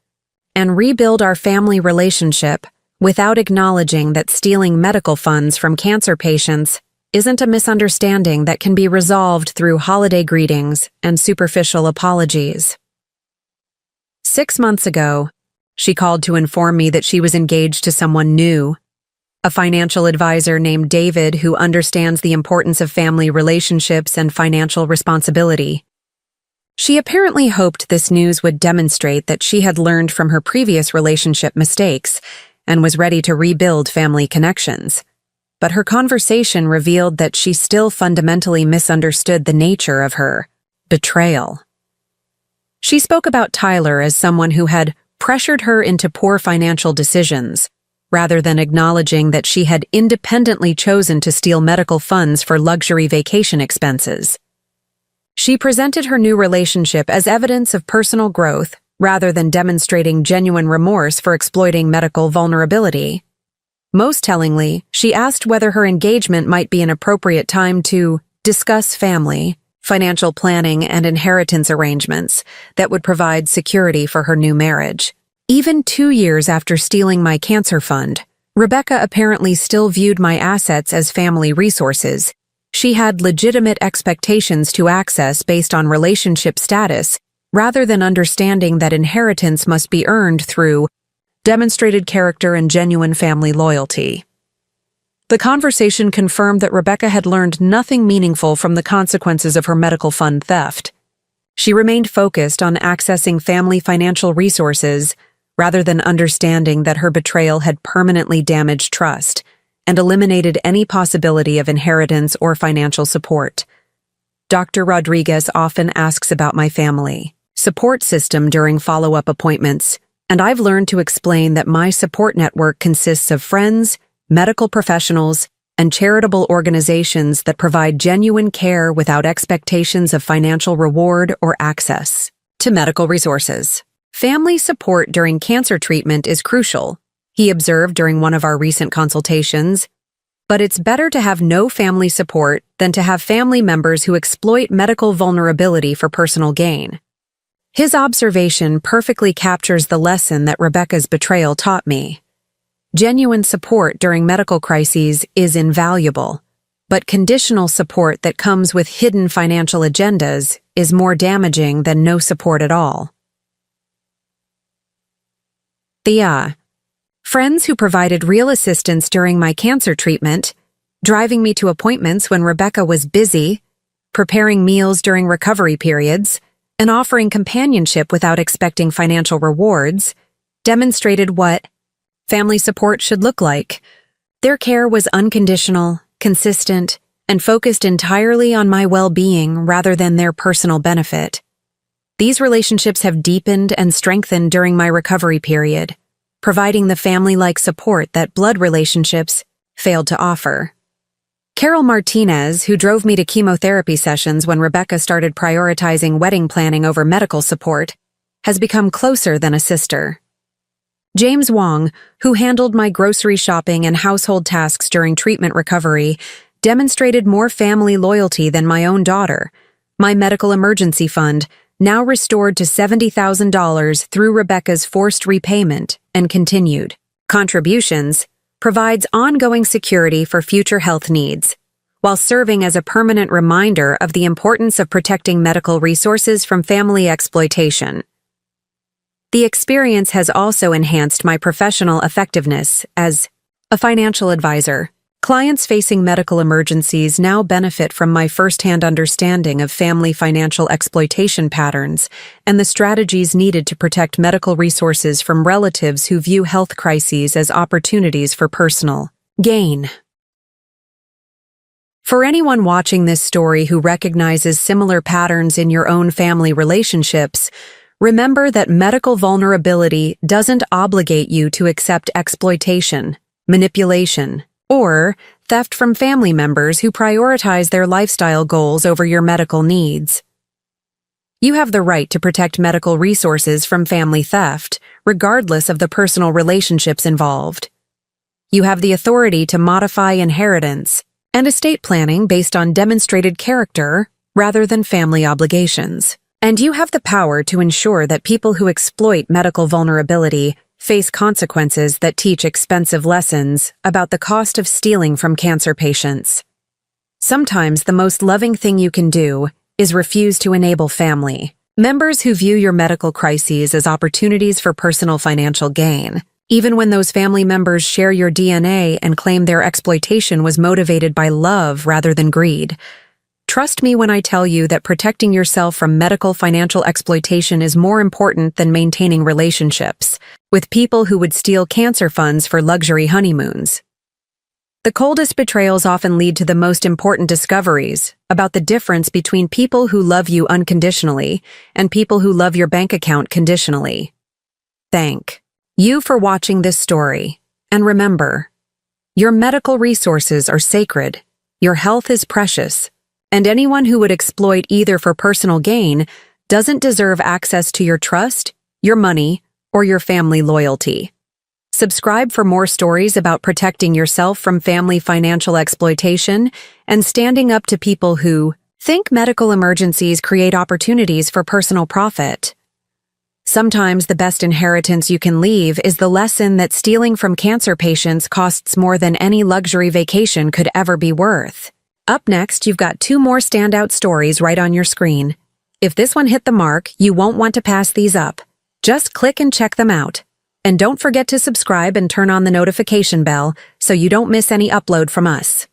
and rebuild our family relationship without acknowledging that stealing medical funds from cancer patients isn't a misunderstanding that can be resolved through holiday greetings and superficial apologies. 6 months ago, she called to inform me that she was engaged to someone new, a financial advisor named David who understands the importance of family relationships and financial responsibility. She apparently hoped this news would demonstrate that she had learned from her previous relationship mistakes and was ready to rebuild family connections. But her conversation revealed that she still fundamentally misunderstood the nature of her betrayal. She spoke about Tyler as someone who had pressured her into poor financial decisions, rather than acknowledging that she had independently chosen to steal medical funds for luxury vacation expenses. She presented her new relationship as evidence of personal growth, rather than demonstrating genuine remorse for exploiting medical vulnerability. Most tellingly, she asked whether her engagement might be an appropriate time to discuss family, financial planning, and inheritance arrangements that would provide security for her new marriage. Even 2 years after stealing my cancer fund, Rebecca apparently still viewed my assets as family resources. She had legitimate expectations to access based on relationship status, rather than understanding that inheritance must be earned through demonstrated character and genuine family loyalty. The conversation confirmed that Rebecca had learned nothing meaningful from the consequences of her medical fund theft. She remained focused on accessing family financial resources rather than understanding that her betrayal had permanently damaged trust and eliminated any possibility of inheritance or financial support. Dr. Rodriguez often asks about my family support system during follow-up appointments, and I've learned to explain that my support network consists of friends, medical professionals, and charitable organizations that provide genuine care without expectations of financial reward or access to medical resources. Family support during cancer treatment is crucial, he observed during one of our recent consultations, but it's better to have no family support than to have family members who exploit medical vulnerability for personal gain. His observation perfectly captures the lesson that Rebecca's betrayal taught me. Genuine support during medical crises is invaluable, but conditional support that comes with hidden financial agendas is more damaging than no support at all. Friends who provided real assistance during my cancer treatment, driving me to appointments when Rebecca was busy, preparing meals during recovery periods, and offering companionship without expecting financial rewards, demonstrated what family support should look like. Their care was unconditional, consistent, and focused entirely on my well-being rather than their personal benefit. These relationships have deepened and strengthened during my recovery period, providing the family-like support that blood relationships failed to offer. Carol Martinez, who drove me to chemotherapy sessions when Rebecca started prioritizing wedding planning over medical support, has become closer than a sister. James Wong, who handled my grocery shopping and household tasks during treatment recovery, demonstrated more family loyalty than my own daughter. My medical emergency fund, now restored to $70,000 through Rebecca's forced repayment and continued contributions, provides ongoing security for future health needs, while serving as a permanent reminder of the importance of protecting medical resources from family exploitation. The experience has also enhanced my professional effectiveness as a financial advisor. Clients facing medical emergencies now benefit from my firsthand understanding of family financial exploitation patterns and the strategies needed to protect medical resources from relatives who view health crises as opportunities for personal gain. For anyone watching this story who recognizes similar patterns in your own family relationships, remember that medical vulnerability doesn't obligate you to accept exploitation, manipulation, or theft from family members who prioritize their lifestyle goals over your medical needs. You have the right to protect medical resources from family theft, regardless of the personal relationships involved. You have the authority to modify inheritance and estate planning based on demonstrated character rather than family obligations. And you have the power to ensure that people who exploit medical vulnerability face consequences that teach expensive lessons about the cost of stealing from cancer patients. Sometimes the most loving thing you can do is refuse to enable family members who view your medical crises as opportunities for personal financial gain, even when those family members share your DNA and claim their exploitation was motivated by love rather than greed. Trust me when I tell you that protecting yourself from medical financial exploitation is more important than maintaining relationships with people who would steal cancer funds for luxury honeymoons. The coldest betrayals often lead to the most important discoveries about the difference between people who love you unconditionally and people who love your bank account conditionally. Thank you for watching this story, and remember, your medical resources are sacred, your health is precious, and anyone who would exploit either for personal gain doesn't deserve access to your trust, your money, or your family loyalty. Subscribe for more stories about protecting yourself from family financial exploitation and standing up to people who think medical emergencies create opportunities for personal profit. Sometimes the best inheritance you can leave is the lesson that stealing from cancer patients costs more than any luxury vacation could ever be worth. Up next, you've got 2 more standout stories right on your screen. If this one hit the mark, you won't want to pass these up. Just click and check them out. And don't forget to subscribe and turn on the notification bell so you don't miss any upload from us.